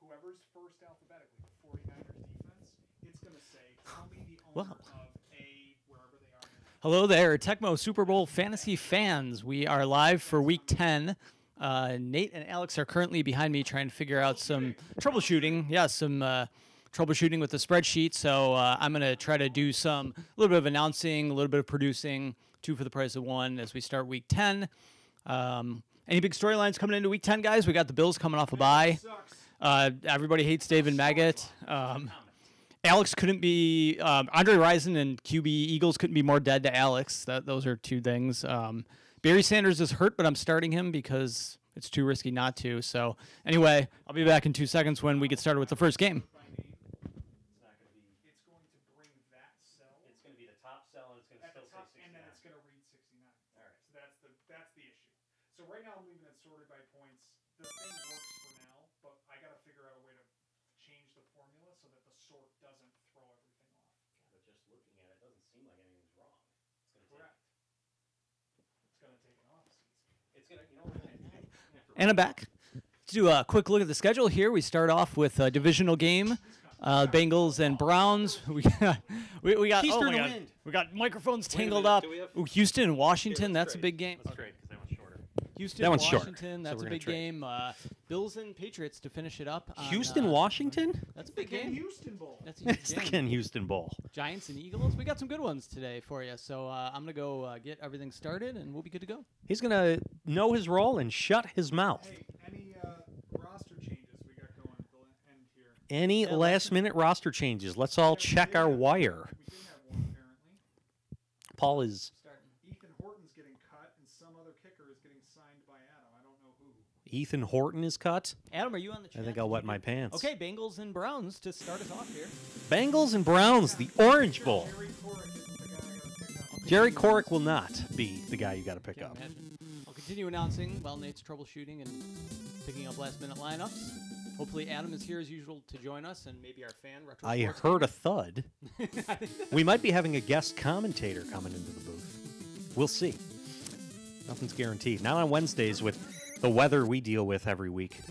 whoever's first alphabetically, the 49ers defense, it's going to say, tell me the owner of a wherever they are. Hello there, Tecmo Super Bowl fantasy fans. We are live for Week 10. Nate and Alex are currently behind me trying to figure out some troubleshooting. Yeah, some troubleshooting with the spreadsheet. So I'm going to try to do a little bit of announcing, a little bit of producing, 2 for the price of 1 as we start Week 10. Any big storylines coming into Week 10, guys? We got the Bills coming off a bye. Everybody hates David Maggott. Alex couldn't be Andre Rison and QB Eagles couldn't be more dead to Alex. Those are 2 things. Barry Sanders is hurt, but I'm starting him because it's too risky not to. So anyway, I'll be back in 2 seconds when we get started with the first game. It's going to bring that cell. It's going to be the top cell, and it's going to still say 69. And then it's going to read 69. All right. So that's the issue. So right now I'm leaving it sorted by points. The thing works for now, but I got to figure out a way to change the formula so that the sort doesn't throw everything off. But just looking at it, doesn't seem like anything's wrong. It's going to Correct. It's going to take an off season. It's going to, you know. And I'm back. Let's do a quick look at the schedule here. We start off with a divisional game. Bengals and Browns. We got Keystone my to God. wind. We got microphones Wait a tangled minute, up. do we have- Ooh, Houston and Washington. Okay, That's a trade. big game. Let's trade because that one's shorter. Houston, That one's short. Washington. So That's we're a gonna big trade. game. Bills and Patriots to finish it up. On, Houston, Washington? That's a big Ken game. Houston Bowl. That's a huge It's the game. Ken Houston Bowl. Giants and Eagles. We got some good ones today for you. So I'm gonna go get everything started, and we'll be good to go. He's going to know his role and shut his mouth. Hey, any roster changes we got going at the end here? Any last-minute roster changes? Let's all check our wire. We did have one apparently. Paul is Starting. Ethan Horton's getting cut, and some other kicker is getting signed by Adam. I don't know who. Ethan Horton is cut. Adam, are you on the chat? I think I'll wet my pants. Okay, Bengals and Browns to start us off here. Bengals and Browns, the Orange Bowl. Jerry Corrick is the guy I got to pick up. Jerry Corrick will not be the guy you got to pick Can't up. imagine. I'll continue announcing while Nate's troubleshooting and picking up last-minute lineups. Hopefully Adam is here as usual to join us, and maybe our fan, Retro I Sports heard a thud. Gamer. We might be having a guest commentator coming into the booth. We'll see. Nothing's guaranteed. Not on Wednesdays with the weather we deal with every week.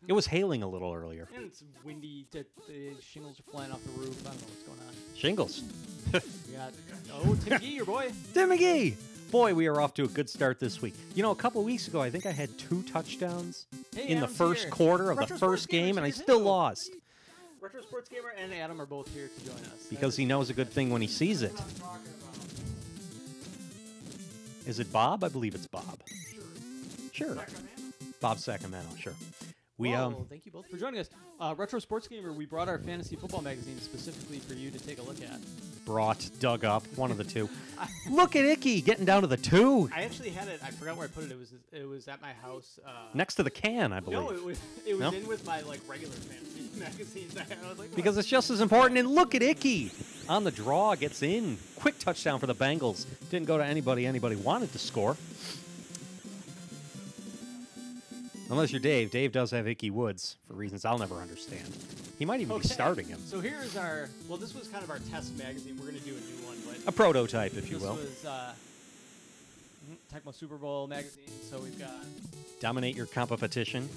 It was hailing a little earlier. And it's windy. The shingles are flying off the roof. I don't know what's going on. Shingles. We got Tim McGee, your boy. Tim McGee! Boy, we are off to a good start this week. You know, a couple weeks ago, I think I had 2 touchdowns Hey, in the Adam's first here. quarter of Retro the Sports first Gamer game, and I here still too. lost Retro Sports Gamer and Adam are both here to join us. because he knows a good thing when he sees it. What I'm talking about. Is it Bob? I believe it's Bob. Sure. Sacramento. Bob Sacramento, sure. We Well, thank you both for joining us. Retro Sports Gamer, we brought our fantasy football magazine specifically for you to take a look at. dug up, one of the two. Look at Icky getting down to the 2. I actually had it. I forgot where I put it. It was at my house. Next to the can, I believe. No, it was No? in with my regular fantasy magazines. I was like, Because it's just as important. And look at Icky on the draw, gets in. Quick touchdown for the Bengals. Didn't go to anybody wanted to score. Unless you're Dave. Dave does have Icky Woods for reasons I'll never understand. He might even be starting him. So here's our. Well, this was kind of our test magazine. We're gonna do a new one, but A prototype, if you this will. was Tecmo Super Bowl magazine. So we've got Dominate your competition.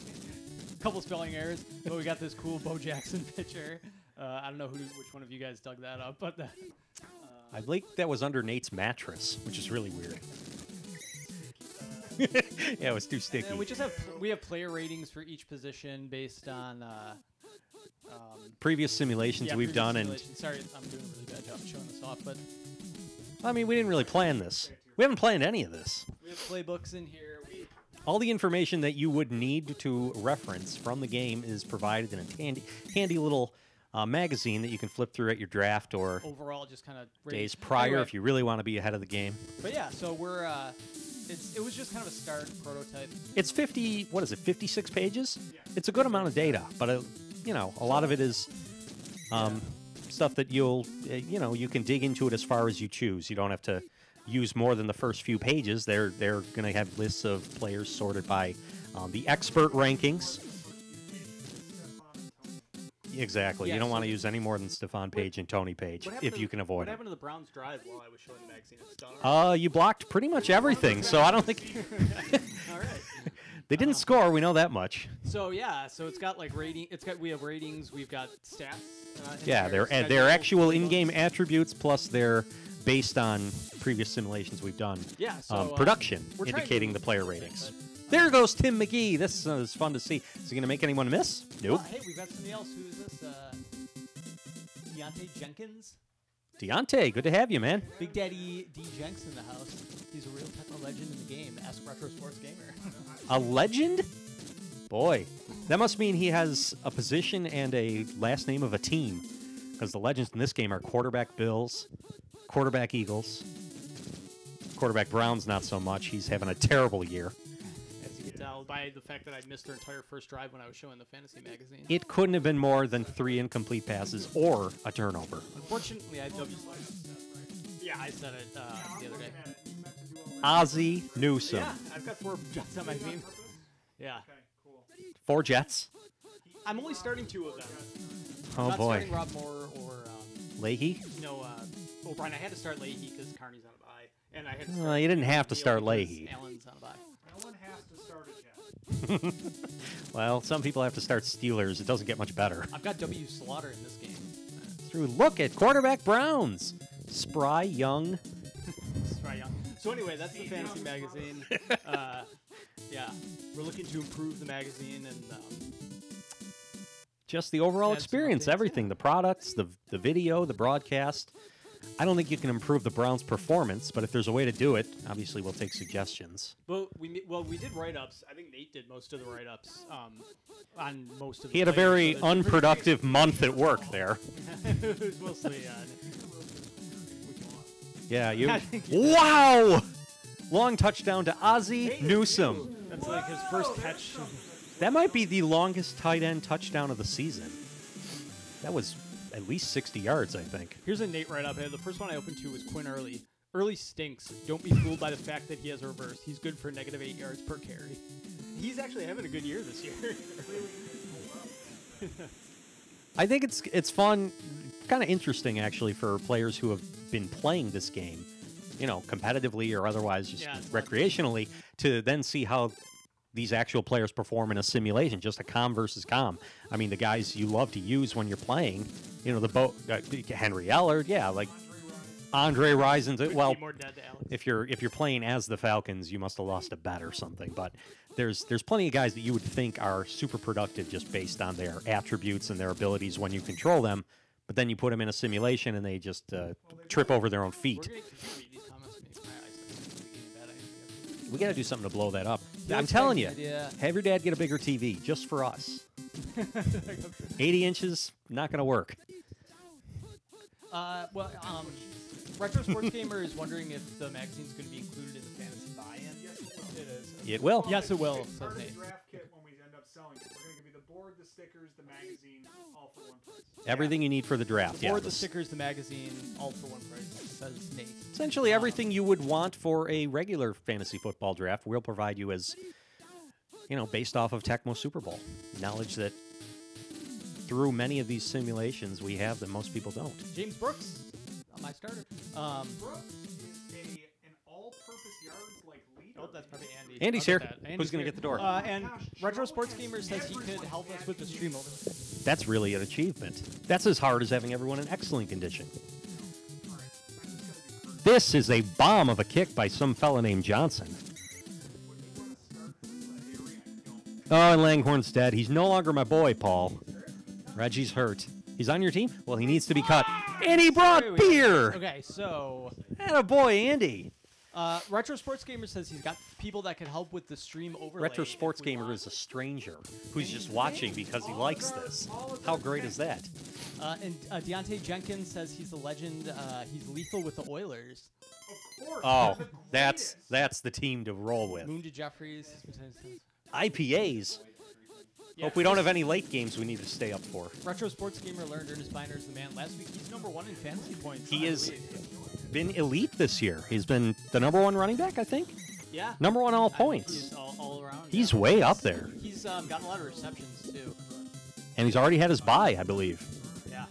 a couple spelling errors, but we got this cool Bo Jackson picture. I don't know which one of you guys dug that up, but I think that was under Nate's mattress, which is really weird. Yeah, it was too sticky. and we have player ratings for each position based on Previous simulations we've previous done, simulations. Sorry, I'm doing a really bad job showing this off, but and I mean, we didn't really plan this. We haven't planned any of this. we have playbooks in here. All the information that you would need to reference from the game is provided in a handy little magazine that you can flip through at your draft or Overall, just kind of days prior if you really want to be ahead of the game. But yeah, so we're it was just kind of a start prototype. It's 56 pages? It's a good amount of data, but a lot of it is stuff that you can dig into it as far as you choose. You don't have to use more than the first few pages. They're going to have lists of players sorted by the expert rankings. Exactly. Yeah, You don't so want to use any more than Stephon Page and Tony Page if you can avoid What it. happened to the Browns drive while I was showing the magazine? It's done. You blocked pretty much everything, so I don't think All right. they didn't score. We know that much. So yeah, so it's got like rating. We have ratings. We've got stats. Yeah, they're actual in-game attributes plus they're based on previous simulations we've done. Yeah. So Production we're trying to indicating the move player it, ratings. There goes Tim McGee. This is fun to see. Is he going to make anyone miss? Nope. Hey, we've got somebody else. Who is this? Deontay Jenkins. Deontay, good to have you, man. Big Daddy D Jenks in the house. He's a real Tecmo legend in the game. Ask Retro Sports Gamer. A legend? Boy, that must mean he has a position and a last name of a team. Because the legends in this game are quarterback Bills, quarterback Eagles, quarterback Browns not so much. He's having a terrible year. As you can tell by the fact that I missed their entire first drive when I was showing the fantasy magazine. It couldn't have been more than 3 incomplete passes or a turnover. Unfortunately, I W. Yeah, I said it the other day. Ozzie Newsome. Yeah, I've got 4 Jets on my team. Yeah. Okay, cool. 4 Jets. I'm only starting 2 of them. Oh, Not boy. starting Rob Moore or Leahy? Brian. I had to start Leahy because Carney's on a bye, and I had to start You didn't have to Neal start because Leahy. Allen's on a bye. No one has to start it yet. Well, some people have to start Steelers. It doesn't get much better. I've got W. Slaughter in this game. Through look at quarterback Browns. Spry, young. Sorry, young. So anyway, that's the fantasy magazine. Yeah, we're looking to improve the magazine and Just the overall Add some experience, updates, everything, the products, the video, the broadcast. I don't think you can improve the Browns' performance, but if there's a way to do it, obviously we'll take suggestions. well, we did write-ups. I think Nate did most of the write-ups on most of. He had a very unproductive month at work there. It was mostly. Yeah, you. I think you- Wow! Long touchdown to Ozzie Newsome. That's like his first catch. That might be the longest tight end touchdown of the season. That was at least 60 yards, I think. Here's a Nate write-up. The first one I opened to was Quinn Early. Early stinks. Don't be fooled by the fact that he has a reverse. He's good for -8 yards per carry. He's actually having a good year this year. I think it's fun, kind of interesting actually for players who have been playing this game, competitively or otherwise, just recreationally, to then see how these actual players perform in a simulation, just a com versus com. I mean, the guys you love to use when you're playing, Henry Ellard, like Andre Rison. Well, More dead to Alex. if you're playing as the Falcons, you must have lost a bet or something. But there's plenty of guys that you would think are super productive just based on their attributes and their abilities when you control them. But then you put them in a simulation and they just trip over their own We're feet. gonna read these comments. My eyes are getting bad. We got to do something to blow that up. Yeah, I'm it's telling a you, good idea. have your dad get a bigger TV just for us. 80 inches, not going to work. Retro Sports Gamer is wondering if the magazine's going to be included in the fantasy buy-in. Yes, it will. It is. It will. Yes, it will. It's part of says the Nate. draft kit when we end up selling it. We're going to give you the board, the stickers, the magazine, all for one price. Everything you need for the draft. Or Yeah, the stickers, the magazine, all for one price, says Nate. essentially everything you would want for a regular fantasy football draft, we'll provide you as, based off of Tecmo Super Bowl. Knowledge that through many of these simulations we have that most people don't. James Brooks, my starter. Brooks is an all-purpose yards like leader. Oh, that's probably Andy. Andy's I'll here. get that. Who's going to get the door? And Retro Sports Gamer says he could help us with the stream over. That's really an achievement. That's as hard as having everyone in excellent condition. This is a bomb of a kick by some fella named Johnson. Oh, and Langhorn's dead. He's no longer my boy, Paul. Reggie's hurt. He's on your team? Well, he needs to be cut. And he brought beer! Okay, so Atta boy, Andy. Retro Sports Gamer says he's got people that can help with the stream overlay. Retro if Sports we Gamer want. is a stranger who's just watching because he likes this. How great is that? And Deontay Jenkins says he's the legend. He's lethal with the Oilers. Of course. Oh, the that's greatest. the team to roll with. Moon to Jeffries. IPAs. Hope we don't have any late games we need to stay up for. Retro Sports Gamer learned Ernest Biner is the man. Last week he's #1 in fantasy points. He I is believe. been elite this year. He's been the #1 running back, I think. Yeah. #1 all I think points. He's all around. He's yeah. way up there. He's gotten a lot of receptions too. And he's already had his bye, I believe. Yeah.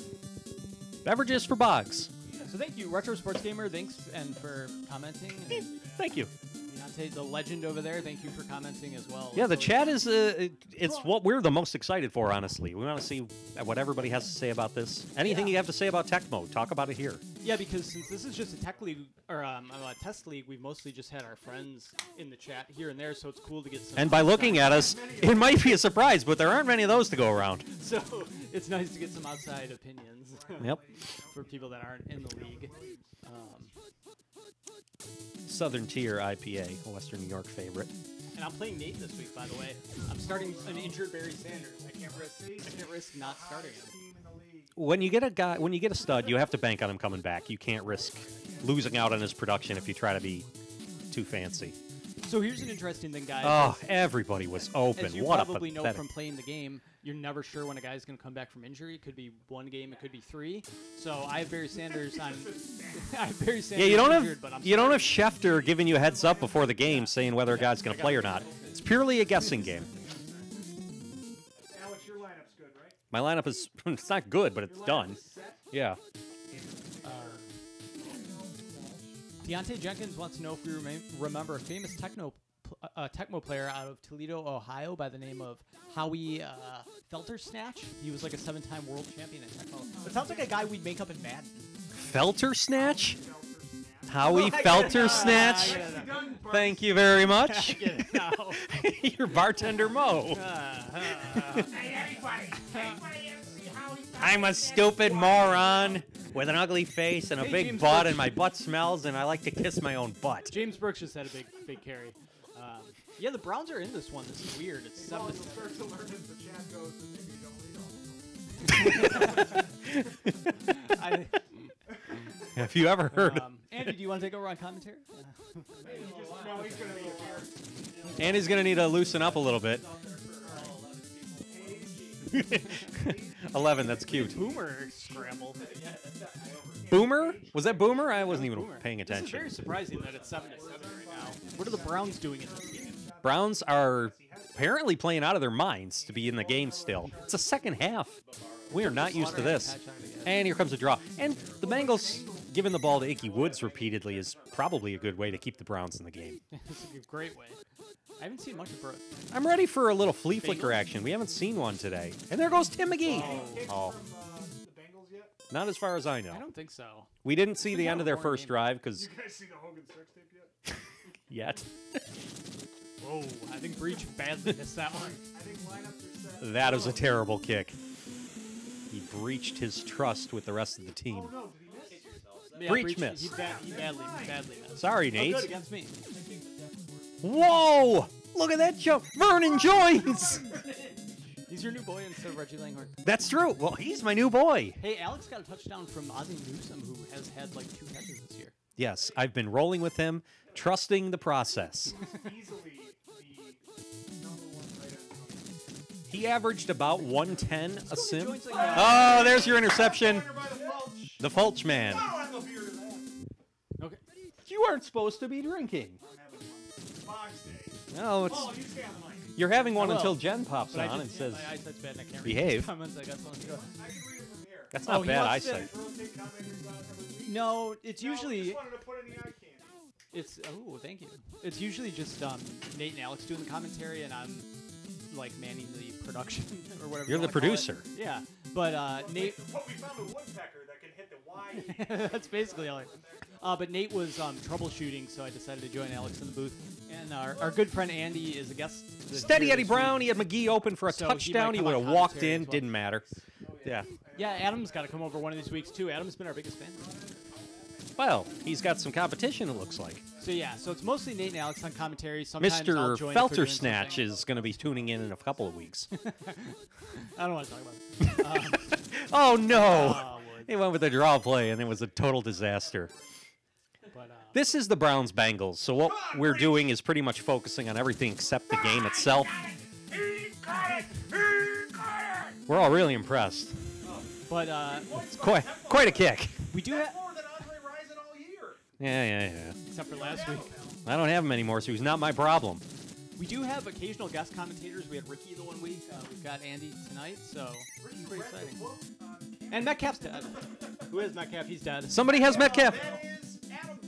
Beverages for Boggs. So thank you, Retro Sports Gamer. Thanks and for commenting. And Thank you. Deontay, the legend over there, thank you for commenting as well. Yeah, the It's chat is it's what we're the most excited for, honestly. We want to see what everybody has to say about this. Anything you have to say about Tecmo, talk about it here. Yeah, because since this is just a tech league or a test league, we've mostly just had our friends in the chat here and there, so it's cool to get some. And by looking at us, it might be a surprise, but there aren't many of those to go around. So it's nice to get some outside opinions. Yep. For people that aren't in the league. Southern Tier IPA, a Western New York favorite. And I'm playing Nate this week, by the way. I'm starting an injured Barry Sanders. I can't risk not starting him. When you get a stud, you have to bank on him coming back. You can't risk losing out on his production if you try to be too fancy. So here's an interesting thing, guys. Oh, everybody was open. As you What probably a know pathetic. from playing the game, you're never sure when a guy's going to come back from injury. It could be one game, it could be 3. So I have Barry Sanders on. I have Barry Sanders Yeah, you don't injured, but I'm have Schefter giving you a heads up before the game saying whether a guy's going to play or not. It's purely a guessing game. Alex, your lineup's good, right? My lineup is it's not good, but it's done. Yeah. Deontay Jenkins wants to know if we remember a famous Tecmo player out of Toledo, Ohio, by the name of Howie Feltersnatch. He was like a 7-time world champion at Tecmo. It sounds like a guy we'd make up in Madden. Feltersnatch? Howie Feltersnatch? Thank you very much. Your bartender Mo. I'm a stupid moron with an ugly face and a big James butt, Brooks. and my butt smells, and I like to kiss my own butt. James Brooks just had a big carry. Yeah, the Browns are in this one. This is weird. It's 7 You'll start to learn as the chat goes that maybe you don't read all of them. Have you ever heard? Andy, do you want to take over on commentary? No, he's going to be here. Andy's going to need to loosen up a little bit. 11, that's cute. Boomer scramble. Boomer? Was that Boomer? I wasn't even Boomer. paying This is attention. very surprising that it's 7-7 right now. What are the Browns doing in this game? Browns are apparently playing out of their minds to be in the game still. It's a second half. We are not used to this. And here comes a draw. And the Bengals giving the ball to Icky Woods repeatedly is probably a good way to keep the Browns in the game. It's a great way. I haven't seen much of Brooks. I'm ready for a little flea flicker action. We haven't seen one today. And there goes Tim McGee. Oh, The Bengals yet? not as far as I know. I don't think so. We didn't see the got end a of their boring first game. drive because You guys see the Hogan sex tape yet? yet. Whoa, I think Breach badly missed that one. I think lineups are set. That was a terrible kick. He breached his trust with the rest of the team. Oh, no, did he miss? Yeah, Breach miss. He badly missed. Sorry, Oh, Nate. good against me. Whoa! Look at that jump. Vernon joins. He's your new boy instead of Reggie Langhorn. That's true. Well, he's my new boy. Hey, Alex got a touchdown from Ozzie Newsome, who has had like 2 catches this year. Yes, I've been rolling with him, trusting the process. Easily the #1 tight end. He averaged about 110 a sim. Joins, like, Oh, there's your interception. Corner by the Fulch. The Fulch man. I don't have no beer to that. Okay. You aren't supposed to be drinking. I'm having one. Boggs Day. No, it's Oh, you stay on the mic. you're having one I will. until Jen pops But on and says, my eyesight's bad and I can't read behave. the comments. I guess I'll go. I can read it from here. "That's Oh, not he bad wants to- eyesight." Rotate commenters out every week. No, it's No, I usually just wanted to put in the eye candy. it's oh thank you. It's usually just Nate and Alex doing the commentary and I'm like manning the production or whatever. You're you the wanna call it. producer. Yeah, but Nate. What we found a woodpecker that can hit the Y. That's basically all. But Nate was troubleshooting, so I decided to join Alex in the booth. And our good friend Andy is a guest. Steady here Eddie this Brown. week. He had McGee open for a So he might touchdown. He come would on have walked commentary in. as well. Didn't matter. Yeah. Yeah, Adam's got to come over one of these weeks too. Adam's been our biggest fan. Well, he's got some competition, it looks like. So yeah, so it's mostly Nate and Alex on commentary. Sometimes I'll Mr. join if they're doing Feltersnatch something. is going to be tuning in a couple of weeks. I don't want to talk about it. Oh, no. Wood. They went with a draw play, and it was a total disaster. But, This is the Browns Bengals, so what we're doing is pretty much focusing on everything except the game itself. We're all really impressed. but It's quite a kick. we do have, More than Andre Rison all year. Yeah. except for last week. I don't have him anymore, so he's not my problem. We do have occasional guest commentators. We had Ricky the one week. We've got Andy tonight, so Ricky pretty read the exciting. book on camera. And Metcalf's dead. Who is Metcalf? He's dead. Somebody has Metcalf. That is Adam.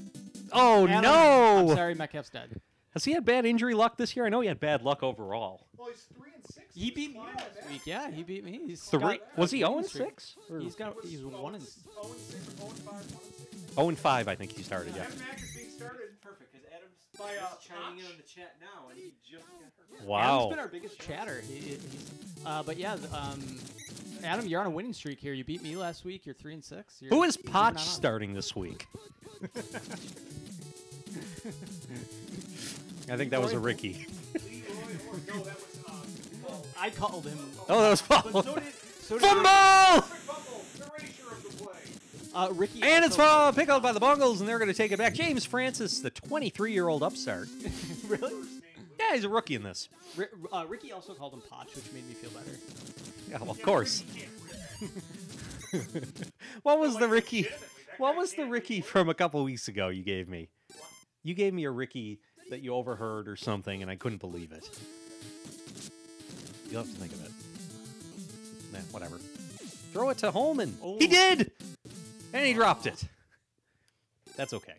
Oh, Adam, no. I'm sorry, Metcalf's dead. Has he had bad injury luck this year? I know he had bad luck overall. Well, he's 3-6. He beat me Fine last with week. Yeah, he beat me. He's Three? got Was he a 0 winning and streak. 6? He's 1 and 0-6, 0-5, 1-6. 0 and 5, I think he started. Yeah. Adam Mack is being started. Perfect, because Adam's By, just chiming in Potch. on the chat now, and he just got hurt. Wow. Adam's been our biggest chatter. But yeah, Adam, you're on a winning streak here. You beat me last week. You're 3 and 6. Who is you're Potch not on. starting this week? I think that was a Ricky. No, that was I called him. Oh, that was Paul. But so did Fumble! Fumble, erasure of the play. Ricky. And it's also- picked up by the Bungles, and they're going to take it back. James Francis, the 23-year-old upstart. Really? Yeah, he's a rookie in this. Ricky also called him Potch, which made me feel better. Yeah, well, of course. What was the Ricky? What was the Ricky from a couple weeks ago you gave me? You gave me a Ricky that you overheard or something, and I couldn't believe it. You'll have to think of it. Nah, whatever. Throw it to Holman. Oh. He did! And he dropped it. That's okay.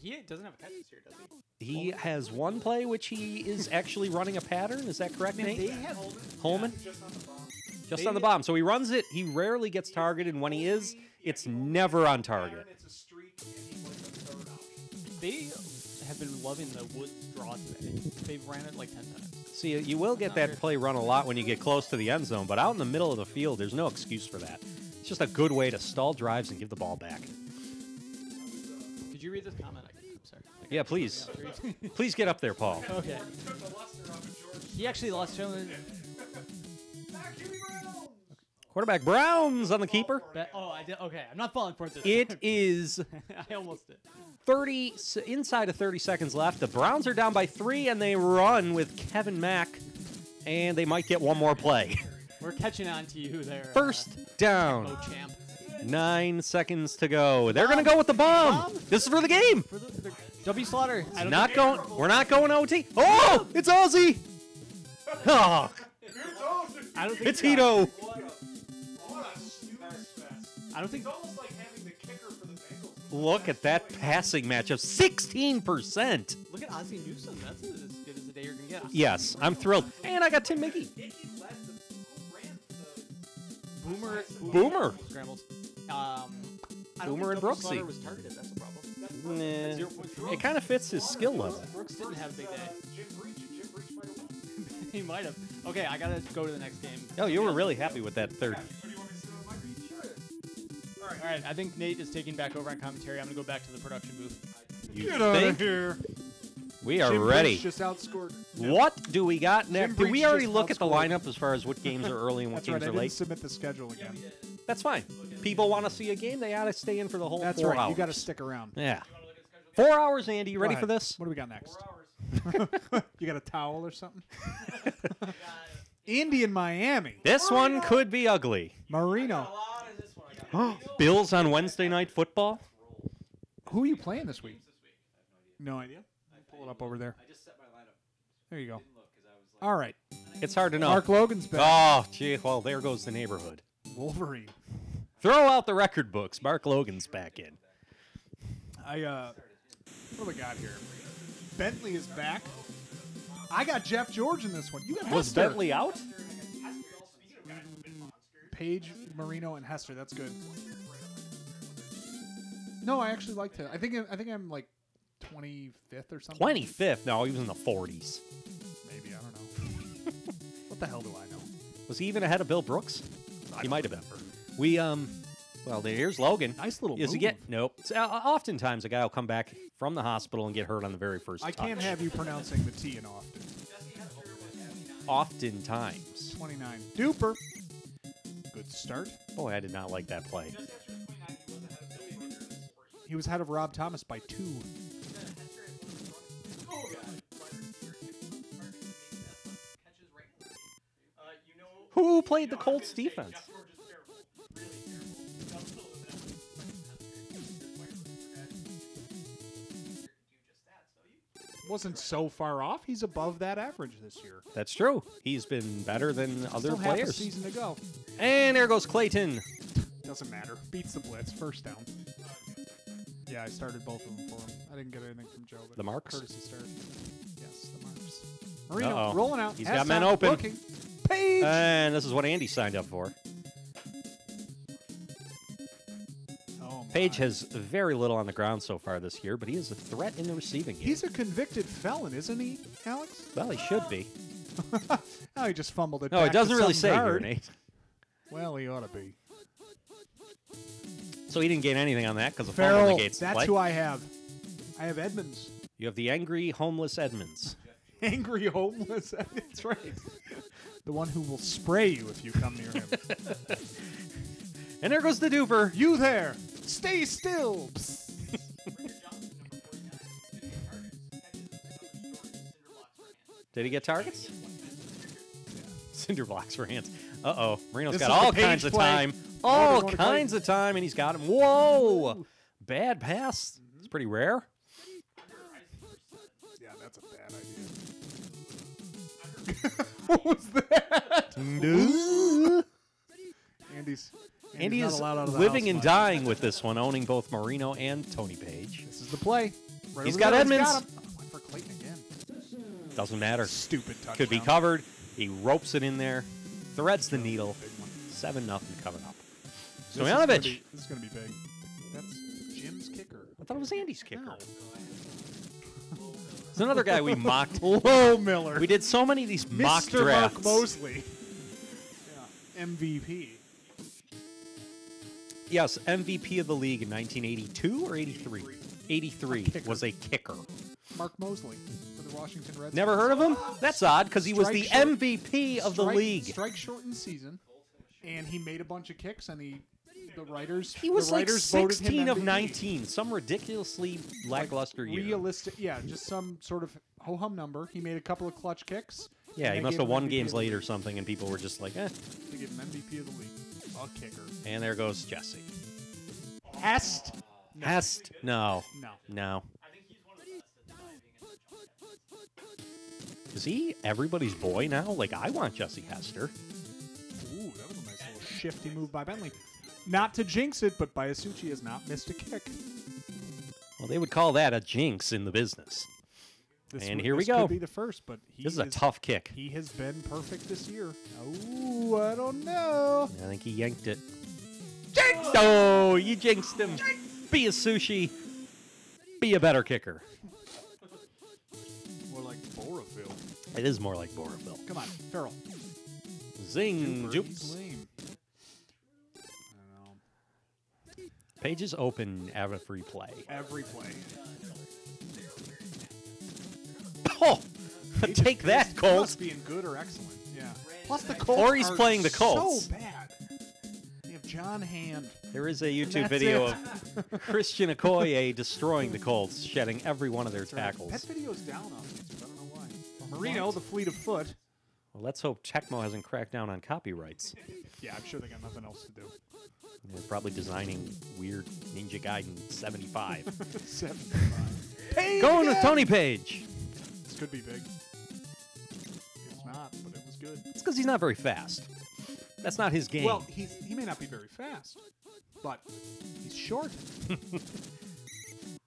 He doesn't have a catch this year, does he? He has one play which he is actually running a pattern. Is that correct, Man, Nate? they have Holman? Just on the bomb. Just on the bomb. So he runs it. He rarely gets targeted. And when he is, it's never on target. It's a streak, and he's like the third option. They have been loving the Woods draw today. They've ran it like 10 times. See, you will get that play run a lot when you get close to the end zone, but out in the middle of the field, there's no excuse for that. It's just a good way to stall drives and give the ball back. Did you read this comment? I'm sorry. Yeah, please. Please get up there, Paul. Okay. Took the luster off of George. He actually lost showing. Jimmy Brown. Quarterback Browns on the keeper. Oh, I did. Okay, I'm not falling for it this It time. is I almost did. 30 inside of 30 seconds left. The Browns are down by 3, and they run with Kevin Mack, and they might get one more play. We're catching on to you there. First down. Oh, champ. 9 seconds to go. They're going to go with the bomb. This is for the game. For the W Slaughter. I don't Not think- going. We're not going OT. Oh, it's Ozzy. Oh, I don't think it's Hito. What a snooze fest. I don't think. It's almost like having the kicker for the Bengals. Look at that passing matchup. 16%. Look at Ozzie Newsome. That's as good as the day you're gonna get. Yes, I'm thrilled. And I got Tim Mickey. He led the who ran the Boomer. Boomer. Scrambles. I don't Boomer think and W Slaughter Brooksy. was targeted. That's the problem. Nah, 0.3. it kind of fits his skill level. Brooks didn't have a big day. Jim Breach might have won. He might have. Okay, I gotta go to the next game. Oh, you were really happy with that third. What do you want me to say on my beat? Sure. All right, I think Nate is taking back over on commentary. I'm gonna go back to the production booth. You Get out think? of here. We are Jim ready. Breach just outscored. What do we got next? Did we Breach already just look at the outscored. lineup as far as what games are early and what That's right. games I are didn't late? submit the schedule again. That's fine. People want to see a game, they ought to stay in for the whole That's 4 right. hours. You got to stick around. Yeah. 4 hours, Andy. You Go ready ahead. for this? What do we got next? 4 hours. You got a towel or something? Indy in Miami. This one could be ugly. Marino. Bills on Wednesday Night Football. Who are you playing this week? No idea. Pull it up over there. I just set my lineup. There you go. Didn't look because I was like, All right. It's hard to know. Mark Logan's back. Oh, gee. Well, there goes the neighborhood. Wolverine. Throw out the record books. Mark Logan's back in. What do we got here? Bentley is back. I got Jeff George in this one. You got Was Hester. Bentley out? Page, Marino, and Hester. That's good. No, I actually liked it. I think I'm like 25th or something. 25th? No, he was in the 40s. Maybe, I don't know. What the hell do I know? Was he even ahead of Bill Brooks? He might have been. We, well, here's Logan. Nice little Is he move. get? Nope. Oftentimes, a guy will come back from the hospital and get hurt on the very first I touch. can't have you pronouncing the T in often. Oftentimes. 29. Duper. Good start. Boy, I did not like that play. He was ahead of Rob Thomas by 2. Who played the Colts defense? wasn't so far off. He's above that average this year. That's true. He's been better than other Still half a players. season to go. And there goes Clayton. Doesn't matter. Beats the blitz. First down. Yeah, I started both of them for him. I didn't get anything from Joe. But The marks? Courtesy start. Yes, the marks. Marino Uh-oh. rolling out. He's Has got men time, open. Looking. Page. And this is what Andy signed up for. Oh, my. Page has very little on the ground so far this year, but he is a threat in the receiving game. He's a convicted felon, isn't he, Alex? Well, he should be. Oh, he just fumbled it. No, back it doesn't to really some say here, guard. Nate. Well, he ought to be. So he didn't gain anything on that because the Farrell, fumble negates the that's play. who I have. I have Edmonds. You have the angry, homeless Edmonds. Angry homeless. That's right. The one who will spray you if you come near him. And there goes the duper. You there! Stay still! Psst. Did he get targets? Cinder blocks for hands. Uh-oh. Marino's This got is the all Page kinds of play. time. Oh, All they're going to kinds of time, and he's got him. Whoa! Bad pass. It's pretty rare. Yeah, that's a bad idea. What was that? Andy's Andy not is allowed out of the living house and much. dying with this one, owning both Marino and Tony Page. This is the play. Right He's over got there. Edmonds. Got him. Oh, went for Clayton again. Doesn't matter. Stupid touchdown. Could be covered. He ropes it in there, threads the needle. Big one. 7-0 coming up. This is gonna Stojanovic. be- This is going to be big. That's Jim's kicker. I thought it was Andy's kicker. No. It's another guy we mocked. Low Miller. We did so many of these mock Mr. drafts. Mark Mosley. Yeah. MVP. Yes, MVP of the league in 1982 or 83? 83 Kicker. was a kicker. Mark Mosley for the Washington Redskins. Never heard of him? That's odd because he was the Strike short. MVP of the Strike- league. Strike shortened season, and he made a bunch of kicks, and the writers He was the like writers voted him 16 of MVP. 19, some ridiculously lackluster year. Realistic, yeah, just some sort of ho hum number. He made a couple of clutch kicks. Yeah, and he they must gave have him won MVP games of the late or league. something, and people were just like, eh. They gave him MVP of the league. A kicker. And there goes Jesse. Hest. Hest? No. No. No. Is he everybody's boy now? Like, I want Jesse Hester. Ooh, that was a nice little shifty move by Bentley. Not to jinx it, but Bayasucci has not missed a kick. Well, they would call that a jinx in the business. And here we go. Could be the first, but This is a tough kick. He has been perfect this year. Oh, I don't know. I think he yanked it. Jinxed! Oh, you jinxed him. Be a sushi. Be a better kicker. More like Boroville. It is more like Boroville. Come on, Farrell. Zing, Duper, joops. he's lame. I don't know. Pages open every play. Every play. Oh, take that, Colts. Must being good or excellent. Yeah. Plus the Colts. Or he's are playing the Colts. So bad. They have John Hand. There is a YouTube that's video it. of Christian Okoye destroying the Colts, shedding every one of their That's right. tackles. That video's down on YouTube. I don't know why. Marino, the fleet of foot. Well, let's hope Tecmo hasn't cracked down on copyrights. Yeah, I'm sure they got nothing else to do. They're probably designing weird Ninja Gaiden 75. 75. Going with Tony Page. This could be big. It's not, but it was good. It's because he's not very fast. That's not his game. Well, he may not be very fast, but he's short.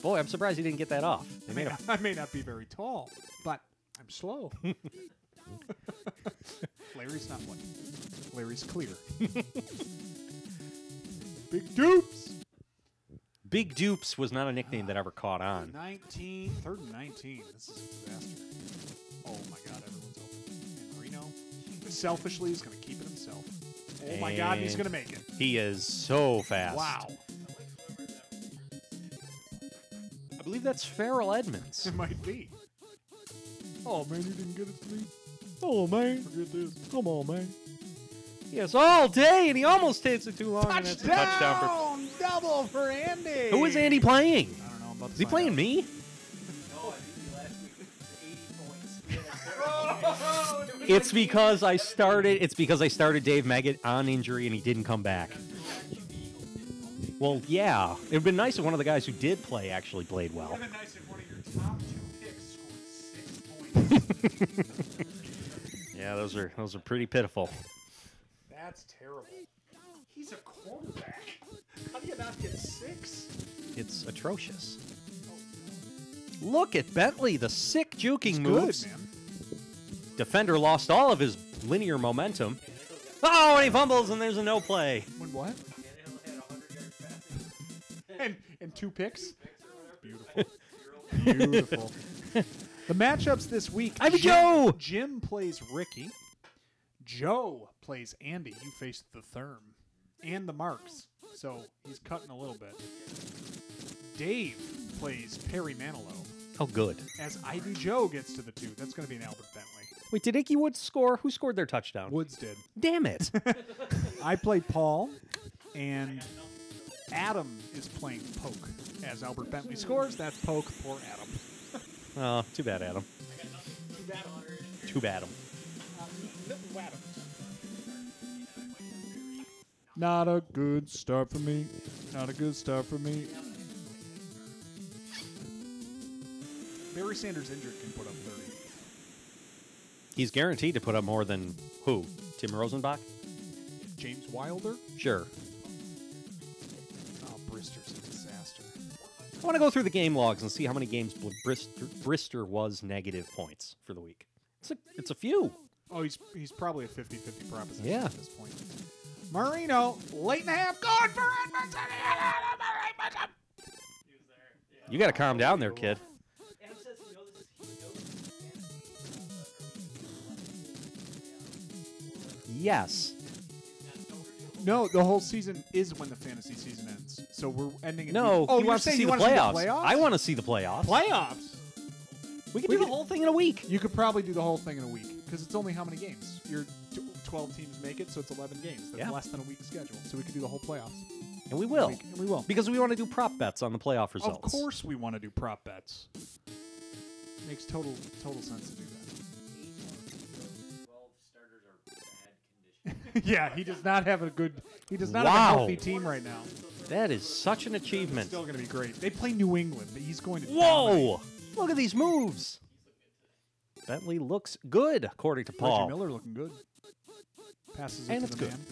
Boy, I'm surprised he didn't get that off. They made a I may not be very tall, but I'm slow. Larry's not one. Larry's clear. Big dupes. Big Dupes was not a nickname that ever caught on. 19, 3rd and 19. This is a disaster. Oh my God, everyone's open. And Reno, selfishly, is going to keep it himself. Oh my God, he's And going to make it. He is so fast. Wow. I believe that's Farrell Edmonds. It might be. Oh man, you didn't get it to me. Oh, man. Forget this. Come on, man. Yes, all day, and he almost takes it too long. And that's a touchdown for... Double for Andy. Who is Andy playing? I don't know. I'm about to Is he find playing out. me? It's because I started. It's because I started Dave Maggot on injury and he didn't come back. Well, yeah, it'd been nice if one of the guys who did play actually played well. It would have been nice if one of your top two picks Yeah, those are pretty pitiful. That's terrible. He's a quarterback. How do you not get 6? It's atrocious. Look at Bentley, the sick juking It's moves. good, man. Defender lost all of his linear momentum. Oh, and he fumbles, and there's a no play. When what? Tannehill had 100 yards passing. And 2 picks? Beautiful. Beautiful. The matchups this week. I'm Joe! Jim plays Ricky. Joe plays Andy. You face the Therm. And the Marks. So he's cutting a little bit. Dave plays Perry Manilow. Oh, good. As I Do Joe gets to the 2. That's going to be an Albert Bentley. Wait, did Icky Woods score? Who scored their touchdown? Woods did. Damn it. I play Paul. And Adam is playing Poke. As Albert Bentley scores, that's Poke. Poor Adam. Oh, too bad, Adam. Too bad, Adam. Not a good start for me. Not a good start for me. Barry Sanders injured can put up 30. He's guaranteed to put up more than who? Tim Rosenbach? James Wilder? Sure. Oh, Brister's a disaster. I want to go through the game logs and see how many games Brister was negative points for the week. It's a few. Oh, he's probably a 50-50 proposition Yeah. at this point. Marino, late in the half, going for Edmonton. You got to calm down there, kid. Adam says he knows Yes. No, the whole season is when the fantasy season ends. So we're ending in No, week. Oh, he you're wants to saying see you the want to playoffs. see the playoffs? I want to see the playoffs. Playoffs? We can We do the could- whole thing in a week. You could probably do the whole thing in a week because it's only how many games? Your 12 teams make it, so it's 11 games. That's Yeah. less than a week's schedule. So we could do the whole playoffs. And we will. And we will. Because we want to do prop bets on the playoff results. Of course we want to do prop bets. Makes total sense to do that. 12 starters are bad condition. Yeah, he does not have a good. He does not have Wow. a healthy team right now. That is such an It's achievement. still going to be great. They play New England, but he's going to. Whoa! Look at these moves. Bentley looks good, according to Reggie Paul. Miller looking good. Passes it And to it's the good. man.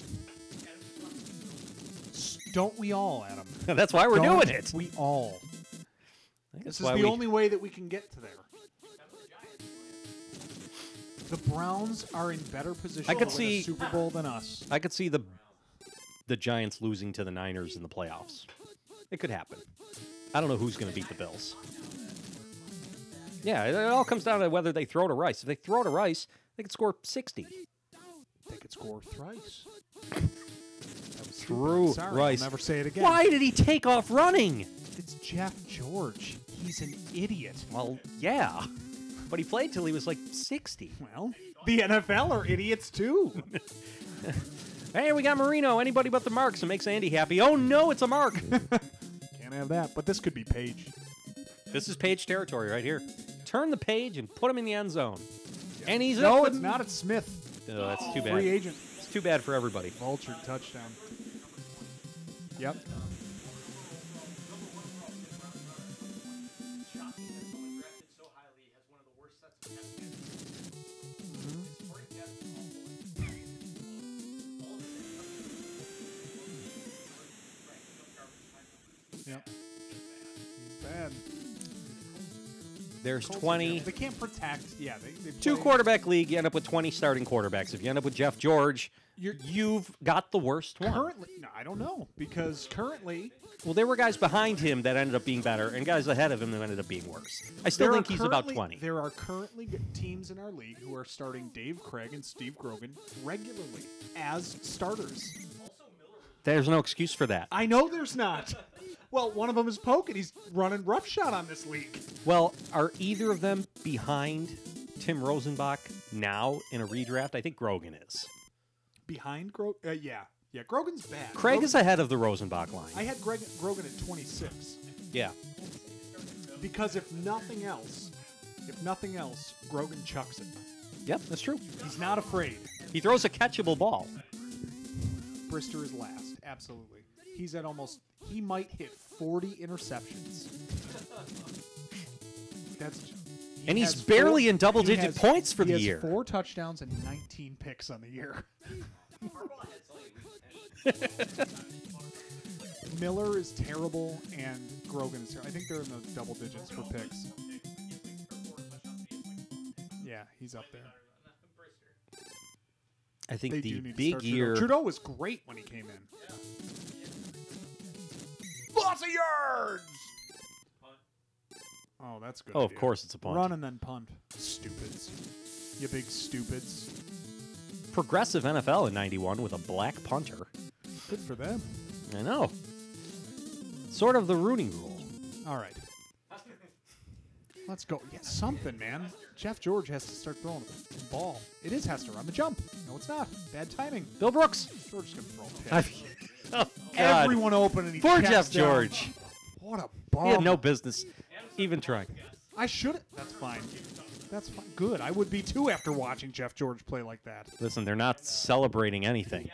Don't we all, Adam? That's why we're Don't doing it. We all. I think This that's is why the we- only way that we can get to there. The Browns are in better position I could to win see- a Super Bowl than us. I could see the Giants losing to the Niners in the playoffs. It could happen. I don't know who's going to beat the Bills. Yeah, it all comes down to whether they throw to Rice. If they throw to Rice, they could score 60. They could score thrice. That was stupid. Through Sorry, Rice. I'll never say it again. Why did he take off running? It's Jeff George. He's an idiot. Well, yeah. But he played till he was like 60. Well, the NFL are idiots too. Hey, we got Marino. Anybody but the Marks. It makes Andy happy. Oh, no, it's a Mark. Can't have that. But this could be Page. This is Page territory right here. Turn the page and put him in the end zone. And he's No, up it's and- not. It's Smith. Oh, that's too bad. Free agent. It's too bad for everybody. Vulture touchdown. Yep. Shocking that someone drafted so highly has one of the worst sets of test cases. His supporting cast is awful. All of his Yep. He's bad. There's Colts are 20. terrible. They can't protect. Yeah, they Two play- quarterback league, you end up with 20 starting quarterbacks. If you end up with Jeff George, you've got the worst one. Currently, no, I don't know because currently Well, there were guys behind him that ended up being better, and guys ahead of him that ended up being worse. I still there think are he's about currently- 20. There are currently teams in our league who are starting Dave Craig and Steve Grogan regularly as starters. There's no excuse for that. I know there's not. Well, one of them is Poke, and he's running roughshod on this league. Well, are either of them behind Tim Rosenbach now in a redraft? I think Grogan is. Behind Grogan? Yeah. Yeah, Grogan's bad. Craig is ahead of the Rosenbach line. I had Grogan at 26 Yeah. because if nothing else, Grogan chucks it. Yep, that's true. He's not afraid. He throws a catchable ball. Brister is last. Absolutely. He's at almost. He might hit 40 interceptions. And he's has barely in he double-digit has- points for he the has year. 4 touchdowns and 19 picks on the year. Miller is terrible, and Grogan is terrible. I think they're in the double digits for picks. Yeah, he's up there. I think They the do need to big start year. Trudeau was great when he came in. Lots of yards! Oh, that's good. Oh, of idea. course it's a punt. Run and then punt. Stupids. You big stupids. Progressive NFL in 91 with a black punter. Good for them. I know. Sort of the Rooney rule. All right. Let's go. Yeah, something, man. Jeff George has to start throwing the ball. It is Hester on the jump. No, it's not. Bad timing. Bill Brooks. George is going to throw a pick. Oh, God. Everyone open and he Poor checks Jeff down. George. What a bum. He had no business even trying. I should. That's fine. That's fine. Good. I would be too after watching Jeff George play like that. Listen, they're not celebrating anything.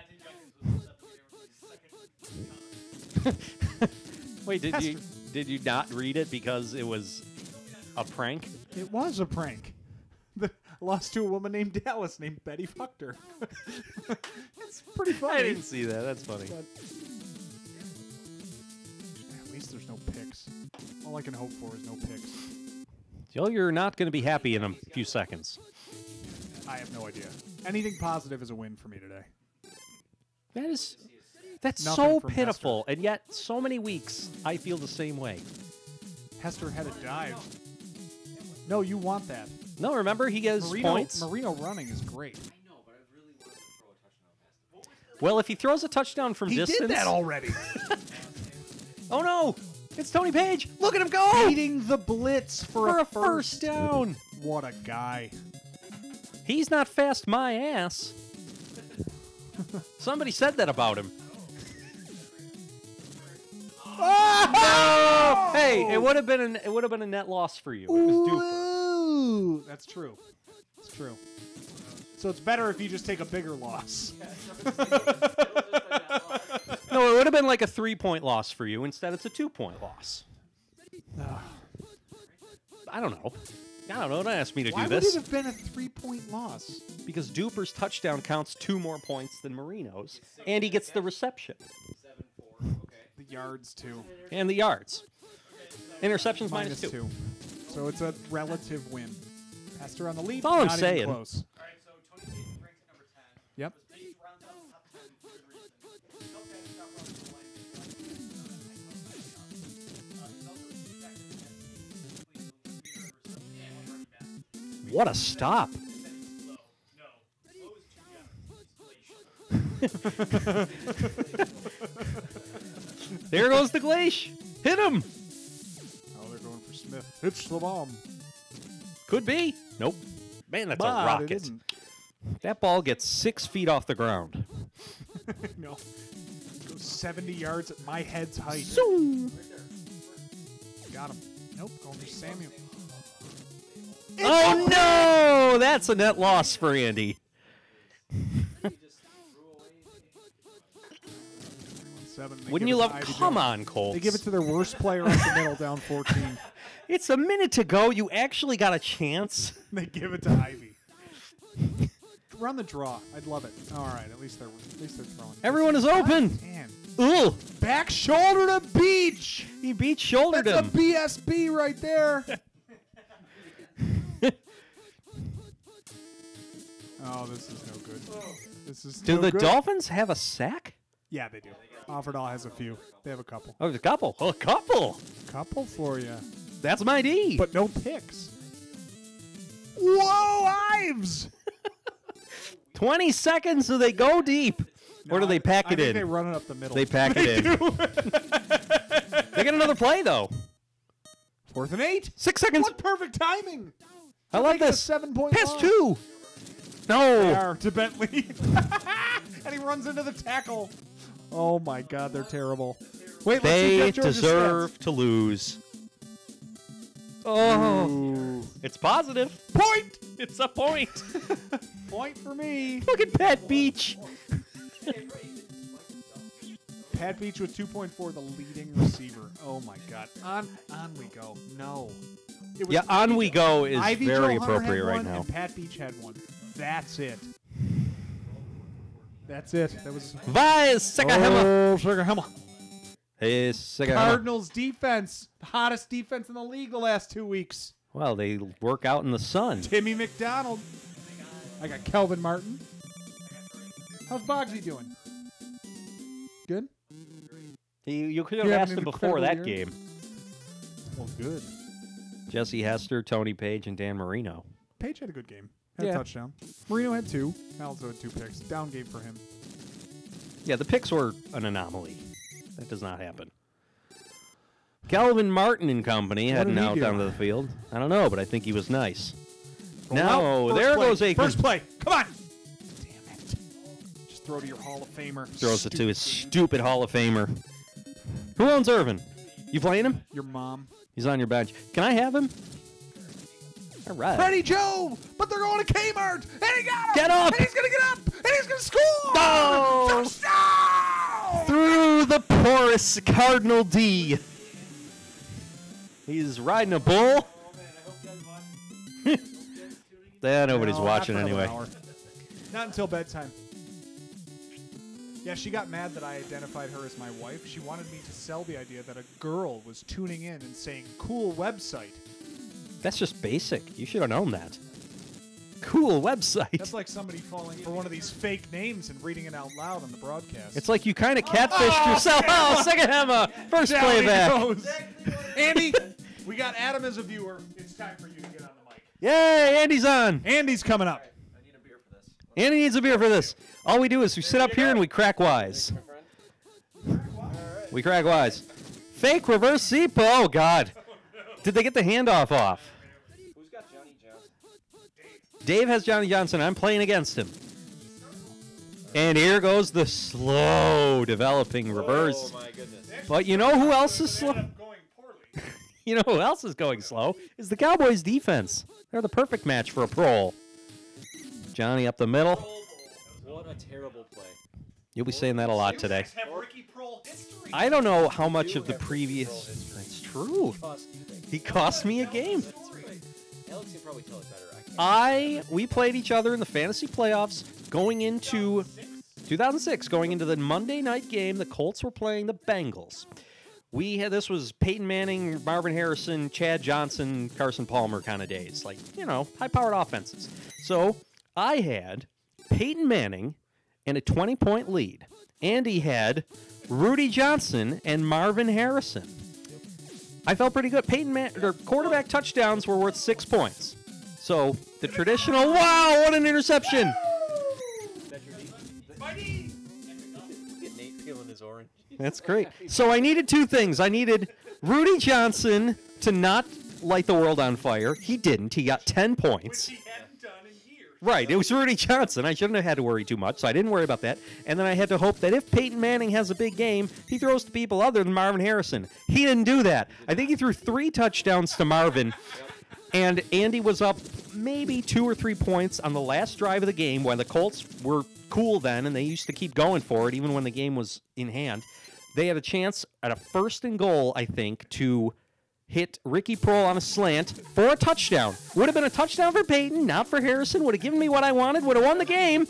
Wait, did you not read it because it was a prank? It was a prank. Lost to a woman named Dallas named Betty fucked her. It's pretty funny. I didn't see that. That's funny. But at least there's no picks. All I can hope for is no picks. Joe, you're not going to be happy in a few seconds. I have no idea. Anything positive is a win for me today. That's Nothing so from pitiful, and yet so many weeks I feel the same way. Hester had a dive. No, you want that. No, remember he gets points. Marino running is great. I know, but I really wanted to throw a touchdown pass. Well, if he throws a touchdown from He distance, did that already. oh no, it's Tony Page. Look at him go Beating the blitz for a first down. What a guy. He's not fast, my ass. Somebody said that about him. Oh! No! Hey, it would have been a net loss for you. It was Duper. Ooh, that's true. It's true. So it's better if you just take a bigger loss. No, it would have been like a 3-point loss for you. Instead, it's a 2-point loss. I don't know. Don't ask me to Why do would this. it have been a 3-point loss? Because Duper's touchdown counts 2 more points than Marino's, and he gets the reception 7-4. Okay. The yards too. and the yards. Interceptions minus 2. -2. So it's a relative win. Hester on the lead. That's all I'm not saying. Even close. All right, so Tony Payton ranks at number 10. Yep. Was Page rounds out the top 10 for good reason. Top 10 is not running the line. What a stop. There goes the Glacier. Hit him. Oh, they're going for Smith. It's the bomb. Could be. Nope. Man, that's But a it rocket. isn't. That ball gets 6 feet off the ground. No. Goes 70 yards at my head's height. Zoom. Got him. Nope. Going for Samuel. Oh, no. That's a net loss for Andy. 7. They Wouldn't give you it to love? Ivy Come Jones. on, Colts. They give it to their worst player up the middle, down 14. It's a minute to go. You actually got a chance. They give it to Ivy. Run the draw. I'd love it. All right, at least they're throwing. Everyone is open. Man. Ooh, Back shoulder to Beach. he beat shouldered That's a him. BSB right there. Oh, this is no good. This is Do no the good. Dolphins have a sack? Yeah, they do. Offerdahl has a few. They have a couple. Oh, a couple. A couple. Couple for you. That's my D. But no picks. Whoa, Ives! 20 seconds, so they go deep. Or do they pack I it think in? they run it up the middle. They pack it in. They get another play, though. 4th and 8. 6 seconds. What perfect timing! I like Make it a this. 7-point Pass loss. 2. They No. are to Bentley. And he runs into the tackle. Oh my God, they're terrible. Wait, let's see They Jeff George's deserve to lose. Oh. It's positive. stats. Point! It's a point. Point for me. Look at Pat Beach. Pat Beach with 2.4, the leading receiver. Oh my God. On we go. No. It was Yeah, On We Go is Ivy very Jo Hunter appropriate had right one, now. And Pat Beach had one. That's it. That's it. That was. Vai, Sekahema. Oh, Sugar Hammer. Hey, Sekahema. Cardinals defense, the hottest defense in the league the last 2 weeks. Well, they work out in the sun. Timmy McDonald. I got Kelvin Martin. How's Bogsy doing? Good? You could You have have asked an him before that incredible year. game. Well, good. Jesse Hester, Tony Page, and Dan Marino. Page had a good game. Had Yeah. a touchdown. Marino had 2. Alonso had 2 picks. Down game for him. Yeah, the picks were an anomaly. That does not happen. Calvin Martin and company What heading did he out do? down to the field. I don't know, but I think he was nice. Roll Now, out. there First goes play. Aikman. First play. Come on. Damn it. Just throw to your Hall of Famer. Throws it to his Stupid game. stupid Hall of Famer. Who owns Irvin? You playing him? Your mom. He's on your bench. Can I have him? All right. Freddie Joe, but they're going to Kmart, and he got him. Get up! And he's gonna get up, and he's gonna score. Oh! Touchdown! Through the porous Cardinal D. He's riding a bull. Oh man, I hope you guys watch. Nobody's No, watching not for another anyway. hour. Not until bedtime. Yeah, she got mad that I identified her as my wife. She wanted me to sell the idea that a girl was tuning in and saying, "Cool website." That's just basic. You should have known that. Cool website. That's like somebody falling for one of these fake names and reading it out loud on the broadcast. It's like you kind of catfished yourself. Oh, second hammer. First Down he playback. goes. Andy, we got Adam as a viewer. It's time for you to get on the mic. Yay, Andy's on. Andy's coming up. I need a beer for this. Andy needs a beer for this. All we do is we sit up here and we crack wise. My friend. We crack wise. Fake reverse seat. Oh, God. Did they get the handoff off? Who's got Johnny Johnson? Dave has Johnny Johnson. I'm playing against him. And here goes the slow developing reverse. Oh my goodness. But you know who else is slow? Ended up going poorly. You know who else is going slow? Is the Cowboys defense. They're the perfect match for a pro. Johnny up the middle. What a terrible play. You'll be saying that a lot You today. guys have Ricky Prohl history. I don't know how much You of the have Ricky previous. Prohl history. That's true. Cost you things. He cost me a game. That's right. Alex can probably tell it better. I can't. We played each other in the fantasy playoffs going into 2006, going into the Monday night game. The Colts were playing the Bengals. This was Peyton Manning, Marvin Harrison, Chad Johnson, Carson Palmer kind of days, like, high-powered offenses. So I had Peyton Manning and a 20-point lead. Andy had Rudy Johnson and Marvin Harrison. I felt pretty good. Their quarterback touchdowns were worth 6 points. So the traditional, wow, what an interception. That's your defense. My knee. Get Nate feeling his orange. That's great. So I needed 2 things. I needed Rudy Johnson to not light the world on fire. He didn't. He got 10 Which points. he hadn't done in years. Right, it was Rudy Johnson. I shouldn't have had to worry too much, so I didn't worry about that. And then I had to hope that if Peyton Manning has a big game, he throws to people other than Marvin Harrison. He didn't do that. I think he threw 3 touchdowns to Marvin. And Andy was up maybe 2 or 3 points on the last drive of the game when the Colts were cool then, and they used to keep going for it even when the game was in hand. They had a chance at a 1st and goal, I think, to hit Ricky Prohl on a slant for a touchdown. Would have been a touchdown for Peyton, not for Harrison. Would have given me what I wanted. Would have won the game.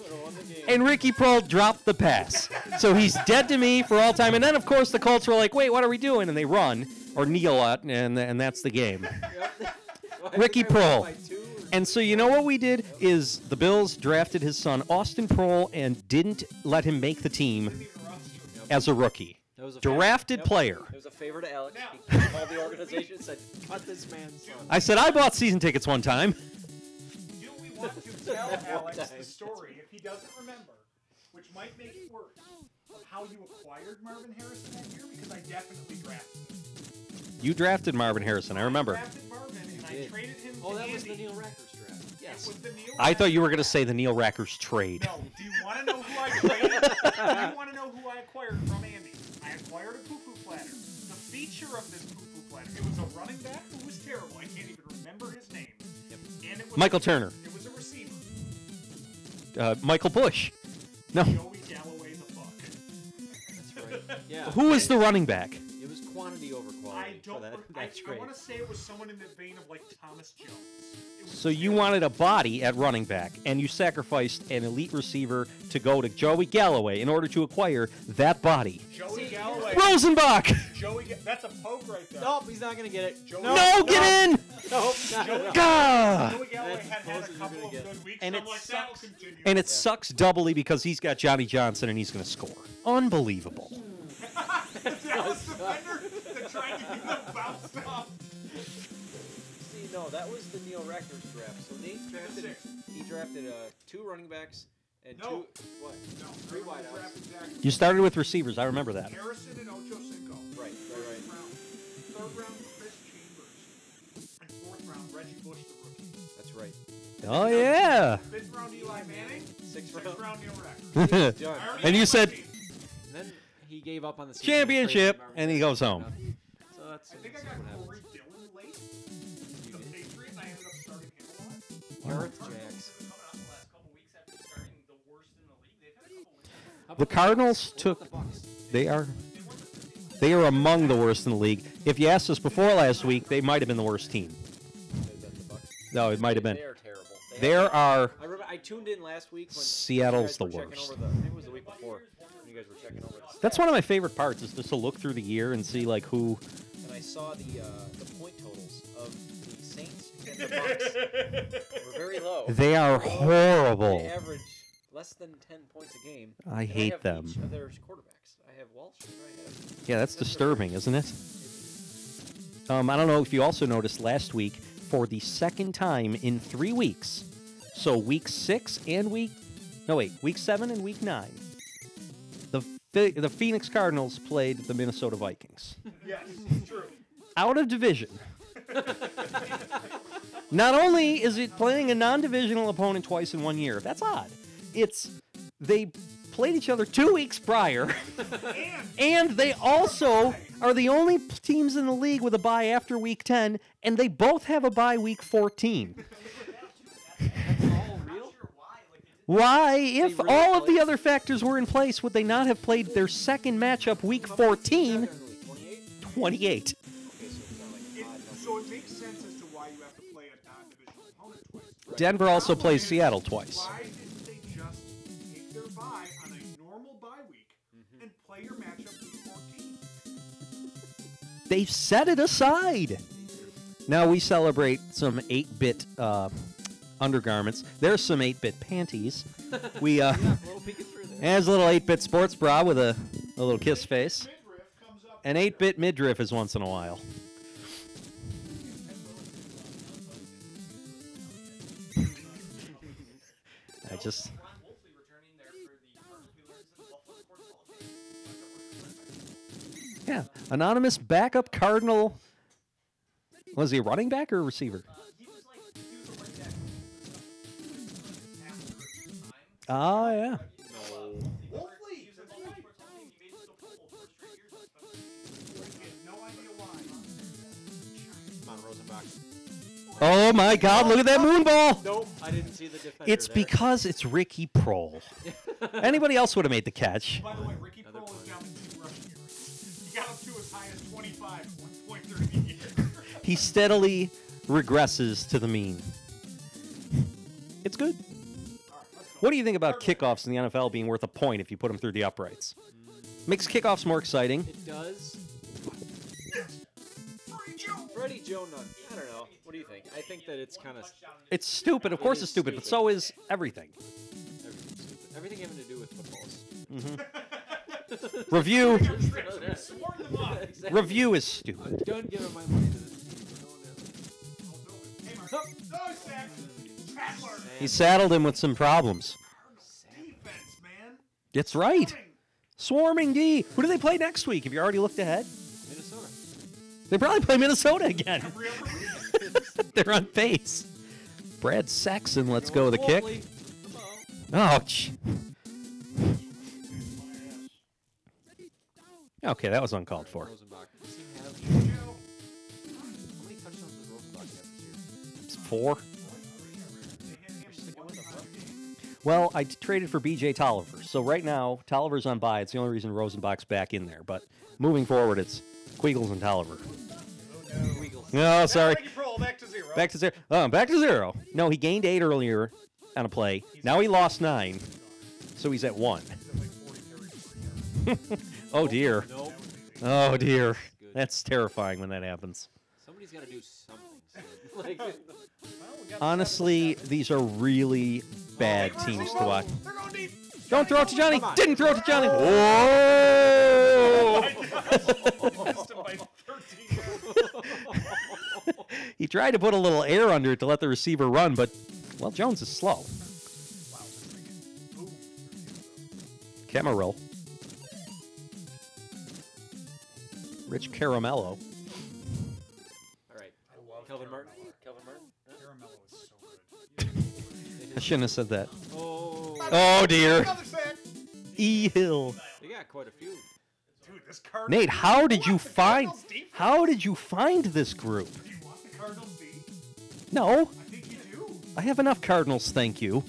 And Ricky Prohl dropped the pass. So he's dead to me for all time. And then, of course, the Colts were like, wait, what are we doing? And they run, or kneel out, and that's the game. Ricky Prohl. And so you know what we did is the Bills drafted his son, Austin Prohl, and didn't let him make the team as a rookie. That was a Drafted player. It was a favor to Alex. He called the organization and said, cut this man's son. I said, I bought season tickets one time. Do we want to tell Alex the story, if he doesn't remember, which might make it worse, of how you acquired Marvin Harrison that year? Because I definitely drafted him. You drafted Marvin Harrison, I remember. I drafted Marvin, and I did. traded him Oh, to that was the Andy. Neil Rackers draft. It Yes. was the Neil I thought you were Rackers going to say the Neil Rackers trade. No. Do you want to know who I traded? Do you want to know who I acquired from Andy? I acquired a poo-poo platter. The feature of this poo-poo platter, it was a running back who was terrible. I can't even remember his name. And it was Michael Turner. It was a receiver. Michael Bush. No. Joey Galloway the fuck. That's right. Yeah. Who was the running back? It was quantity quantity over quality. I don't. That's I great. want to say it was someone in the vein of like Thomas Jones. It was So you wanted a body at running back, and you sacrificed an elite receiver to go to Joey Galloway in order to acquire that body. Joey Galloway. Rosenbach! That's a poke right there. Nope, he's not gonna get it. Joey- No, get in! Nope, not at all. Gah! Joey Galloway That's had as close a as you're couple gonna of get. good weeks, And I'm it like, that'll sucks. continue. And it sucks doubly because he's got Johnny Johnson and he's going to score. Unbelievable. that was the defender that tried to get him bounced off. See, no, that was the Neil Rector's draft. So Nate drafted. He drafted 2 running backs and No. 2 what? No, 3 remember the wideouts. draft exactly. You started with receivers. I remember that. Harrison and Ocho Cinco. Right. First round. Third round, Chris Chambers. And fourth round, Reggie Bush, the rookie. That's right. Oh, yeah. Fifth round, Eli Manning. Sixth Sixth round. round, Neil Rector. Done. I already And you had my said- team. Then he gave up on the season. Championship, Traded and he goes home. So that's. I think I that's got what happens. Corey Dillon late. The Patriot, and I ended up starting him a lot. Gareth Cardinals Jacks. have been coming out the last couple weeks after starting the worst in the league. They've had a couple wins. How The about Cardinals Bucks? What took. about the Bucks? They are among the worst in the league. If you asked us before last week, they might have been the worst team. They've been the Bucks. No, it might have been. They are terrible. There are. I remember I tuned in last week when Seattle's you guys the were checking worst. Over I think it was the week before when you guys were checking over the That's stats, one of my favorite parts is just to look through the year and see like who. and I saw the point totals of the Saints and the Bucks were very low. They are horrible. They average less than 10 points a game. I and hate have them. Each of their quarterbacks. I have Walsh. And I have. Yeah, that's disturbing, isn't it? I don't know if you also noticed last week, for the second time in 3 weeks, so week 6 and week 7 and week 9, the Phoenix Cardinals played the Minnesota Vikings. Yes, true. Out of division. Not only is it playing a non-divisional opponent twice in 1 year, that's odd. They played each other 2 weeks prior, and they also are the only teams in the league with a bye after week 10, and they both have a bye week 14. That's all real. Why, if really all of the played? other factors were in place, would they not have played their second matchup week How many teams 14, are there in the league? 28. 28? Okay, so it's not like an odd number. So it makes sense as to why you have to play a non-divisional opponent twice. Right? Denver also Problem plays is, Seattle twice. Why didn't they just take their bye on a normal bye week and play your matchup week 14? They've set it aside. Now we celebrate some 8-bit undergarments. There's some 8-bit panties. We A little peeking through there. has a little 8-bit sports bra with a little kiss face. Midriff comes up. An 8-bit midriff is once in a while. I just. Ron Wolfley returning there for the Cardinals. We learned this in the Buffalo Sports Hall of Fame. Yeah, anonymous backup Cardinal. Was he a running back or a receiver? He was a running back. After his time. Oh yeah. Wolfley, He was in that's the Buffalo right. Sports Hall of Fame. He made it to the Pro Bowl 4 straight years. I have no idea why. Come on, Rosenbach. Oh my God! Look at that moon ball. Nope, I didn't see the defender. It's there. because it's Ricky Prohl. Anybody else would have made the catch. By the way, Ricky Another Prohl is point. down to 2 rushing yards. He got up to as high as 25 at one point during the year. He steadily regresses to the mean. It's good. All right, let's go. What do you think about kickoffs in the NFL being worth a point if you put them through the uprights? Makes kickoffs more exciting. It does. Free Joe. Freddie Joe Nunn. I don't know. What do you think? I think that it's kind of It's stupid. Of course is it's stupid, but stupid. so is everything. everything having to do with football is Review. Sworn them up. Exactly. Review is stupid. Don't give him my money to this team. Hey, Mark. No, sack. Tackler. He saddled him with some problems. Defense, man. That's right. Swarming. Swarming D. Who do they play next week? Have you already looked ahead? Minnesota. They probably play Minnesota again. Every other week. They're on pace. Brad Saxon, let's go with the kick. Wolfley. Come on. Ouch. Okay, that was uncalled for. Rosenbach. Does he have? How many touchdowns does Rosenbach have this year? It's 4. You're sticking with him, huh? Well, I traded for B.J. Tolliver. So right now, Tolliver's on bye. It's the only reason Rosenbach's back in there. But moving forward, it's Quiggles and Tolliver. Wiggles. No, sorry. Roll back to 0. Back to 0. Back to 0. No, he gained 8 earlier on a play. Now he lost 9, so he's at 1. Oh dear. Nope. Oh dear. Good. That's terrifying when that happens. Somebody's got to do something. Like, Honestly, these are really bad teams to watch. They're going deep. Don't throw it to Johnny. Come on. Didn't throw it to Johnny. Oh Whoa! my gosh. Missed him by 13. He tried to put a little air under it to let the receiver run, but, well, Jones is slow. Wow, this thing is boom. Camarillo. Rich Caramello. all right. Kelvin Martin. Kelvin Martin. Caramello is so good. I shouldn't have said that. Oh. Oh, dear. Another sack. E. Hill. They got quite a few. Dude, this card. Nate, how did you find find? this group? Do you want the Cardinals D? No, I think you do. I have enough Cardinals, thank you.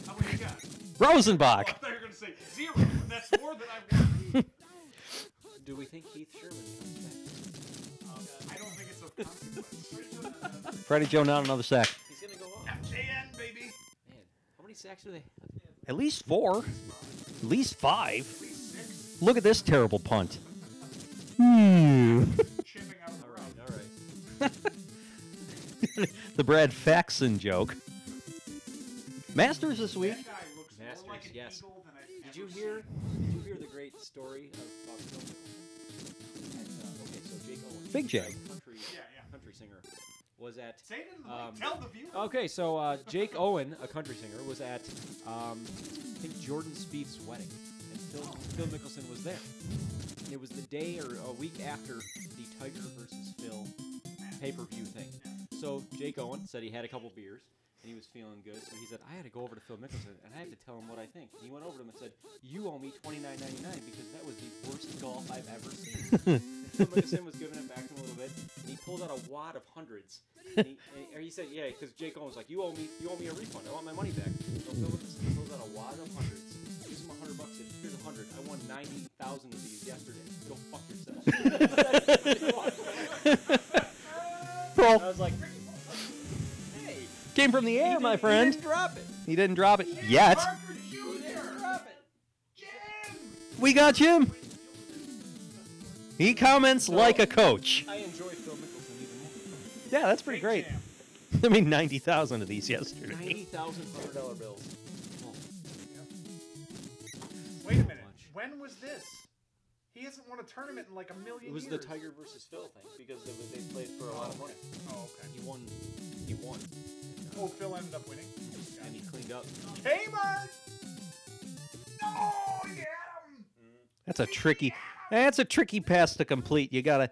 How many you got? Rosenbach. I thought you were going to say 0, and that's more than I want. Do we think Heath Sherman comes back? I don't think it's of consequence. Freddie Joe, not another sack. He's going to go off. FJN, baby. Man, how many sacks do they have? At least 4. At least 5. At least 6. Look at this terrible punt. Chipping out of the All road. right, all right. The Brad Faxon joke. Masters this week. That guy looks Masters, more like an yes. eagle than I've Did you ever hear? seen. Did you hear the great story about Phil Mickelson? Okay, so Jake Owen, Big Jag. country, Yeah. country singer, was at. Say it in the mic. Tell the viewer. Okay, so Jake Owen, a country singer, was at I think Jordan Spieth's wedding, and Phil Mickelson was there. It was the day or a week after the Tiger versus Phil pay-per-view thing. So Jake Owen said he had a couple beers and he was feeling good. So he said, I had to go over to Phil Mickelson and I had to tell him what I think. And he went over to him and said, you owe me $29.99 because that was the worst golf I've ever seen. And Phil Mickelson was giving it back to him a little bit, and he pulled out a wad of hundreds. And he said, yeah, because Jake Owen was like, you owe me a refund. I want my money back. So Phil Mickelson pulls out a wad of hundreds. Gives him $100. Said, here's 100. I won 90,000 of these yesterday. Go fuck yourself. Well, I was like, hey, came from the air, my he friend. didn't drop it. He didn't drop it yet. Parker He Jr. didn't drop it. Jim. We got Jim. He comments like a coach. I enjoy Phil Mickelson even more. Yeah, that's pretty great. Jam. I mean, 90,000 of these yesterday. $90,000 bills. Wait a minute. Much. When was this? He hasn't won a tournament in like a million It was years. the Tiger versus Phil thing because they played for a lot of money. Oh, okay. He won. He won. Oh, Phil ended up winning. And he cleaned up. Kmart! No, you had him! That's a tricky pass to complete. You gotta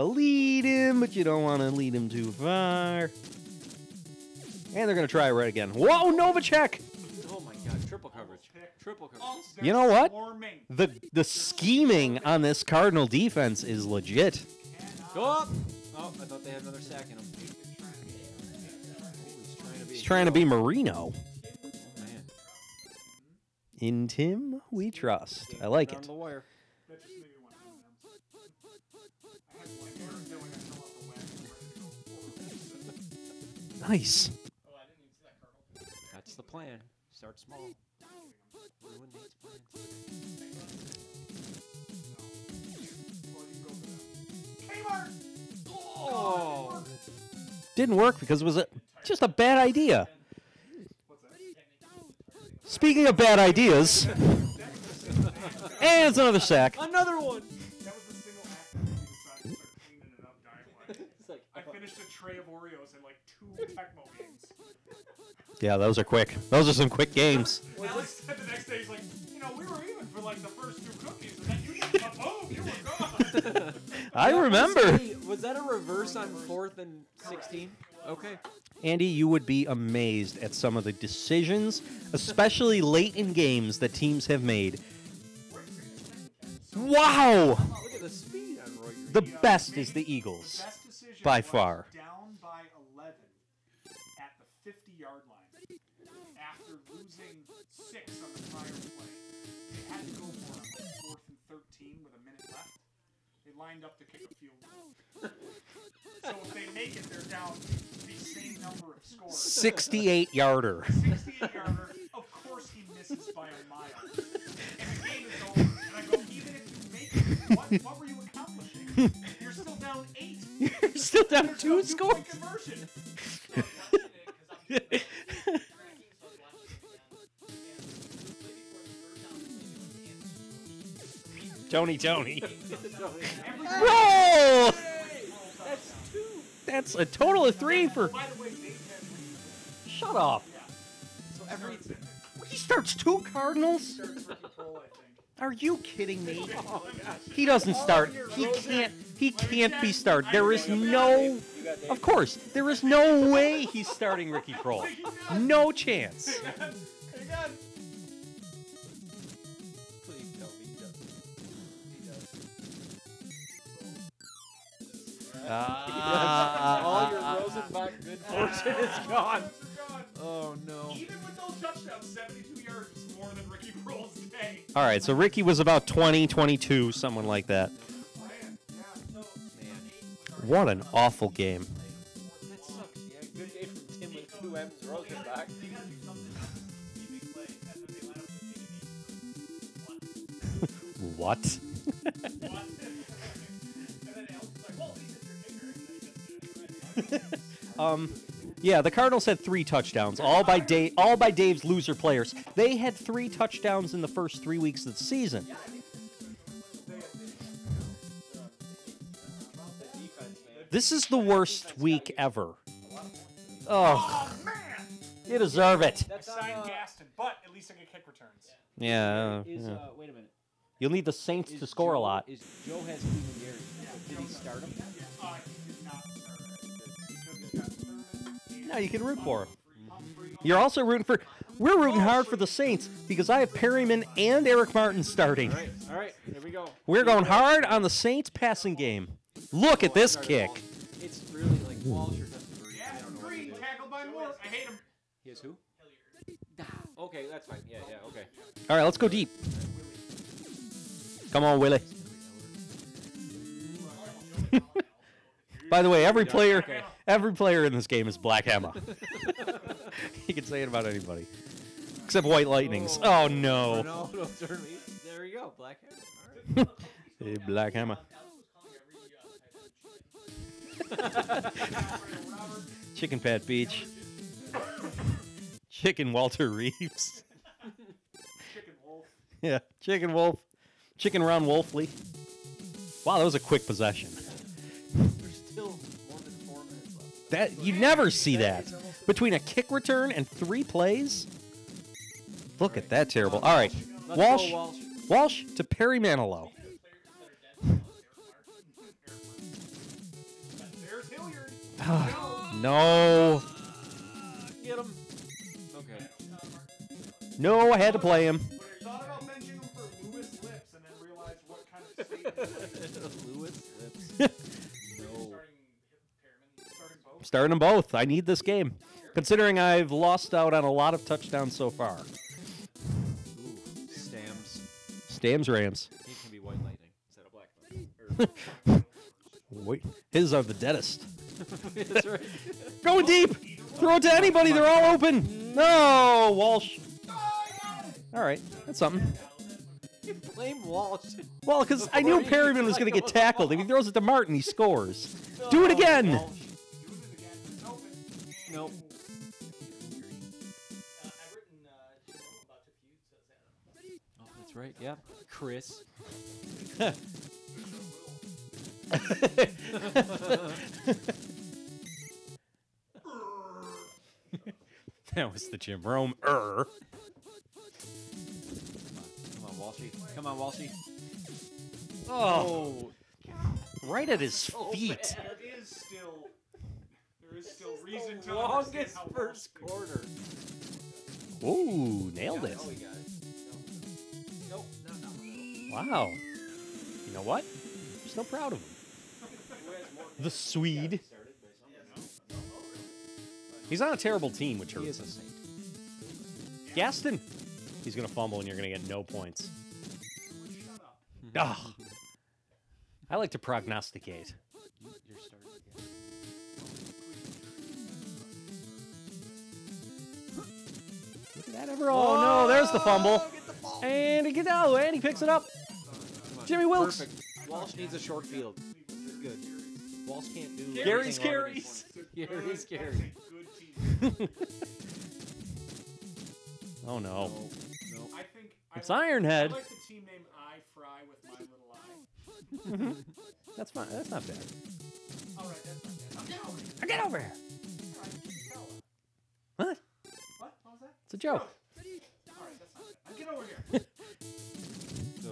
lead him, but you don't want to lead him too far. And they're gonna try right again. Whoa, Novacek! Oh my God! Triple coverage. Triple coverage. Oh, You know what? swarming. The scheming on this Cardinal defense is legit. Go up. Oh, I thought they had another sack in him. He's trying to be Marino. Oh, man. In Tim, we trust. I like Down it. the wire. That just made me want M&Ms. I had like Aaron feeling I fell off the wagon. Nice. Oh, I didn't even see that Cardinal. That's the plan. Start small. Ruin Nate's plan. Kmart! Oh. Didn't work because it was just a bad idea. What's that? Speaking of bad ideas, and it's another sack. Another one. That was the single act that we decided to start cleaning it up diet-wise. It's like I finished a tray of Oreos in like 2 Tecmo games. Yeah, those are quick. Those are some quick games. Alex said the next day, he's like, you know, we were even for like the first 2 cookies, and then you just boom, you were gone. I remember. Was that a reverse on 4th and 16? Okay. Andy, you would be amazed at some of the decisions, especially late in games, that teams have made. Wow! Look at the speed on Roy. The best is the Eagles. Best decision By was far. down by 11 at the 50-yard line after losing 6 on the prior play. They had to go for it on like 4th and 13 with a minute left. They lined up to kick a field goal. So if they make it, they're down the same number of scores. 68-yarder. 68-yarder. Of course he misses by a mile. And the game is over. And I go, even if you make it, what were you accomplishing? You're still down 8. You're still down There's 2 no scores. two-point conversion. Tony. Every Roll! That's 2. That's a total of 3 for. By the way, Dave has Shut up. So every He starts 2 Cardinals? starts Ricky Prohl, I think. Are you kidding me? He doesn't start. He can't be started. There is no. Of course, there is no way he's starting Ricky Prohl. No chance. Hang on. please tell me he does. He does. All your Rosenbach good fortune is gone. Oh no. Even with those touchdowns, 72 yards is more than Ricky Prohl's day. All right, so Ricky was about 20, 22, someone like that. Man, yeah. What an awful game. That sucks. Yeah, good game from Tim with 2 M's Rosenbach. What? Yeah, the Cardinals had 3 touchdowns, all by Dave's loser players. They had 3 touchdowns in the first 3 weeks of the season. This is the worst week ever. Oh, Man! you deserve it. That's on, Signed Gaston, but at least I get kick returns. Yeah. is, yeah. wait a minute. You'll need the Saints Is to score a Joe- lot. Is Joe has Cleveland Gary? Did he start him? He did not start because he's got Thurman. No, you can root for him. You're also rooting for. We're rooting hard for the Saints because I have Perryman and Eric Martin starting. All right, here we go. We're going hard on the Saints passing game. Look at this kick. It's really like Walsh or Dustin Bird. Yeah, I don't know what Green, it is. tackled by Moore. I hate him. He has who? Okay, that's fine. Yeah, okay. All right, let's go deep. Come on, Willie. By the way, every player in this game is Black Hammer. You can say it about anybody, except White Lightnings. Oh no. No, don't turn me. There you go, Black Hammer. All right. Hey, Black Hammer. Chicken Pat Beach. Chicken Walter Reeves. Chicken Wolf. Yeah, Chicken Wolf. Chicken Ron Wolfley. Wow, that was a quick possession. There's still more than 4 minutes left. That you never see that. Between a kick return and 3 plays? Look at that terrible. All right. Let's Walsh. go, Walsh. Walsh to Perry Manilow. There's Hilliard. No. Get him. Okay. No, I had to play him. Thought about benching him for Lewis Lips and then realized what kind of state Lewis Lips. No. Starting them both. I need this game. Considering I've lost out on a lot of touchdowns so far. Ooh, Stams. Stams Rams. He can be White Lightning instead of Black Lightning. Wait, his are the deadest. That's right. Going deep. Throw it to anybody. They're all open. No, Walsh. All right, that's something. You blame Walsh. Well, because I knew Perryman was going to get tackled. If he throws it to Martin, he scores. Do it again. Walsh. Nope. Oh, that's right. Yeah. Chris. That was the Jim Rome. Come on, Walshy. Come on, Walshy. Oh, right at his feet. There is still reason to understand Longest how first quarter. Ooh, nailed it. Oh, we got it. Nope. No. Wow. You know what? I'm so proud of him. The Swede. He's on a terrible team, which He is hurts a him. saint. Gaston. He's going to fumble, and you're going to get no points. Ah. I like to prognosticate. You're starting again. Look at that ever. Oh, no, there's the fumble. And he gets out, and he picks it up. Come on. Jimmy Wilkes. Perfect. Walsh needs a short field. You're good. Walsh can't do Gary's anything wrong with carries. this one. Gary's That's a carries. good team. Oh, no. No. I think It's I like Ironhead. the team name I Fry with my little eye. That's fine. That's not bad. All right, that's not bad. I'm Get over here. What? What? What was that? It's a joke. All right, that's not bad. Get over here. No.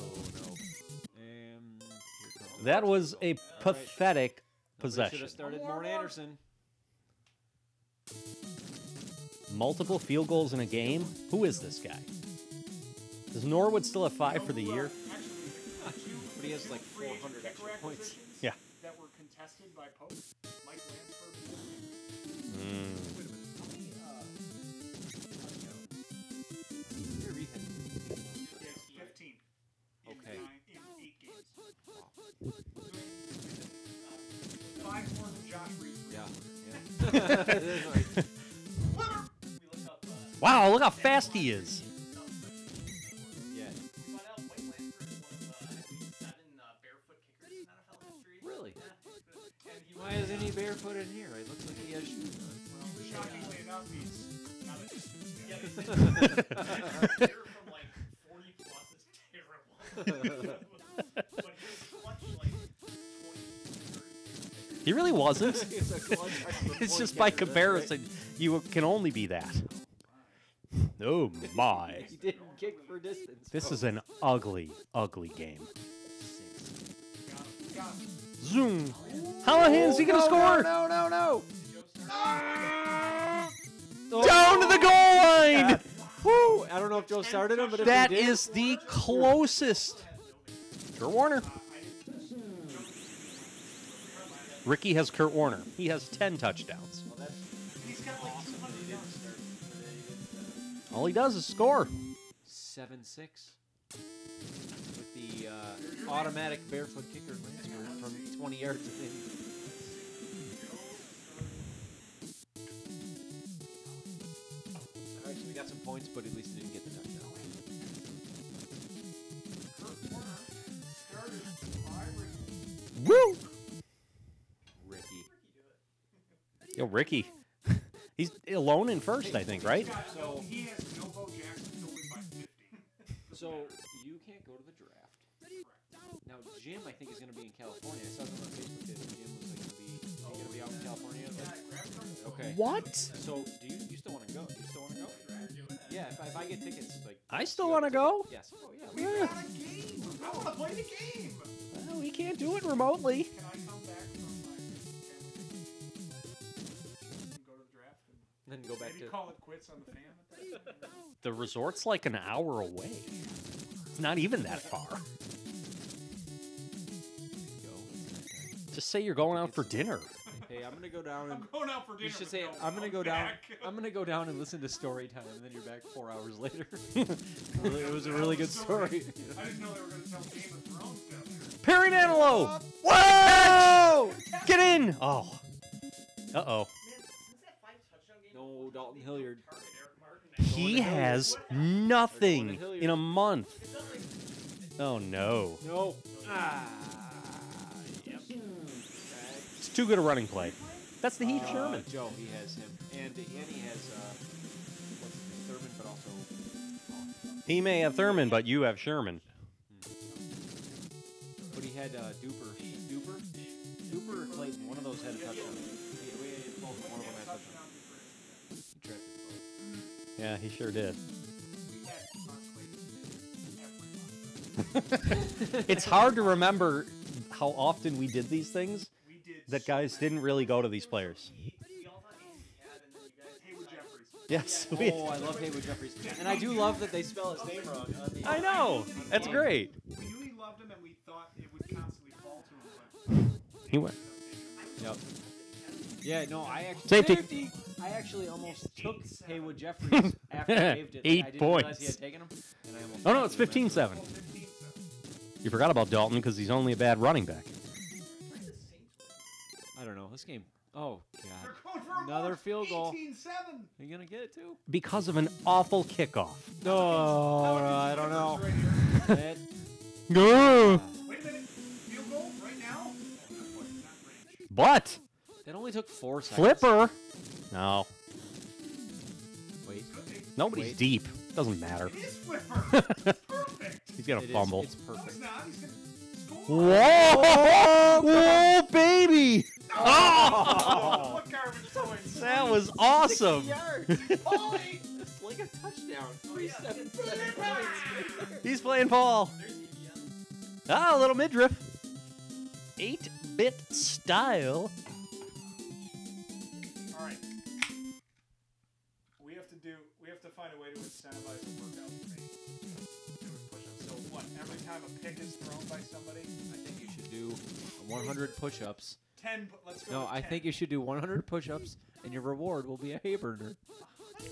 And here comes That was a pathetic Should possession. have started Morn Anderson. Multiple field goals in a game? Who is this guy? Does Norwood still have 5 for the year? Actually, But he has like 400 extra points. Yeah. That were contested by Post. Mike Lansford. Here, Reed had Yes, 15. Okay. In 8 games. 5 more than Josh Reed. Yeah. Wow, look how fast he is. Yeah. We found out Mike Lansford is one of, I believe, 7 barefoot kickers in NFL history. Really? Yeah. And he Why isn't he barefoot in here? It looks like he has shoes on. Shockingly enough, he's not a distance guy. Yeah, they said here from like 40 plus is terrible. But he's clutch like 20, 30. He really wasn't. He's a clutch expert It's point just by kicker, that's comparison, you can only be that. Oh my. right. He didn't kick for distance. This is an ugly, ugly game. Got him. Zoom. Hallahan's he gonna score? No. Down to the goal line. Woo! I don't know if Joe started him, but if That he did, is the closest. Kurt Warner. Ricky has Kurt Warner. He has 10 touchdowns. He's got like 200 yards. All he does is score. 7-6 with the automatic barefoot kicker Lansford from 20 yards in. All right, so we got some points, but at least he didn't get the touchdown. Kurt Warner started by Ricky. Woo! Ricky. Yo, Ricky. He's alone in first, I think, right? So he has no Bo Jackson to win by 50. So you can't go to the draft. Now Jim, I think, is going to be in California. I saw him on Facebook today. That Jim was going to be out in California. Okay. What? So do you still want to go? Do you still want to go? Yeah. If I get tickets, like I still want to go. yes. Oh yeah. We Yeah. got a game. I want to play the game. Well, we can't do it remotely. Can I come back from my family vacation and go to the draft and Then go back maybe to. call it quits on the fan at that time? The resort's like an hour away. It's not even that far. Go. Just say you're going out for dinner. Hey, I'm gonna go down and. I'm going out for dinner. You should but say no, I'm gonna go down. back. I'm gonna go down and listen to story time, and then you're back 4 hours later. It was a really good story. I didn't know they were going to tell Game of Thrones down there. Perry Manilow! Whoa! Get in! Oh. Uh-oh. Man, since that 5 touchdown game, No, Dalton Hilliard. target Eric Martin. He has nothing in a month. It's not like Oh, no. No. Ah. Yep. It's too good a running play. That's the Heath Sherman. Joe, he has him, and he has what's his name, Thurman, but also. He may have Thurman, but you have Sherman. But he had Duper or Clayton. One of those had a touchdown. We had both. One of them had a touchdown. He drafted both. Yeah, he sure did. We had Mark Clayton every month. It's hard to remember how often we did these things We did that so guys many. didn't really go to these players. we all thought Andy had, and then you guys. Haywood Jeffries. Yes. Oh, I love Haywood Jeffries, and I do love that they spell his name wrong. On the, I know. That's great. We knew he loved him, and we thought it would constantly fall to him. But He went. Yep. Yeah, no, I actually Safety. I actually almost took Haywood Jeffries after I waived it. 8 I didn't realize points. he had taken him, and I almost Oh, no, drafted it's him after. 15-7. You forgot about Dalton because he's only a bad running back. Oh They're God! going for a Another mark. field goal. 18-7. Are you gonna get it too? Because of an awful kickoff. No, How many I don't know. Swippers right here? That- Go. Wait a minute. Field goal right now? Oh, good boy. Not range. But It only took 4 seconds. flipper. No, Wait. nobody's Wait. deep. Doesn't matter. It is Flipper. It's perfect. He's gonna It is- fumble. It's No, perfect. it's not. He's going to score. Whoa! Whoa, baby! Oh, what garbage points. That was awesome. yards. Paulie! It's like a touchdown. 3-7 points. He's playing ball. Ah, a little midriff. 8-bit style. All right. We have to find a way to incentivize a workout for me. Doing push-ups. So what? Every time a pick is thrown by somebody, I think you should do 100 push-ups. 10. Let's go. No, with I 10. think you should do 100 push-ups, and your reward will be a hay burner.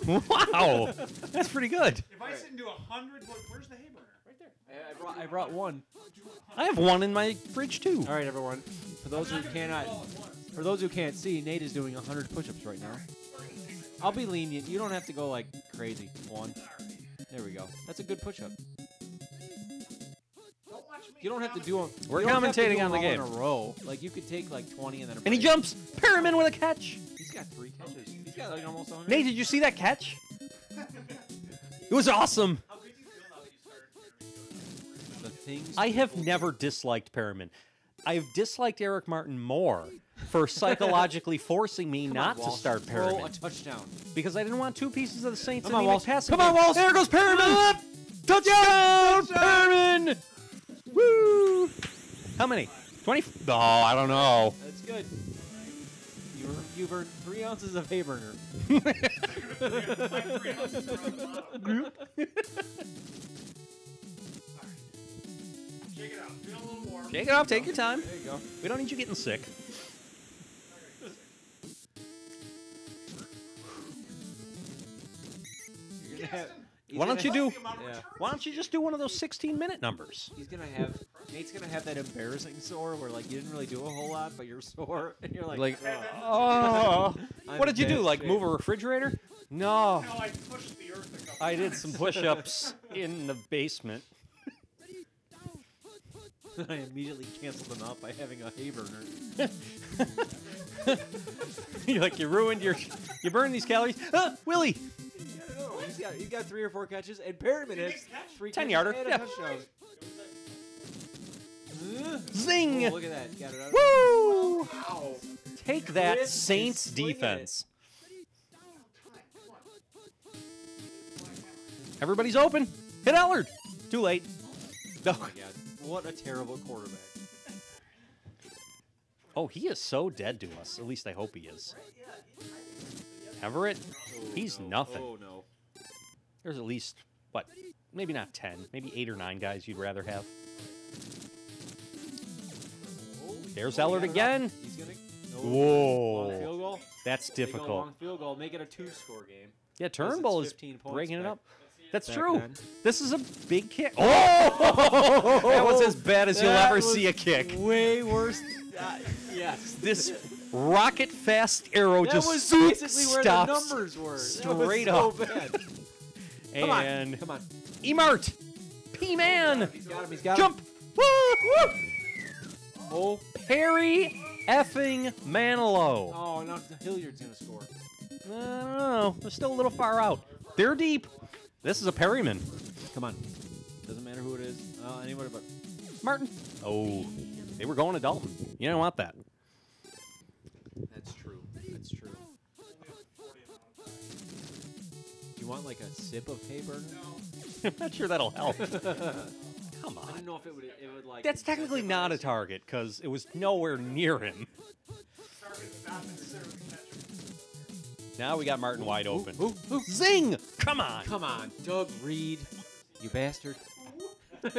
Wow, that's pretty good. If I sit and do 100, where's the hay burner? Right there. I brought one. I have one in my fridge too. All right, everyone. For those who cannot, for those who can't see, Nate is doing 100 push-ups right now. I'll be lenient. You don't have to go like crazy. 1. There we go. That's a good push-up. Don't watch me. You don't have to do them. We're you don't have to commentating do on the 'em all game. in a row. Like you could take like 20 and then. And he break. jumps. Perriman with a catch. He's got 3 catches. He's got like almost 100. Nate, did you see that catch? It was awesome. How good do you feel now that you started? The things I have people never disliked Perriman. I've disliked Eric Martin more for psychologically forcing me Come not on, to Walsh. start Throw Perriman. a touchdown. Because I didn't want 2 pieces of the Saints Come on, anemic Walsh. passing Come on, game. Walsh. There goes Perriman! Touchdown, Perriman! Woo! How many? 20? Oh, I don't know. That's good. You've earned 3 ounces of hay burner. Shake it out. Feel a little warm. Shake it off. Take your time. There you go. We don't need you getting sick. You're gonna have, he's Why don't gonna you have- do? The amount of Yeah. returns Why don't you just do one of those 16-minute numbers? He's gonna have. Nate's gonna have that embarrassing sore where like you didn't really do a whole lot, but you're sore and you're like. Oh, I'm what did you do? dead Like fit. move a refrigerator? No, No, I pushed the earth a couple I did times. some push-ups in the basement. I immediately canceled them out by having a hay burner. You ruined you burned these calories. Willie. He's got 3 or 4 catches, and Perriman has 3 10 catches yarder, and a yeah. touchdown. Zing! Oh, look at that. Got it out. Woo! Wow. Take that, Chris is Saints slinging defense. Everybody's open. Hit Ellard. Too late. Oh my God. What a terrible quarterback. Oh, he is so dead to us. At least I hope he is. Everett, he's no. nothing. Oh, no. There's at least, what, maybe not 10, maybe 8 or 9 guys you'd rather have. There's he Ellard got it up. again. He's gonna. No. Whoa. Long field goal. That's They go difficult. long field goal. Make it a 2-score game. Yeah, it's Turnbull is 15 points breaking it back- up. That's back true. then. This is a big kick. Oh! That was as bad as you'll That ever was see a kick. Way worse. Yes. This rocket fast arrow That just was basically where the stops numbers were. straight that was up. so bad. And Come on. Emart, P-Man, He's got him. He's got jump. him. Woo! Woo! Oh. Perry effing Manilow. Oh, now Hilliard's going to score. I don't know. They're still a little far out. They're deep. This is a Perryman. Come on. Doesn't matter who it is. Anybody but. Martin. Oh, they were going to Dalton. You don't want that. That's true. That's true. Do you want like a sip of hay burner? I'm not sure that'll help. Come I on. didn't know if it would like. That's technically not a target because it was nowhere near him. Now we got Martin wide open. Zing! Come on. Come on, Doug Reed, you bastard.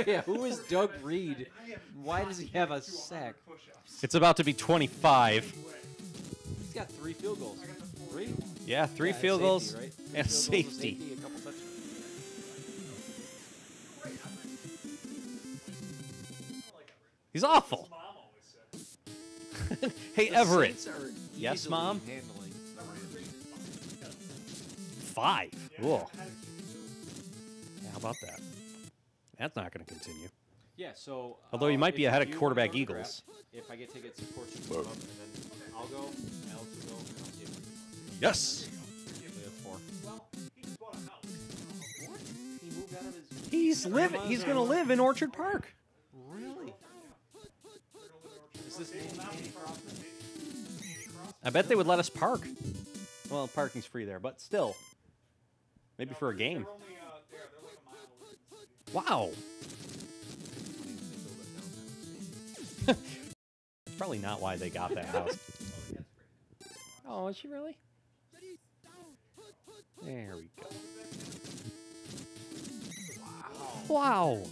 Yeah, who is Doug Reed? Why does he have a sack? It's about to be 25. He's got 3 field goals. 3? Yeah, 3 Yeah, field safety, goals right? and 3 field goals, a safety. a couple touchdowns. He's awful. Hey, The Everett. Saints Yes, easily Mom? handling the Rams. 5. Whoa. Yeah, how about that? That's not going to continue. Yeah, so. Although you might be if ahead of you wanna quarterback go to the Eagles. draft, if I get tickets, of course you can come up, and then I'll go, Alex will go, and I'll see if we can. Yes. We have 4. Well, he just bought a house. What? He moved out of his. He's living. He's going to live in Orchard Park. Really? Is this Andy Cross? I bet they would let us park. Well, parking's free there, but still. Maybe for a game. They're only, they're like a mile away from the city. Wow. It's probably not why they got that house. Oh, is she really? There we go. Wow.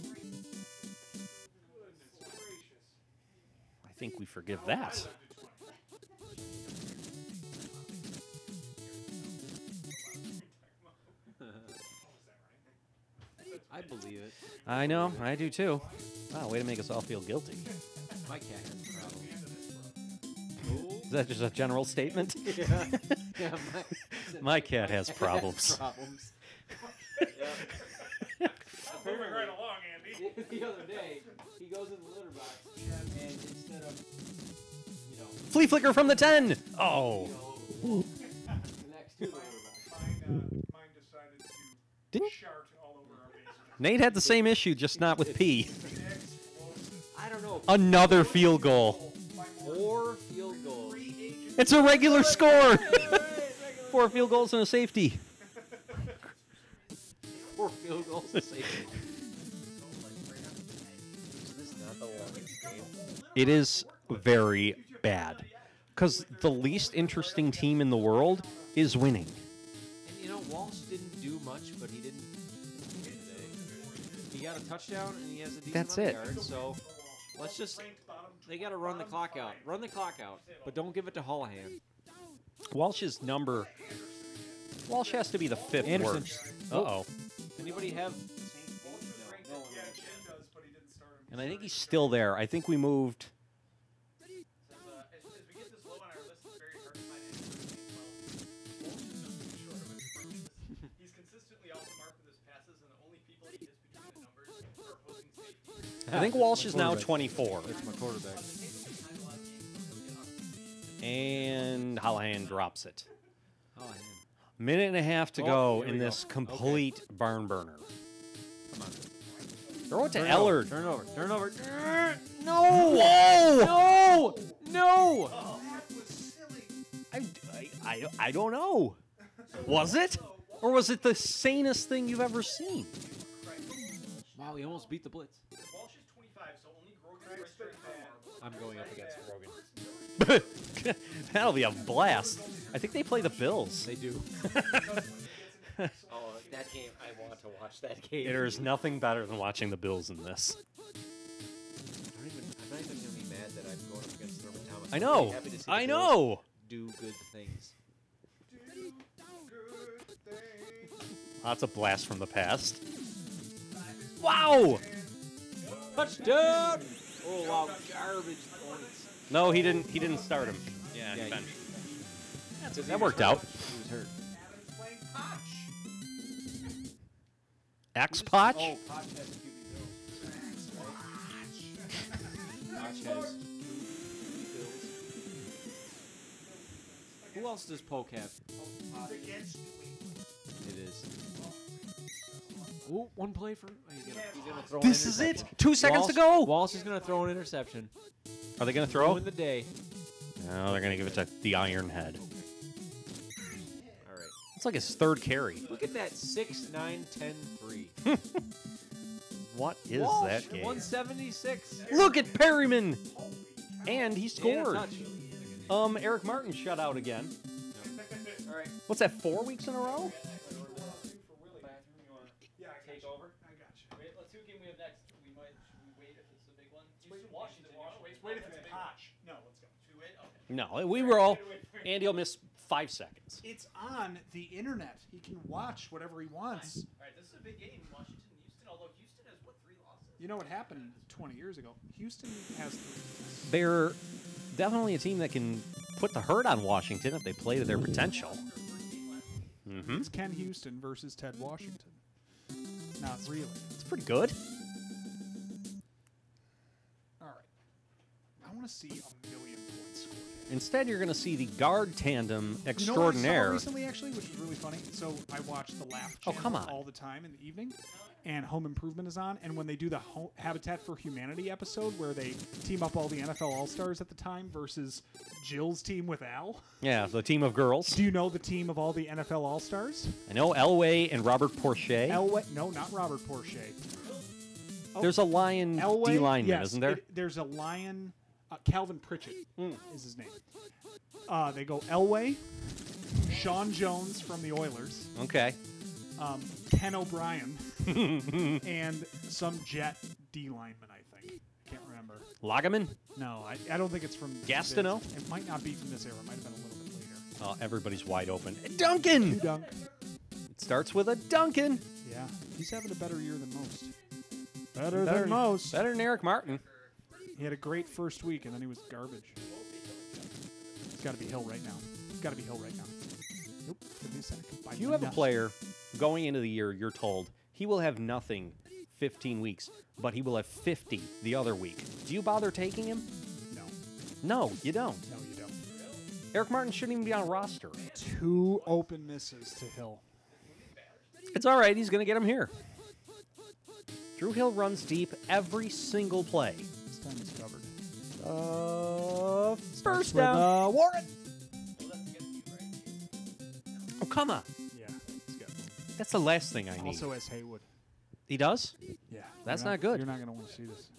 I think we forgive that. I believe it. I know, I do too. Wow, way to make us all feel guilty. My cat has problems. Is that just a general statement? Yeah. Yeah, My cat has problems. problems. Moving right along, Andy. The other day, he goes in the litter box, and instead of, you know, Flea flicker from the 10. Oh. next to the litter box. Mine decided to Didn't shart all over our basement. Nate had the same issue, just not with P. I don't know. Another field goal. 4 field goals. It's a regular score. 4 field goals and a safety. 4 field goals to save it. Is this not the longest game? It is very bad. Because the least interesting team in the world is winning. And you know, Walsh didn't do much, but he didn't today. He got a touchdown and he has a decent That's running it. yard, so let's just they gotta run the clock out. Run the clock out, but don't give it to Holohan. Walsh's number. Walsh has to be the 5th Anderson. worst. Uh-oh. Anybody have no. Yeah, Jim does, but he didn't start him. And I think he's still there. I think we moved. As we get this low on our list, it's very hard to find any Walsh is nothing short of atrocious. He's consistently off the mark with his passes, and the only people he hits between the numbers are opposing safeties. I think Walsh is now 24. That's my quarterback. And Holohan drops it. Holohan. Minute and a half to Oh, go here in we go. this complete barn burner. Come on. Throw it to Turn Ellard. Turn over. Turn over. No! Whoa! No! No! I don't know. Was it? Or was it the sanest thing you've ever seen? Wow, he almost beat the blitz. Walsh is 25, so only Grogan's registered and I'm going up against Rogan. That'll be a blast. I think they play the Bills. They do. Oh, that game! I want to watch that game. There is nothing better than watching the Bills in this. I'm not even going to be mad that I'm going up against Thurman Thomas. I I'm know. really happy to see the I Bills know. do good things. That's a blast from the past. Wow! Touchdown! Oh wow, garbage points. No, he didn't. He didn't start him. Yeah, Yeah, he benched. Because That worked out. He was hurt. Adam's playing Potch. X-Potch? Oh, Potch has QB Bills. Potch has QB Bills. Who else does Poke have? Against New England. It is. Ooh, one play for. He's gonna throw This an is it. interception. 2 seconds Walsh, to go. Walsh is gonna throw an interception. Are they going to throw? Win the day. No, they're going to give it to the Iron Head. All right. It's like his 3rd carry. Look at that 6, 9, 10, 3. What is Walsh, that game? 176. Look at Perryman! And he And a scored. touch. Eric Martin shut out again. All right. What's that, 4 weeks in a row? Yeah, I take got you. over. I got you. Wait, let's see what game we have next. Should we wait if it's a big one? Washington. Wait if it's a Potch. No, let's go. Should we wait? Okay. No, we were all. Andy will miss 5 seconds. It's on the internet. He can watch whatever he wants. All right, this is a big game. Washington, Houston. Although Houston has what 3 losses? You know what happened 20 years ago? Houston has 3. They're definitely a team that can put the hurt on Washington if they play to their potential. Mm-hmm. It's Ken Houston versus Ted Washington. Not really. It's pretty good. All right. I want to see a million points scored. Instead, you're going to see the guard tandem You know what I extraordinaire. saw recently, actually, which was really funny? So I watch the Laugh Oh, channel come on. all the time in the evening, and Home Improvement is on. And when they do the Habitat for Humanity episode where they team up all the NFL All-Stars at the time versus Jill's team with Al, Yeah, the team of girls. do you know the team of all the NFL All-Stars? I know Elway and Robert Porsche. Elway? No, not Robert Porsche. There's a Lion Elway? D-lineman, Yes, isn't there? there's a Lion. Calvin Pritchett is his name. They go Elway, Sean Jones from the Oilers, Okay. Ken O'Brien, and some Jet D lineman, I think. Can't remember. Lagaman? No, I don't think it's from Gastineau? this. It might not be from this era. It might have been a little bit later. Oh, everybody's wide open. Duncan! Dunk. It starts with a Duncan. Yeah, he's having a better year than most. Better than most. Better than Eric Martin. He had a great first week, and then he was garbage. It's got to be Hill right now. It's got to be Hill right now. Nope. Give me a sec. If you have a player going into the year, you're told he will have nothing 15 weeks, but he will have 50 the other week. Do you bother taking him? No. No, you don't. No, you don't. Eric Martin shouldn't even be on a roster. 2 open misses to Hill. It's all right. He's going to get him here. Drew Hill runs deep every single play. This time he's covered. First down. Warren. Oh, come on. Yeah, he's got That's the last thing I need. also has Haywood. He does? Yeah. That's you're not good. You're not going to want to see this.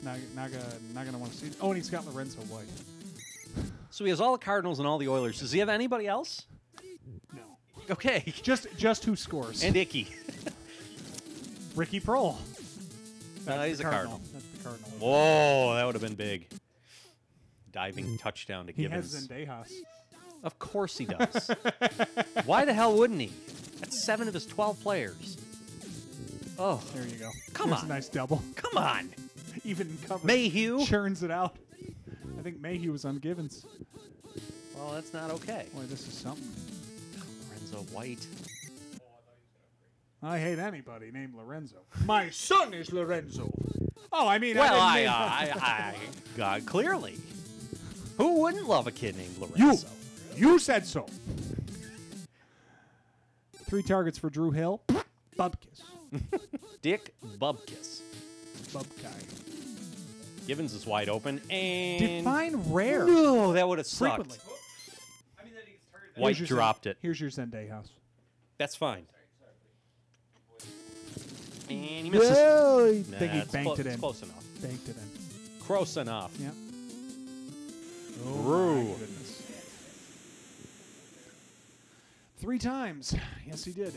Not going to want to see this. Oh, and he's got Lorenzo White. So he has all the Cardinals and all the Oilers. Does he have anybody else? No. Okay. Just who scores. And Icky. Ricky Prohl. He's the a Cardinal. That's the Cardinal. Whoa, that would have been big. Diving touchdown to He Givens. has Zendejas. Of course he does. Why the hell wouldn't he? That's 7 of his 12 players. Oh, There you go. Come There's on. a nice double. come on. Even in coverage. Mayhew? Churns it out. I think Mayhew was on Givens. Well, that's not okay. Boy, this is something. Lorenzo White. I hate anybody named Lorenzo. My son is Lorenzo. Oh, I mean, Well, I God, clearly. Who wouldn't love a kid named you, Lorenzo? you said so. 3 targets for Drew Hill. Bubkiss. Dick Bubkiss. Bubkai. Givens is wide open, and Define rare. no, that would have sucked. Frequently. I mean, that he gets targeted. White Here's your dropped it. Here's your Zenday house. That's fine. And he misses. I think he Nah, banked it it's in. close enough. Banked it in. Close enough. Yep. Drew. My goodness. 3 times. Yes, he did.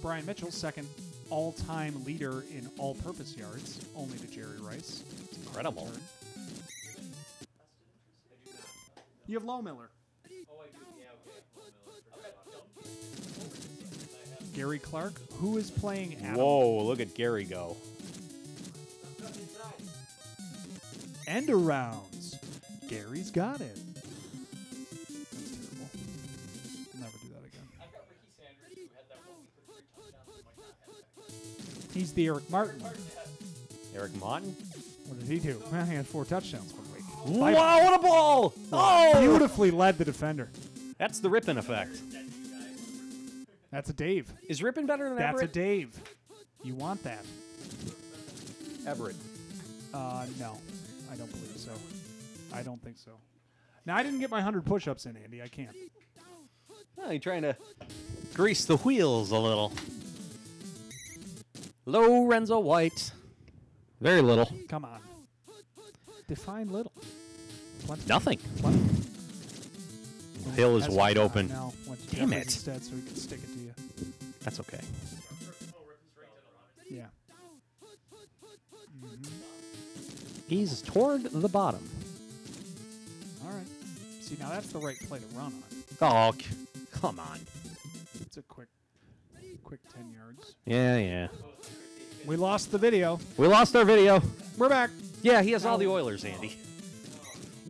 Brian Mitchell, second all-time leader in all-purpose yards, only to Jerry Rice. Incredible. Third. You have Low Miller. Oh, I do. Yeah, okay. Gary Clark, who is playing Adam. Whoa, look at Gary go. End arounds. Gary's got it. That's terrible. I'll never do that again. I've got Ricky Sanders, who had that one week with 3 touchdowns, might not have that. He's the Eric Martin. Eric Martin. What did he do? Well, he had 4 touchdowns one week. Wow, what a ball! Oh! Beautifully led the defender. That's the Rippin effect. That's a Dave. Is Rippin better than That's Everett? a Dave. You want that? Everett. No, I don't believe so. I don't think so. Now, I didn't get my 100 push-ups in, Andy. I can't. Oh, you're trying to grease the wheels a little. Lorenzo White. Very little. Come on. Define little. Plenty. Nothing. Plenty. Hill is That's wide fine. open. No, went to Damn Jeffries it. Instead, so we can stick it to you. That's okay. Yeah. He's toward the bottom. All right. See, now that's the right play to run on. Oh, come on. It's a quick 10 yards. Yeah. We lost the video. We lost our video. We're back. Yeah, he has all the Oilers, Andy.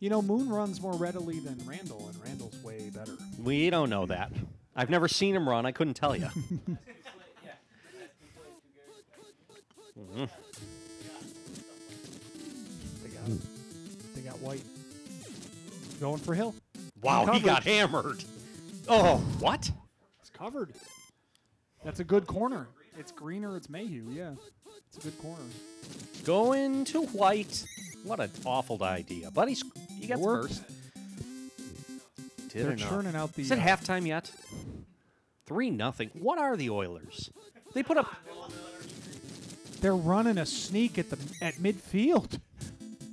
You know, Moon runs more readily than Randall, and Randall's way better. We don't know that. I've never seen him run. I couldn't tell you. They got White. Going for Hill. Wow, he got hammered. Oh, what? It's covered. That's a good corner. It's green or it's Mayhew, yeah. It's a good corner. Going to White. What an awful idea. But he gets Worked. first. They're churning out the... Is it halftime yet? 3-0. What are the Oilers? They put up... They're running a sneak at midfield.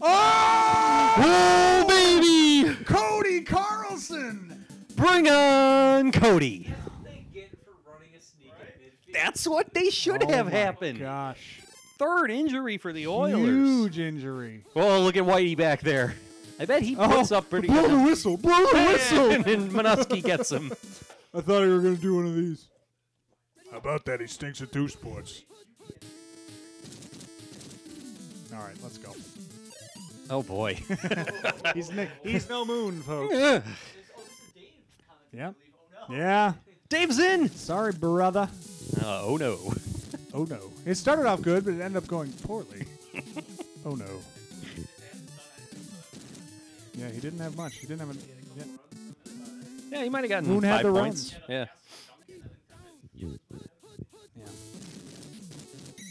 Oh, baby! Cody Carlson! Bring on Cody. They get for running a sneak at midfield. That's what they should have happened. Gosh. Third injury for the Oilers. Huge injury. Oh, look at Whitey back there. I bet he puts up pretty blow good. the whistle. Blow the whistle. And Minuski gets him. I thought you were going to do one of these. How about that? He stinks at two sports. All right, let's go. Oh, boy. He's no Moon, folks. Yeah. Yeah. Yeah. Dave's in. Sorry, brother. Oh, no. Oh, no. It started off good, but it ended up going poorly. Oh, no. Yeah, he didn't have much. He didn't have yeah. Yeah, he might have gotten Moon had 5 the points. runs. Yeah. Yeah.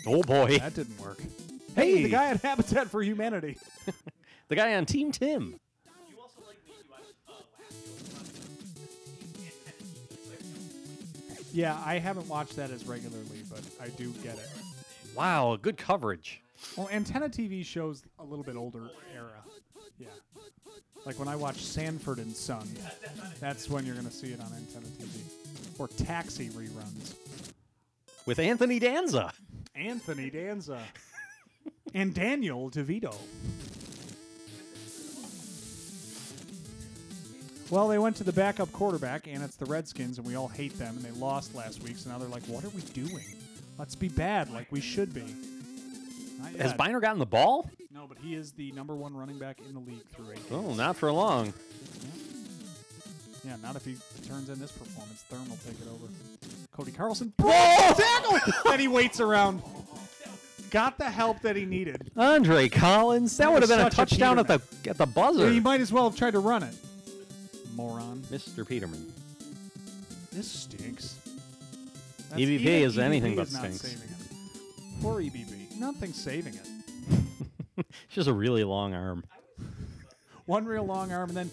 Oh, boy. That didn't work. Hey, Hey. the guy at Habitat for Humanity. The guy on Team Tim. You also like me, you watched last year. Yeah, I haven't watched that as regularly, but I do get it. Wow, good coverage. Well, Antenna TV shows a little bit older era. Yeah. Like when I watch Sanford and Son, that's when you're going to see it on Antenna TV. Or Taxi reruns. With Anthony Danza. Anthony Danza. And Daniel DeVito. Well, they went to the backup quarterback, and it's the Redskins, and we all hate them, and they lost last week, so now they're like, what are we doing? Let's be bad like we should be. Not Has yet. Biner gotten the ball? No, but he is the #1 running back in the league through 8 games. Oh, not for long. Yeah, not if he turns in this performance. Thurm will take it over. Cody Carlson. Tackle! And he waits around. Got the help that he needed. Andre Collins. That would have been a Such a touchdown at the buzzer. He might as well have tried to run it. Moron. Mr. Peterman. This stinks. EBP is anything but not stinks. saving it. Poor EBP. Nothing's saving it. It's just a really long arm. One real long arm, and then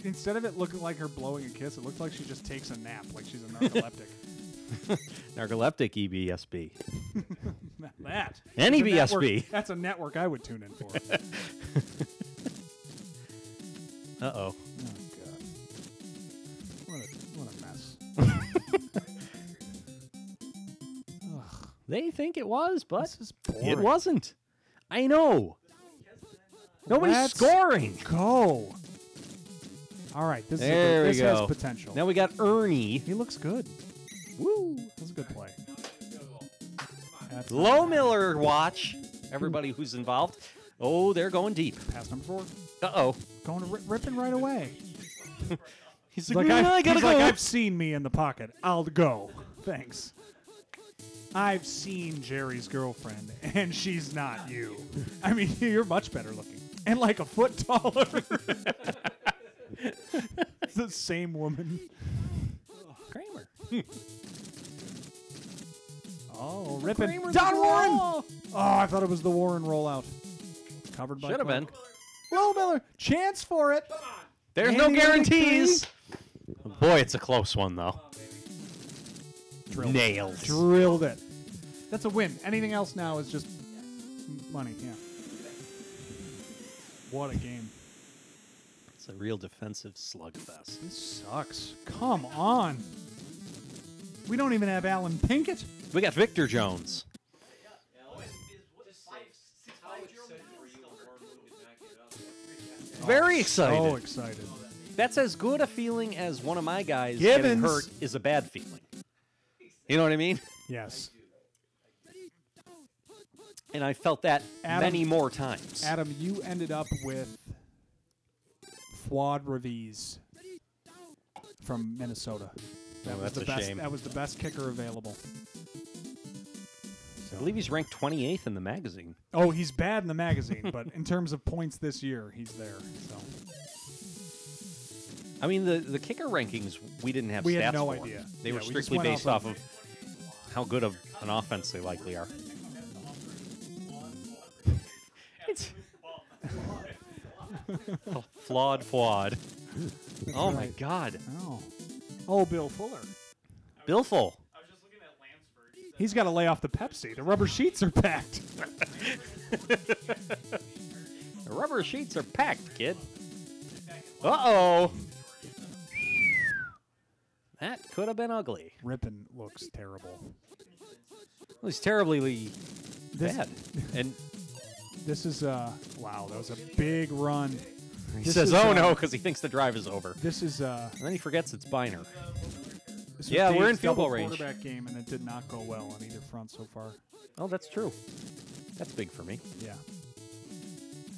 instead of it looking like her blowing a kiss, it looked like she just takes a nap, like she's a narcoleptic. Narcoleptic EBSB. That. Any That's a BSB. network- That's a network I would tune in for. Uh-oh. Oh, God. What a mess. Ugh, They think it was, but this is boring. it wasn't. I know. Nobody's Let's scoring. Go. All right, this There we this go. has potential. Now we got Ernie. He looks good. Woo. That's a good play. That's Low Miller watch. Everybody who's involved. Oh, they're going deep. pass number 4. Uh-oh. Going to ripping right away. He's Like, "Mm, I gotta he's go. like, I've seen me in the pocket. I'll go. Thanks. I've seen Jerry's girlfriend, and she's not you. I mean, you're much better looking. And like a foot taller. It's the same woman. Kramer. Oh, ripping. Kramer's Don the Warren! ball. Oh, I thought it was the Warren rollout. Covered by Should have been. Clark. Will Miller, chance for it. There's no Andy getting guarantees. Boy, it's a close one, though. Nailed. Drilled it. That's a win. Anything else now is just money. Yeah. What a game. It's a real defensive slugfest. This sucks. Come on. We don't even have Alan Pinkett. We got Victor Jones. Very excited. So excited. That's as good a feeling as one of my guys getting Gibbons. hurt is a bad feeling. You know what I mean? Yes. And I felt that Adam- many more times. Adam, you ended up with Fuad Revis from Minnesota. That was that's the a best. shame. That was the best kicker available. I believe he's ranked 28th in the magazine. Oh, he's bad in the magazine, but in terms of points this year, he's there. So I mean, the kicker rankings, we didn't have we stats had no for. idea. They Yeah, were we just strictly went based off of how good of an offense they likely are. It's flawed Fuad. Oh, my God. Oh, Bill Fuller. Billful. I was just looking at Lansford. He's got to lay off the Pepsi. The rubber sheets are packed. The rubber sheets are packed, kid. Uh-oh. That could have been ugly. Rippin looks terrible. Well, he's terribly bad. And This is wow. That was a big run. he This says, is, oh, no, because he thinks the drive is over. This is And then he forgets it's Biner. this was Yeah, we're in Dave's field goal double range. quarterback game, and it did not go well on either front so far. Oh, that's true. That's big for me. Yeah.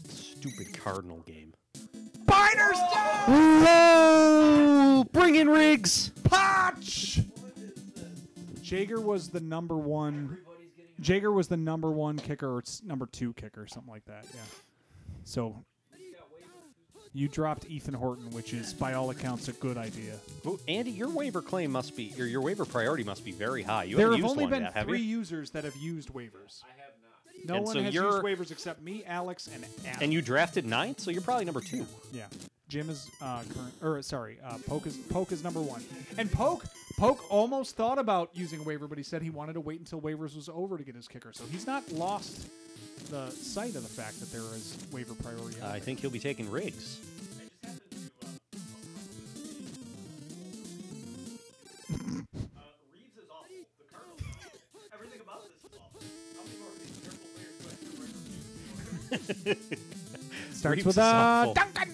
Stupid Cardinal game. Biner's Whoa! Bring in Riggs! Potch! Jaeger was the number one. Jaeger was the number one kicker or number two kicker, something like that. Yeah. So you dropped Ethan Horton, which is by all accounts a good idea. Well, Andy, your waiver claim must be, or your waiver priority must be very high. You There haven't have used only one been yet, have 3 you? users that have used waivers. I have not. No And one so has you're- used waivers except me, Alex, and Adam. And you drafted 9th, so you're probably number 2. Yeah. Jim is Poke is number 1. And Poke almost thought about using a waiver, but he said he wanted to wait until waivers was over to get his kicker. So he's not lost the sight of the fact that there is waiver priority. out I there. think he'll be taking Riggs. Reeves is awful. The Cardinals are awful. Everything about this is awful. How many more of these terrible players do I have to write reviews Starts Reeves with is awful. Duncan.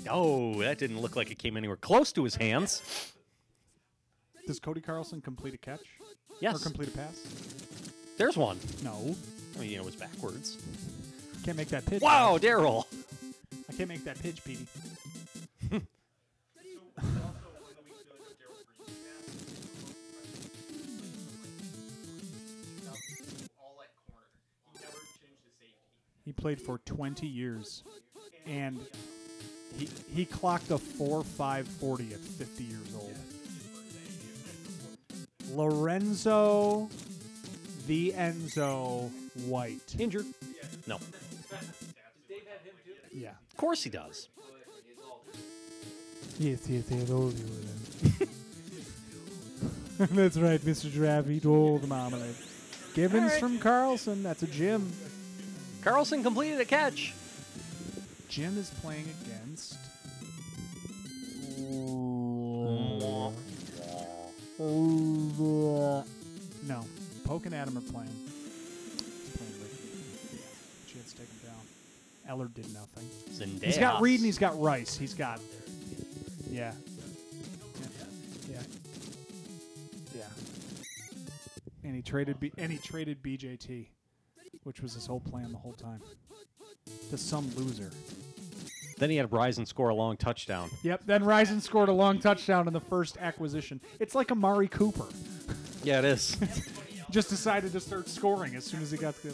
Oh, that didn't look like it came anywhere close to his hands. Does Cody Carlson complete a catch? Or Yes, complete a pass? there's one. No. I mean, it was backwards. Can't make that pitch. Wow, Daryl. I can't make that pitch, Petey. all at corner. He never changed his safety. He played for 20 years, and he clocked a 4.540 at 50 years old. Lorenzo, the Enzo White. Injured. No. Does Dave have him too? Yeah. Of course he does. It's all Yes, I told you that. That's right, Mr. Draft. Eat all the marmalade. Gibbons from Carlson. That's a Jim. Carlson completed a catch. Jim is playing against. No, Poke and Adam are playing. He's playing Ricky. Yeah, Chance take him down. Eller did nothing. Zendejas. He's got Reed and he's got Rice. He's got. Yeah. Yeah. Yeah. And he traded BJT, which was his whole plan the whole time. To some loser. Then he had Ryzen score a long touchdown. Yep. Then Ryzen scored a long touchdown in the first acquisition. It's like Amari Cooper. Yeah, it is. Just decided to start scoring as soon as he got to the.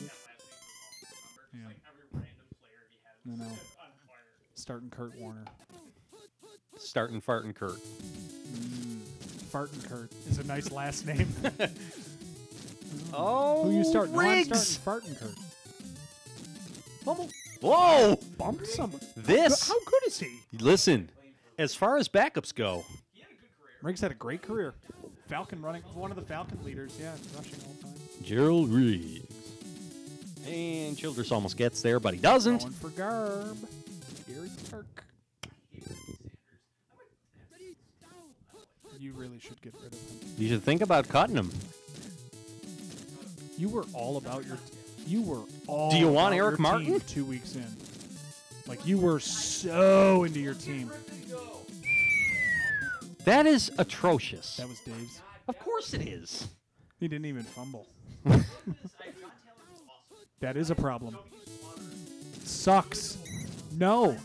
Yeah. Every random player he had I know. on fire. Starting Kurt Warner. Starting farting Kurt. Fartin Kurt is a nice last name. Oh, Who you starting? No, I'm Riggs. starting Fartin Kurt. Fumble. Whoa! Bumped someone. This. How good is he? Listen, as far as backups go, Riggs had a great career. Falcon running, one of the Falcon leaders. Yeah, rushing all the time. Gerald Riggs. And Childress almost gets there, but he doesn't. Going for Garb. Gary Clark. You really should get rid of him. You should think about cutting him. You were all about your. You were all. Do you want about Eric your Martin? team 2 weeks in. Like you were so into your team. That is atrocious. That was Dave's. Of course it is. He didn't even fumble. That is a problem. Sucks. No,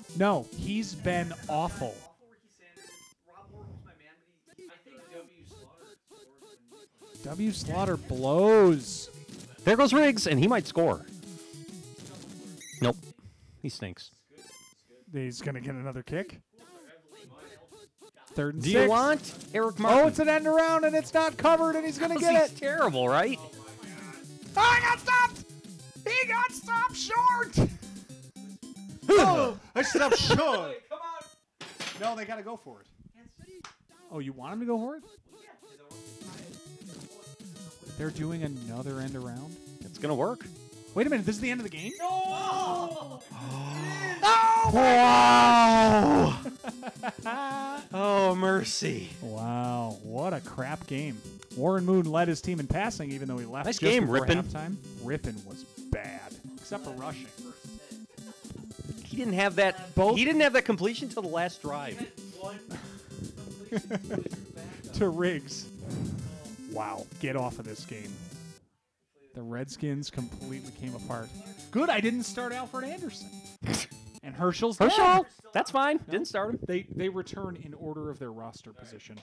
he's been awful. Ricky Sanders. Rob Moore was my man, but I think W. Slaughter scored when W. Slaughter blows. There goes Riggs, and he might score. Nope. He stinks. He's going to get another kick. 3rd and Do 6. you want Eric Martin? Oh, it's an end around, and it's not covered, and he's going to get He's it. terrible, right? Oh, he got stopped. He got stopped short. Oh, I stopped short. Come on! No, they got to go for it. Oh, you want him to go for it? They're doing another end around. It's going to work. Wait a minute, this is the end of the game? No! Wow! Oh, mercy. Wow, what a crap game. Warren Moon led his team in passing, even though he left Nice just game, before Rippin. halftime. Rippin was bad, except for rushing. He didn't have that. He didn't have that completion till the last drive. To Riggs. Wow, get off of this game. The Redskins completely came apart. Good, I didn't start Alfred Anderson. And Herschel's dead. Herschel, that's fine. Didn't start him. They return in order of their roster position.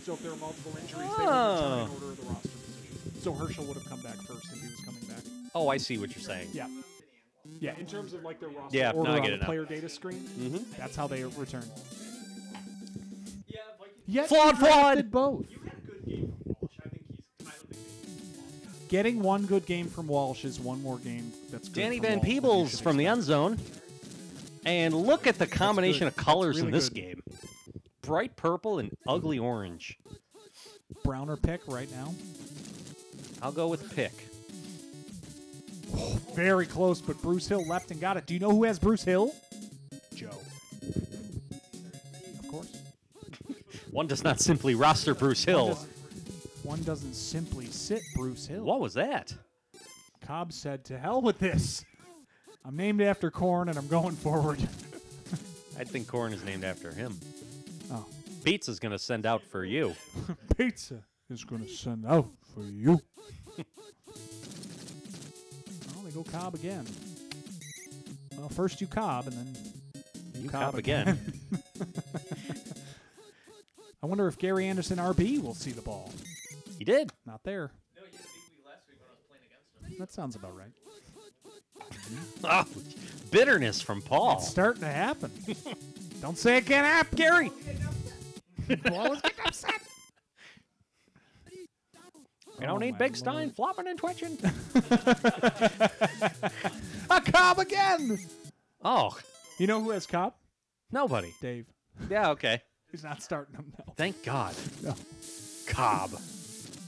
So if there are multiple injuries, they would return in order of the roster position. So Herschel would have come back first if he was coming back. Oh, I see what you're saying. Yeah. Yeah, in terms of like their roster Yeah, order no, I on get the it now. player data screen, that's how they return. Yeah, Vikings. Yet Flawed, you drafted flawed. both. You had a good game from Walsh. I don't think Getting one good game from Walsh is one more game that's good Danny from Van Walsh than you Peebles should from the expect. end zone. And look at the combination of That's colors in really this good. game. Bright purple and ugly orange. Browner pick right now. I'll go with pick. Very close, but Bruce Hill left and got it. Do you know who has Bruce Hill? Joe. Of course. One does not simply roster Bruce Hill. One doesn't simply sit Bruce Hill. What was that? Cobb said, to hell with this. I'm named after corn, and I'm going forward. I think corn is named after him. Oh. Pizza's going to send out for you. Pizza is going to send out for you. Well, they go Cobb again. Well, first you Cobb, and then You Cobb again. I wonder if Gary Anderson RB will see the ball. He did. Not there. No, he had a big week last week when I was playing against him. That sounds about right. Oh, bitterness from Paul. It's starting to happen. Don't say it can't happen, Gary. Paul is getting upset. We don't Oh, need my Big Stein Lord. flopping and twitching. A Cobb again. Oh, You know who has Cobb? nobody. Dave. Yeah, okay. He's not starting him now. Thank God. No. Cobb.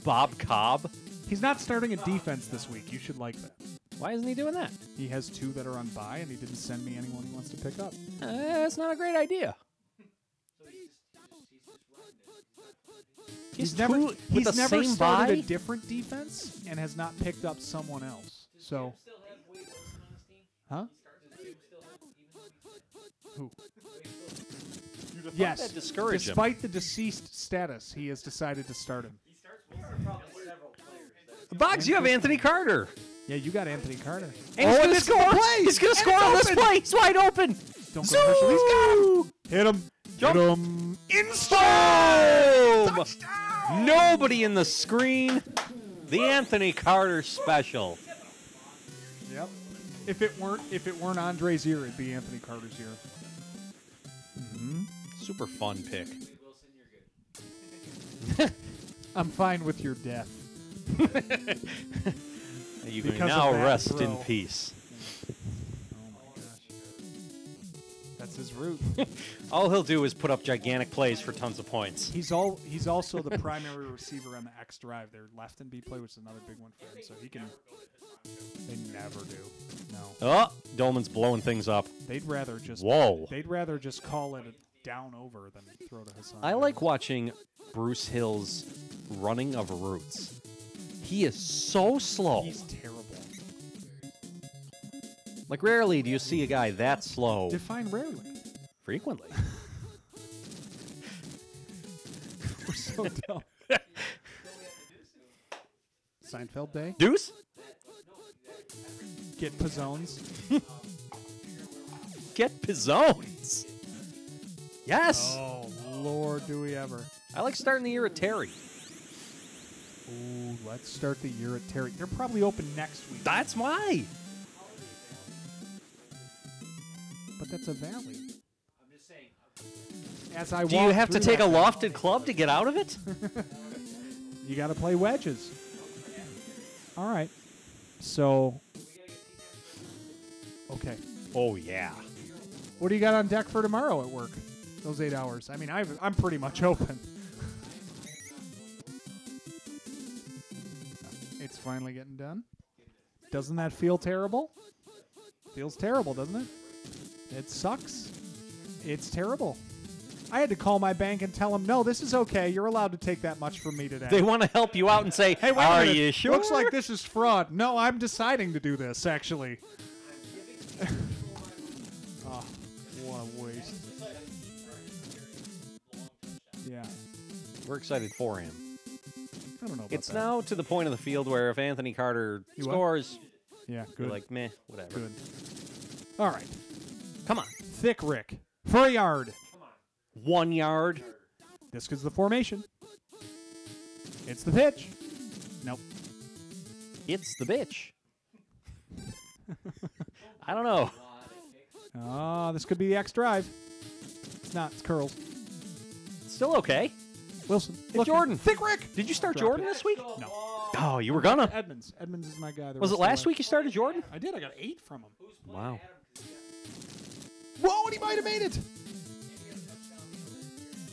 Bob Cobb. He's not starting a defense this week. You should like that. Why isn't he doing that? He has 2 that are on bye, and he didn't send me anyone he wants to pick up. That's not a great idea. He's two never with he's the never same started bye? a different defense and has not picked up someone else. So, Still have Wade Wilson on his team? huh? Does Duke still have, even though he's Who? Wade Wilson? Yes. that discourage him. Despite the deceased status, he has decided to start him. He starts Wilson. Probably several players. Boggs, you have Anthony Carter. Yeah, you got Anthony Carter. And he's going to score. He's going to score on this play. He's wide open. Don't go Herschel. He's got him. Hit him. Jump. Hit him. Boom! Nobody in the screen. The Anthony Carter special. Yep. If it weren't Andre's year, it'd be Anthony Carter's year. Super fun pick. Wade Wilson, you're good. I'm fine with your death. You Because can of now that rest in throw. peace. Oh my gosh. That's his route. All he'll do is put up gigantic plays for tons of points. He's also the primary receiver on the X drive. Their left and B play, which is another big one for him. So he can. They never do. No. Oh, Dolman's blowing things up. They'd rather just. Whoa. They'd rather just call it a down over than throw to Hassan. I like watching Bruce Hill's running of routes. He is so slow. He's terrible. Like, rarely do you see a guy that slow Define rarely. frequently. We're so dumb. Seinfeld Day. Deuce? Get Pizzones. get pizzones. Yes. Oh, Lord, do we ever. I like starting the year at Terry. Ooh, let's start the year at Terry. They're probably open next week. That's why. But that's a valley. I'm just saying. As I Do you have to take a lofted club to get out of it? You got to play wedges. All right. So. Okay. Oh, yeah. What do you got on deck for tomorrow at work? Those 8 hours. I mean, I'm pretty much open. It's finally getting done. Doesn't that feel terrible? Feels terrible, doesn't it? It sucks. It's terrible. I had to call my bank and tell them, no, this is okay. You're allowed to take that much from me today. They want to help you out and say, Hey, wait a are minute. you sure? Looks like this is fraud. No, I'm deciding to do this, actually. Oh, what a waste. Yeah. We're excited for him. I don't know about It's that. now to the point of the field where if Anthony Carter You what? scores, Yeah, you're good. like, meh, whatever. Good. All right. Come on. Thick Rick. For a yard. 1 yard. This is the formation. It's the pitch. Nope. It's the bitch. I don't know. Oh, this could be the X drive. It's not. It's curls. Still okay. Wilson. Hey, Look, Jordan. Thick Rick. Did you start Drop Jordan it. this week? No. Oh, you were gonna. Edmonds. Edmonds is my guy. Was it last week you started Jordan? I did. I got 8 from him. Wow. Whoa, and he might have made it.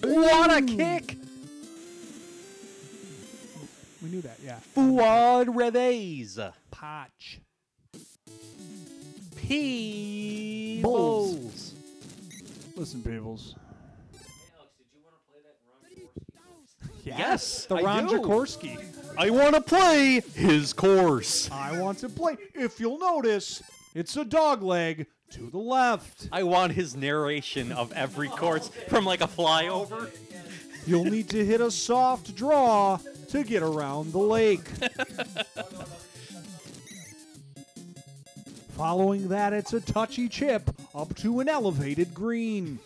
What a kick! We knew that, yeah. Fuad Reves. Potch. Peebles. Bulls. Listen, Peebles. Alex, did you want to play that Ron Jaworski? Yes, The I Ron do. Jaworski. I want to play his course. I want to play. If you'll notice, it's a dog leg to the left. I want his narration of every course from like a flyover. You'll need to hit a soft draw to get around the lake. Following that, it's a touchy chip up to an elevated green.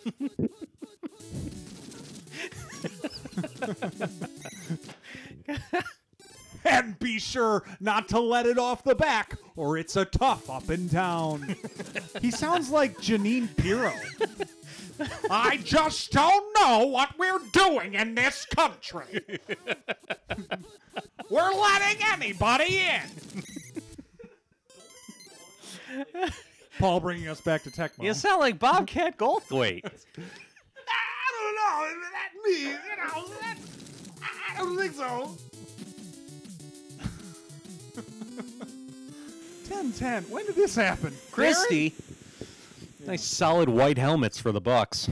And be sure not to let it off the back, or it's a tough up and down. He sounds like Janine Pirro. I just don't know what we're doing in this country. We're letting anybody in. Paul bringing us back to Tecmo. You sound like Bobcat Goldthwait. I don't know. That means, I don't think so. 10-10. When did this happen? Christy. Nice solid white helmets for the Bucks.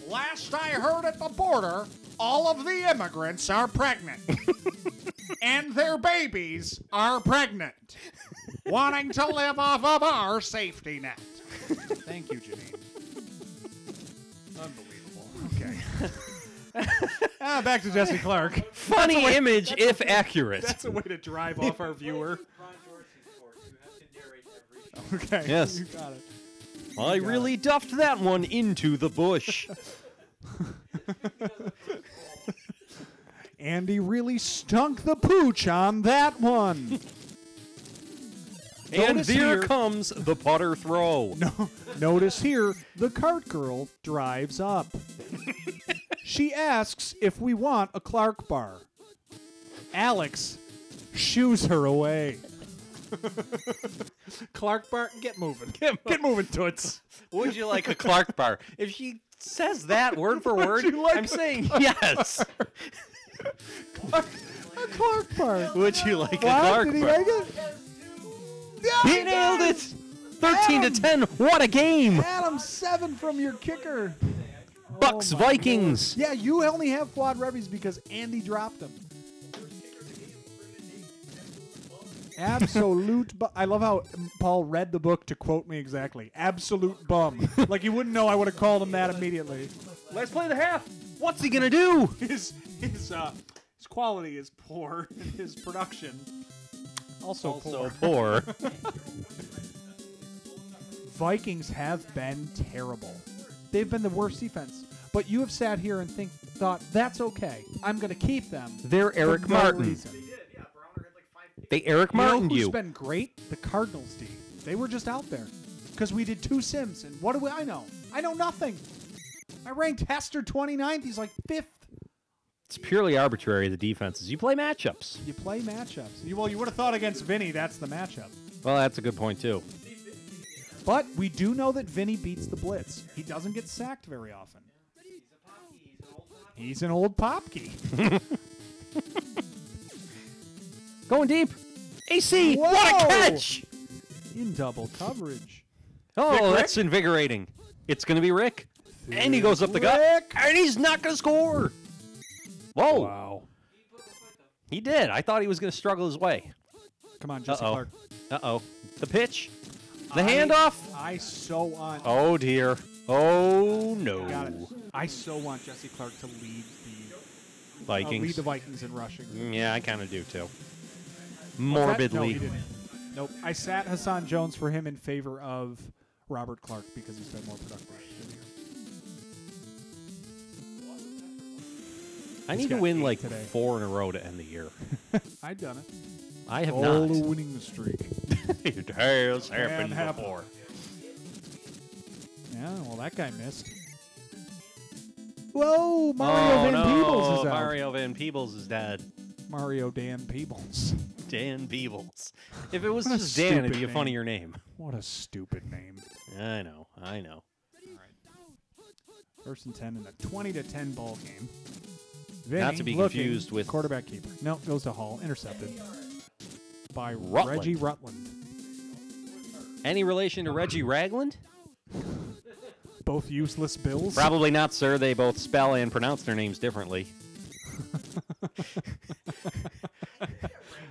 Last I heard at the border, all of the immigrants are pregnant. And their babies are pregnant. Wanting to live off of our safety net. Thank you, Janine. Unbelievable. Okay. Back to Jesse Clark. Funny image, if accurate. That's a way to drive off our viewer. Ron Jaworski's course. You have to narrate every shot. Okay. Yes. You got it. I really duffed that one into the bush. Andy really stunk the pooch on that one. And Notice there here- comes the putter throw. No, notice here, the cart girl drives up. She asks if we want a Clark bar. Alex shoos her away. Clark bar, get moving. Get moving, toots. Would you like a Clark bar? If she says that word for word, you like I'm a saying yes. A Clark bar. Would you like a What? Clark Did he bar? make it? Yeah, He nailed it! 13 to 10. What a game! Adam, 7 from your kicker. Bucks Oh my Vikings. Yeah, you only have quad revies because Andy dropped them. Absolute I love how Paul read the book to quote me exactly. Absolute bum. Like you wouldn't know I would have called him that immediately. Let's play the half. What's he gonna do? His quality is poor and his production also poor. poor. Vikings have been terrible. They've been the worst defense. But you have sat here and thought, that's okay. I'm going to keep them. They're for Eric no Martin. reason. They Eric Martin Who's you. been great? The Cardinals D. They were just out there. Because we did 2 sims, and what do I know? I know nothing. I ranked Hester 29th. He's like 5th. It's purely arbitrary, the defenses. You play matchups. You play matchups. You would have thought against Vinny, that's the matchup. Well, that's a good point, too. But we do know that Vinny beats the blitz. He doesn't get sacked very often. He's an old popkey. Going deep. AC, Whoa! what a catch! In double coverage. Oh, that's invigorating. It's going to be Rick. And he goes up the gut. Rick. And he's not going to score. Whoa. Wow. He did. I thought he was going to struggle his way. Come on, Jesse Uh-oh. Clark. Uh-oh. The pitch. The handoff. I so want. Oh, dear. Oh, no. Got it. I so want Jesse Clark to lead Vikings. the Vikings in rushing. Yeah, I kind of do, too. What's that? Morbidly. No, he didn't. Nope. I sat Hassan Jones for him in favor of Robert Clark because he's been more productive this year. I He's need to got win 8 like today. 4 in a row to end the year. I've done it. I have All not. the winning streak. It has happened happen. before. Yeah, well, that guy missed. Whoa, Mario Van Peebles is out. Mario Van Peebles is dead. Mario Dan Peebles. Dan Peebles. If it was What a just Dan, it'd be a stupid funnier name. What a stupid name. I know. I know. First and 10 in a 20-10 ball game. Vinny Not to be looking, confused with- quarterback keeper. No, goes to Hall. Intercepted by Rutland. Reggie Rutland. Any relation to Reggie Ragland? Both useless Bills. Probably not, sir. They both spell and pronounce their names differently.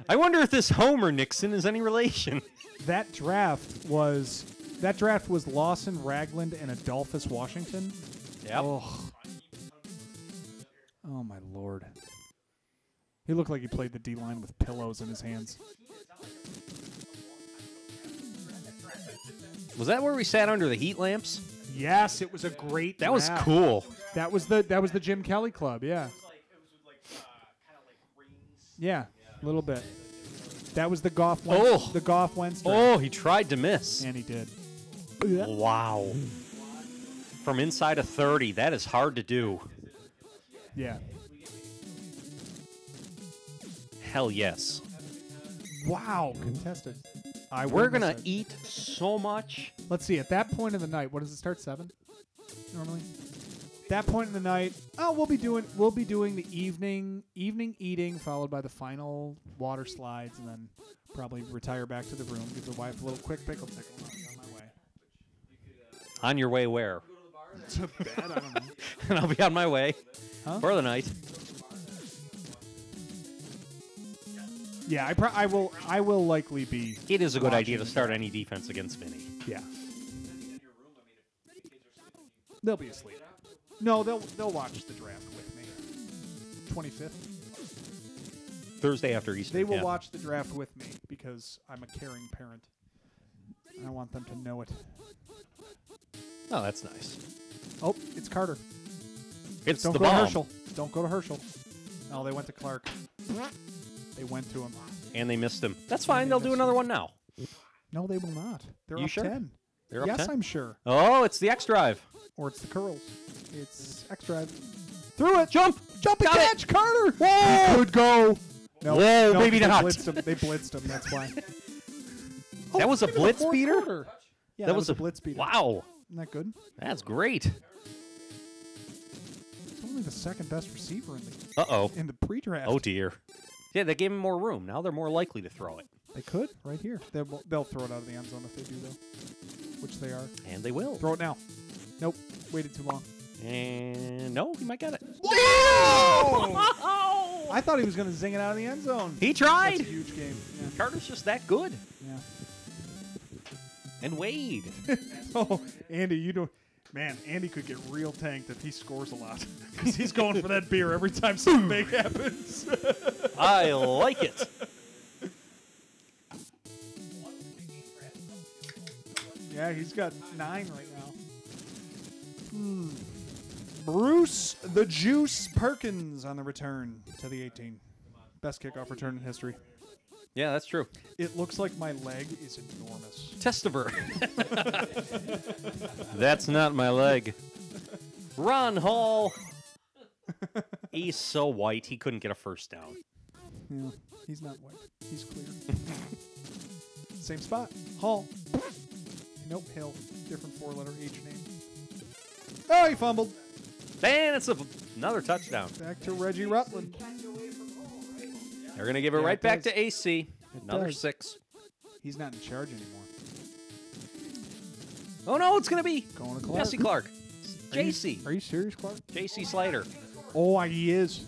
I wonder if this Homer Nixon is any relation. That draft was Lawson, Ragland, and Adolphus Washington. Yep. Oh my lord. He looked like he played the D-line with pillows in his hands. Was that where we sat under the heat lamps? Yes, it was a great That was draft. cool. That was the Jim Kelly Club, yeah. Yeah, a little bit. That was the Goff Oh. the Goff Wentz draft. Oh, he tried to miss. And he did. Wow. From inside of 30, that is hard to do. Yeah. Hell yes. Wow, contested. We're going to eat so much. Let's see, at that point in the night, what does it start, 7 normally? That point in the night, we'll be doing the evening eating, followed by the final water slides, and then probably retire back to the room, give the wife a little quick pickle tickle, and I'll be on my way. On your way where? To bed, I don't know. And I'll be on my way Huh? for the night. Yeah, I will likely be. It is a good idea to watching start any defense against Vinny. Yeah. They'll be asleep. No, they'll watch the draft with me. 25th. Thursday after Easter. They will yeah. watch the draft with me because I'm a caring parent. I want them to know it. Oh, that's nice. Oh, it's Carter. It's Don't the go to bomb. Herschel. Don't go to Herschel. No, they went to Clark. They went to him. And they missed him. That's fine. They'll do another one now. No, they will not. They're You up sure? 10. They're up Yes, 10? I'm sure. Oh, it's the X Drive. Or it's the curls. It's X Drive. Threw it. Jump. Jump and Got it. catch, Carter. Whoa. He could go. No, Whoa, no, maybe they not. Blitzed him. They blitzed him. That's why. That was a look at the blitz fourth beater? quarter. Yeah, that was a blitz beater. Wow. Isn't that good? That's great. It's only the second best receiver Uh-oh. in the pre-draft. Oh, dear. Yeah, they gave him more room. Now they're more likely to throw it. They could right here. They'll throw it out of the end zone if they do, though. Which they are. And they will. Throw it now. Nope. Waited too long. And no, he might get it. I thought he was going to zing it out of the end zone. He That's a tried. huge game. Yeah. Carter's just that good. Yeah. And Wade. Oh, Andy, you know, man, Andy could get real tanked if he scores a lot because he's going for that beer every time something big happens. I like it. Yeah, he's got 9 right now. Bruce the Juice Perkins on the return to the 18. Best kickoff return in history. Yeah, that's true. It looks like my leg is enormous. Testiver. That's not my leg. Ron Hall. He's so white, he couldn't get a first down. Yeah, he's not white. He's clear. Same spot. Hall. Nope, Hill. Different 4-letter H name. Oh, he fumbled. And it's another touchdown. Back to Reggie Rutland. They're going to give it Yeah, right it back does. to AC. Another does. 6. He's not in charge anymore. Oh, no, it's going to be Going to Clark. Jesse Clark. Are you- JC. Are you serious, Clark? JC Slater. Oh, he is.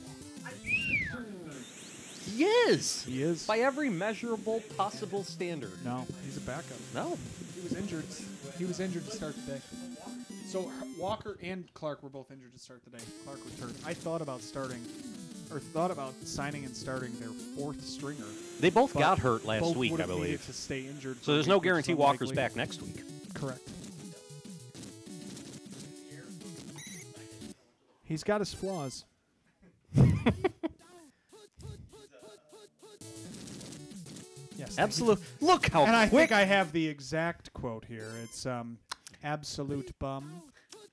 He is. He is. By every measurable possible standard. No, he's a backup. No. He was injured. He was injured to start the day. So Walker and Clark were both injured to start the day. Clark returned. I thought about signing and starting their 4th stringer. They both but got hurt last both week, would I have needed believe. to stay injured. So for a there's no week, which is guarantee Walker's unlikely. back next week. Correct. He's got his flaws. Yes. thank you. Absolute. Look how And I quick. think I have the exact quote here. It's absolute bum.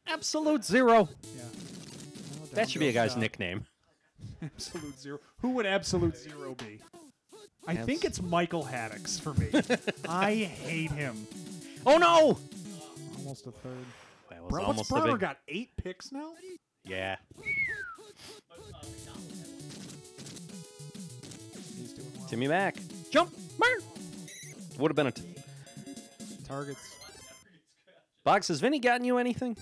Absolute 0. Yeah. Well, That should be a guy's down goes nickname. Absolute 0. Who would absolute 0 be? I think it's Michael Haddix for me. I hate him. Oh, no. Almost a third. That was What's almost a Browner big. got 8 picks now? Yeah. He's doing well. Timmy Mack. Jump. Burn. Would have been a. Targets. Box, has Vinny gotten you anything?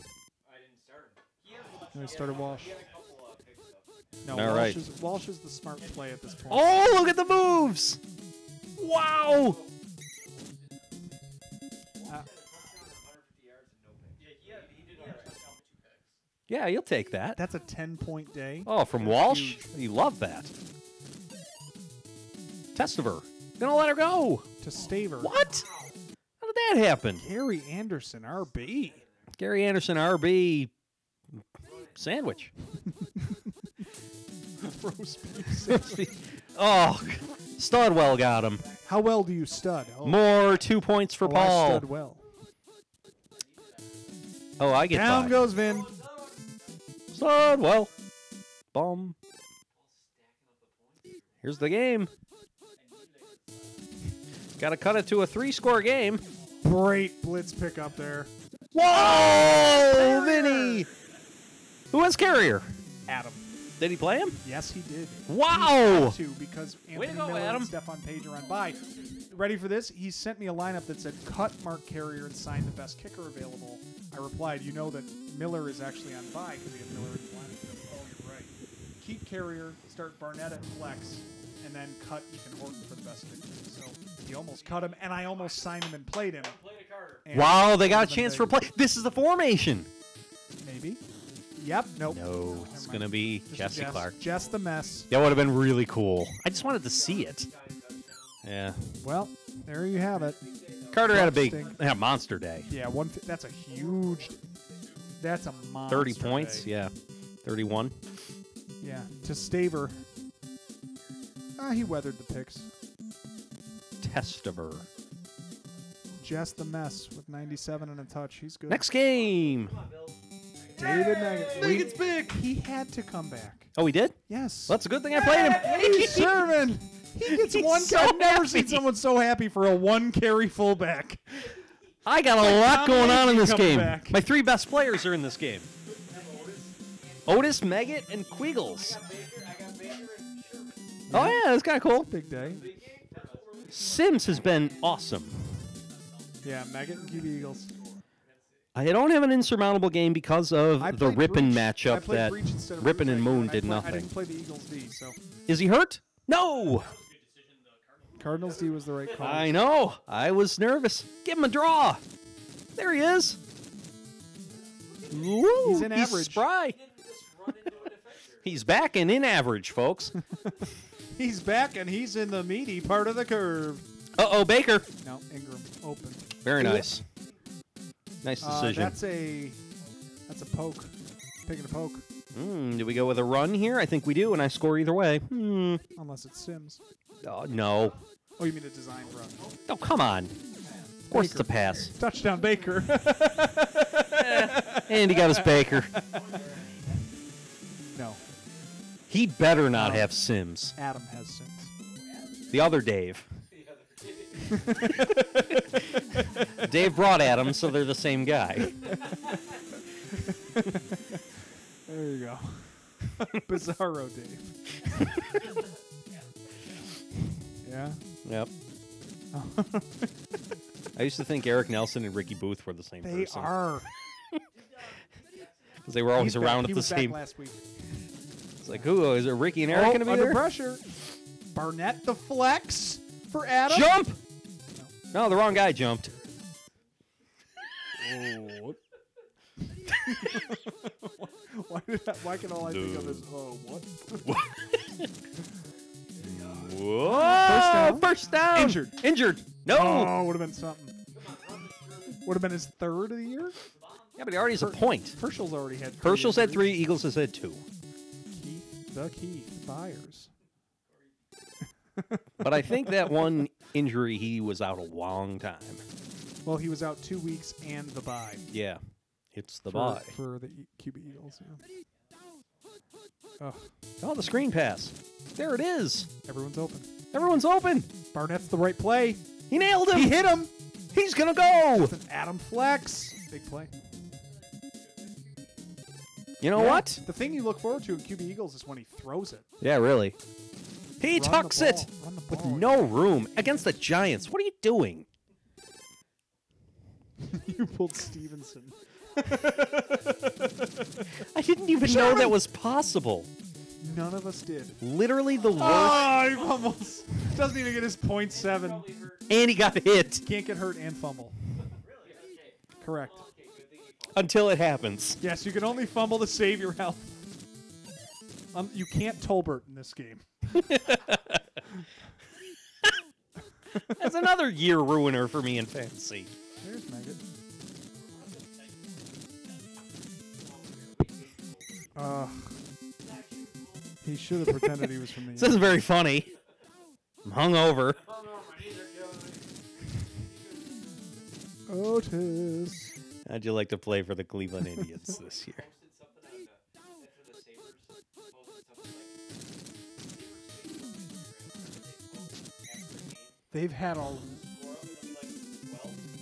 I didn't start him. And he started Walsh. He had a couple picks up. No, All right. Walsh is the smart play at this point. Oh, look at the moves. Wow. Yeah, he did all right. Touchdown with 2 picks. Yeah, you'll take that. That's a 10-point day. Oh, from Walsh? You love that. Testiver. Gonna let her go. To Staver. What? How did that happen? Gary Anderson, RB. Gary Anderson, RB. Sandwich. Roast beef. Oh, Studwell got him. How well do you stud? Oh, More 2 points for I Paul. stud well. Oh, I get Down 5. goes Vin. Studwell. Bum. Here's the game. Got to cut it to a 3-score game. Great blitz pick up there. Whoa, Vinny. Who has Carrier? Adam. Did he play him? Yes, he did. Wow. Two because Way to Anthony go, Miller Adam. and Stephon Page are on bye. Ready for this? He sent me a lineup that said cut Mark Carrier and sign the best kicker available. I replied, you know that Miller is actually on bye because he had Miller in his lineup. He goes, oh, you're right. Keep Carrier, start Barnett at flex, and then cut Ethan Horton for the best kicker. So he almost cut him, and I almost signed him and played him. Play to Carter. And Wow, they got a Donovan chance for Baker. play. This is the formation. Maybe. Yep. Nope. No, it's going to be Just Jesse Jess. Clark. Jess the mess. That would have been really cool. I just wanted to see it. Yeah. Well, there you have it. Carter had a big Interesting. monster day. Yeah, that's a huge. That's a monster. 30 points. day. Yeah. 31. Yeah. To Staver. He weathered the picks. Testiver. Jess the mess with 97 and a touch. He's good. Next game. David Megan. Megan's pick. He had to come back. Oh, he did? Yes. Well, that's a good thing I played him. He's serving. He gets He's one. so I've never happy. seen someone so happy for a one-carry fullback. I got a lot Tom going on in Brady this coming game. back. My 3 best players are in this game. Otis, Meggett, and Quiggles. Oh, yeah, that's kind of cool. Big day. Sims has been awesome. Yeah, Meggett and QB Eagles. I don't have an insurmountable game because of I the played Rippin Breach. I matchup played that Breach instead of Rippin and Breach. Moon I did play- I nothing. didn't play the Eagles D, so Is he hurt? No. Cardinals D was the right call. I know. I was nervous. Give him a draw. There he is. Woo, He's in average. spry. He's back and in average, folks. He's back and he's in the meaty part of the curve. Uh-oh, Baker. No, Ingram open. Very nice. Nice decision. That's a poke. Picking a poke. Do we go with a run here? I think we do, and I score either way. Unless it's Sims. No. Oh, you mean a design run? Oh, come on. Of course it's a pass. Touchdown, Baker. And he got his Baker. No. He better not have Sims. Adam has Sims. The other Dave. Dave brought Adam, so they're the same guy. There you go. Bizarro Dave. Yeah? Yep. I used to think Eric Nelson and Ricky Booth were the same They person. are. Because they were always He's around back. at He the was back same. last week. It's like, who is it? Ricky and Eric going to be under there? pressure. Barnett the flex for Adam. Jump! No, the wrong guy jumped. Oh. Why can all I think of is, oh, what? Whoa! First down. Injured. Injured. No! Oh, would have been something. Would have been his third of the year? Yeah, but he already has a point. Herschel's already had 3. Herschel's had injuries. 3, Eagles has had 2. Keith Byers. But I think that one injury, he was out a long time. Well, he was out 2 weeks and the bye. Yeah. It's the for, bye. For the QB Eagles, yeah. Oh, the screen pass. There it is. Everyone's open. Everyone's open. Barnett's the right play. He nailed him. He hit him. He's going to go. It's an Adam flex. Big play. You know what? The thing you look forward to in QB Eagles is when he throws it. Yeah, really. He Run the tucks it ball. Run the with ball. no room against the Giants. What are you doing? You pulled Stevenson. I didn't even know that was possible. None of us did. Literally the worst. Oh, he fumbles. Doesn't even get his .7. And he got hit Can't get hurt and fumble. Correct. until it happens. Yes, you can only fumble to save your health. You can't Tolbert in this game. That's another year ruiner for me in fantasy. There's Megan. He should have pretended he was from the. This isn't very funny. I'm hungover. Otis. How'd you like to play for the Cleveland Indians this year? They've had a.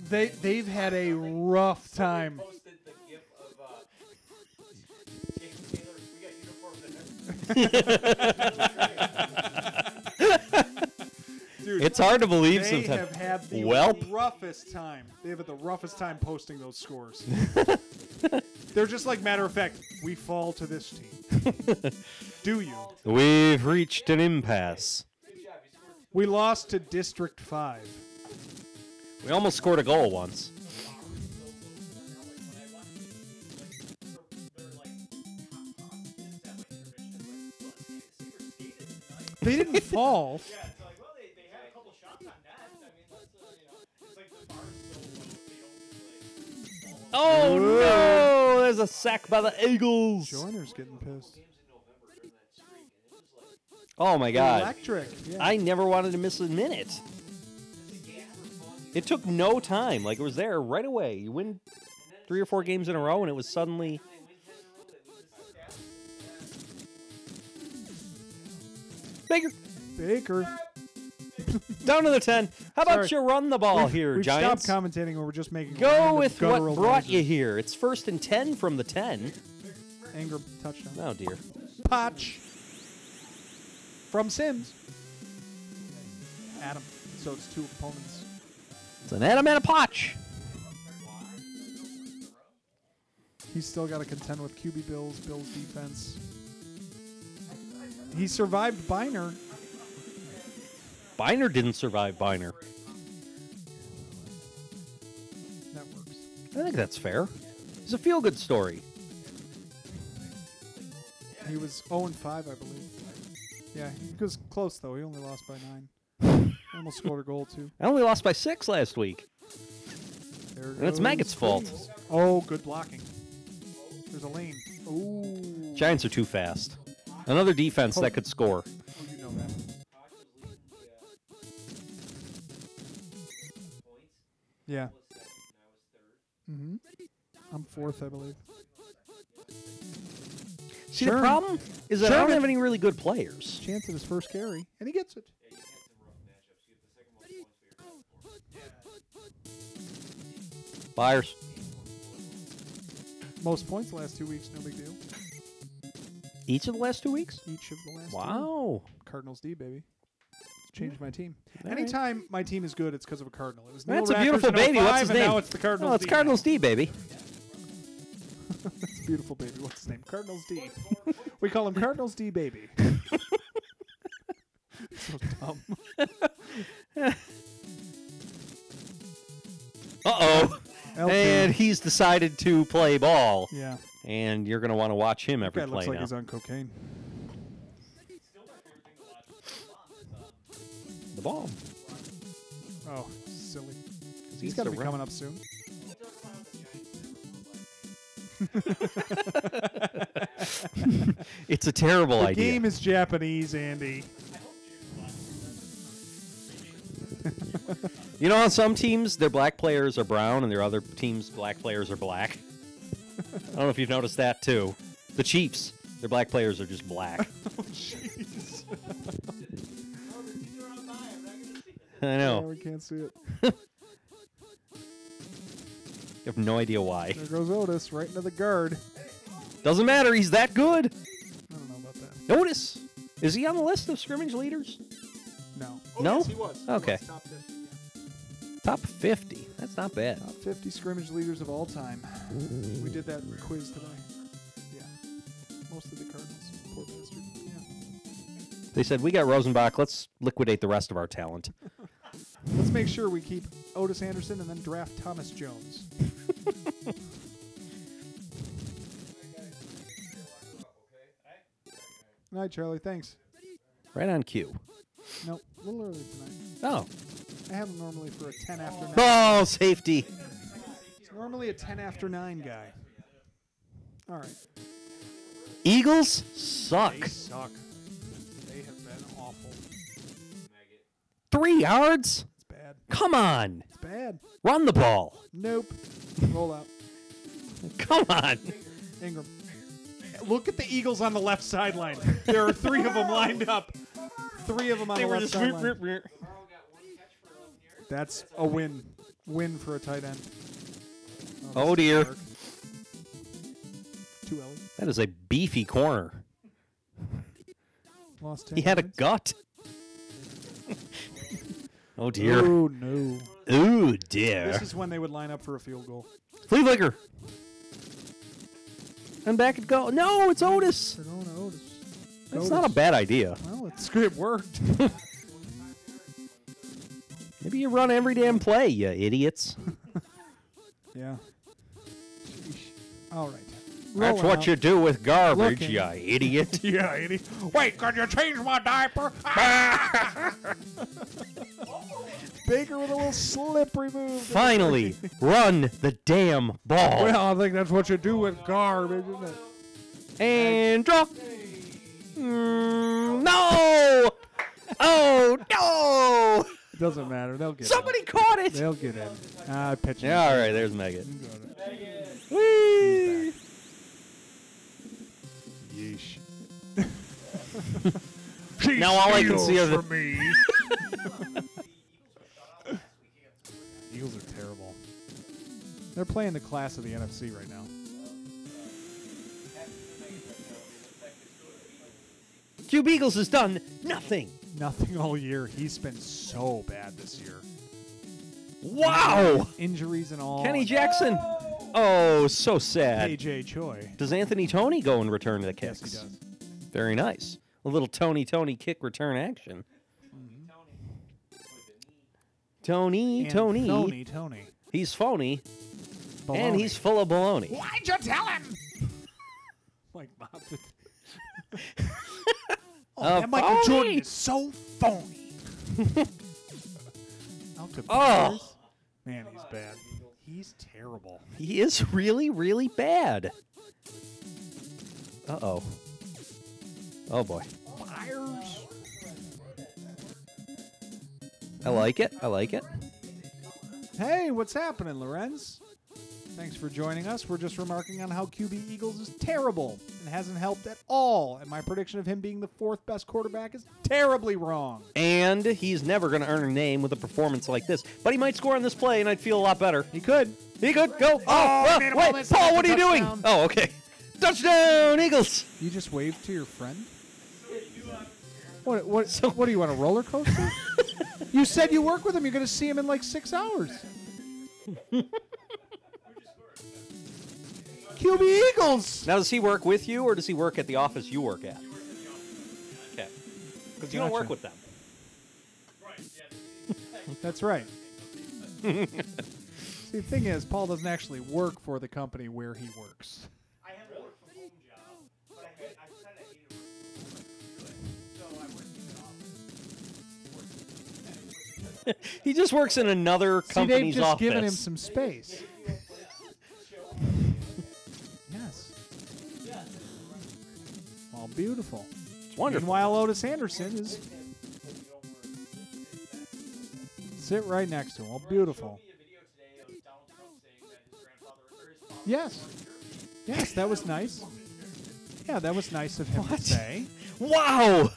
They've had a rough time. Dude, It's hard to believe they sometimes. have had the Welp. roughest time. They have had the roughest time posting those scores. They're just like, matter of fact, we fall to this team. Do you? We've reached an impasse. We lost to District 5. We almost scored a goal once. They didn't fall. Oh no! There's a sack by the Eagles. Joiner's getting pissed. Oh my God! Electric. Yeah. I never wanted to miss a minute. It took no time. Like, it was there right away. You win 3 or 4 games in a row, and it was suddenly. Baker. Down to the 10. How about Sorry. you run the ball here, We've Giants? stopped commentating and we're just making Go random with what guttural brought you noises. here. It's 1st and 10 from the 10. Anger touchdown. Oh, dear. Potch. From Sims. Adam. So it's 2 opponents. It's an Adam and a Potch. He's still got to contend with QB Bills defense. He survived Biner. Biner didn't survive Biner. That works. I think that's fair. It's a feel-good story. He was 0-5, I believe. Yeah, he was close, though. He only lost by 9. Almost scored a goal, too. I only lost by 6 last week. There There And it's goes Maggot's fault. Freeze. Oh, good blocking. There's a lane. Ooh. Giants are too fast. Another defense that could score. Oh, you know that. Yeah. Mm-hmm. I'm fourth, I believe. See, the Sherman. problem is that I don't Sherman. have any really good players. Chance at his first carry, and he gets it. Buyers. Most points the last 2 weeks, no big deal. Each of the last 2 weeks? Each of the last 2. Wow. Cardinals D, baby. It's changed my team. All right. Anytime my team is good, it's because of a Cardinal. It was That's Neil a beautiful Rackers in baby. What's 05, his and name? now it's the Cardinals Oh, it's D. Cardinals D, baby. It's a beautiful baby. What's his name? Cardinals D. We call him Cardinals D, baby. So dumb. Uh-oh. L2. And he's decided to play ball. Yeah. And you're going to want to watch him That every guy play looks like now. he's on cocaine. The ball. Oh, silly. He's He's got to be around. coming up soon. It's a terrible The idea. game is Japanese, Andy. You know, on some teams, their black players are brown, and their other teams' black players are black. I don't know if you've noticed that, too. The Chiefs, their black players are just black. Oh, jeez. I Yeah, know. we can't see it. You have no idea why. There goes Otis, right into the guard. Doesn't matter, he's that good. I don't know about that. Otis, is he on the list of scrimmage leaders? No. No? Yes, he was. He Okay. was top 50, yeah. Top 50. That's not bad. Top 50 scrimmage leaders of all time. We did that quiz today. Yeah. Mostly the Cardinals. Poor bastard. Yeah. They said, we got Rosenbach, let's liquidate the rest of our talent. Let's make sure we keep Otis Anderson and then draft Thomas Jones. Night, Charlie. Thanks. Right on cue. Nope. A little early tonight. Oh. I have him normally for a 10 after 9. Oh, safety. It's normally a 10 after 9 guy. All right. Eagles suck. They suck. They have been awful. 3 yards? It's bad. Come on. It's bad. Run the ball. Nope. Roll out. Come on. Ingram. Look at the Eagles on the left sideline. There are 3 of them lined up. 3 of them on the left sideline. That's a win. Win for a tight end. Oh, dear. 2 Ellie. That is a beefy corner. Lost 10 He had a yards. gut. Oh, dear. Oh, no. Ooh, dear. This is when they would line up for a field goal. Flea flicker. And back it go. No, it's Otis. They're going to Otis. That's not a bad idea. Well, it worked. Maybe you run every damn play, you idiots. Yeah. Sheesh. All right. That's Roll what out. you do with garbage, Looking. you idiot. Yeah, idiot. Wait, could you change my diaper? Baker with a little slippery move. Finally, run the damn ball. Well, I think that's what you do with garbage, isn't it? And draw. No! Oh, no! It doesn't matter. They'll get Somebody in. caught it! They'll get in. I pitch it. Yeah, all right, there's Megan. You got it. Whee! Yeesh. Now all I can see are the... me. Eagles are terrible. They're playing the class of the NFC right now. Cube Eagles has done nothing. Nothing all year. He's been so bad this year. Wow! Injuries and all. Kenny Jackson. Oh, so sad. KJ Choi. Does Anthony Tony go and return to the Yes, kicks? he does. Very nice. A little Tony kick return action. Tony. Tony. He's phony, Baloney. and he's full of baloney. Why'd you tell him? Like, that Michael phony. Jordan is so phony. Out to Oh. Bears? Man, he's bad. He's terrible. He is really, really bad. Uh-oh. Oh, boy. Myers. I like it. I like it. Hey, what's happening, Lorenz? Thanks for joining us. We're just remarking on how QB Eagles is terrible and hasn't helped at all. And my prediction of him being the 4th best quarterback is terribly wrong. And he's never going to earn a name with a performance like this. But he might score on this play, and I'd feel a lot better. He could. He could. Go. Oh, made him wait. almost Paul, have what a are you doing? touchdown. Oh, okay. Touchdown, Eagles. You just waved to your friend? What do you want, a roller coaster? You said you work with him. You're going to see him in like 6 hours. QB Eagles. Now, does he work with you, or does he work at the office you work at? Okay. Because you don't work with them. That's right. See, the thing is, Paul doesn't actually work for the company where he works. I have a work from home job, but I decided I hated work from home. So I work in an office. He just works in another See, company's they've just office. given him some space. Yes. Well, beautiful. It's wonderful. Meanwhile, Otis Anderson is sit right next to him. Well, beautiful. A video today of Donald Trump saying that his grandfather or his father Yes. Yes, that was nice. Yeah, that was nice of him to say. Wow.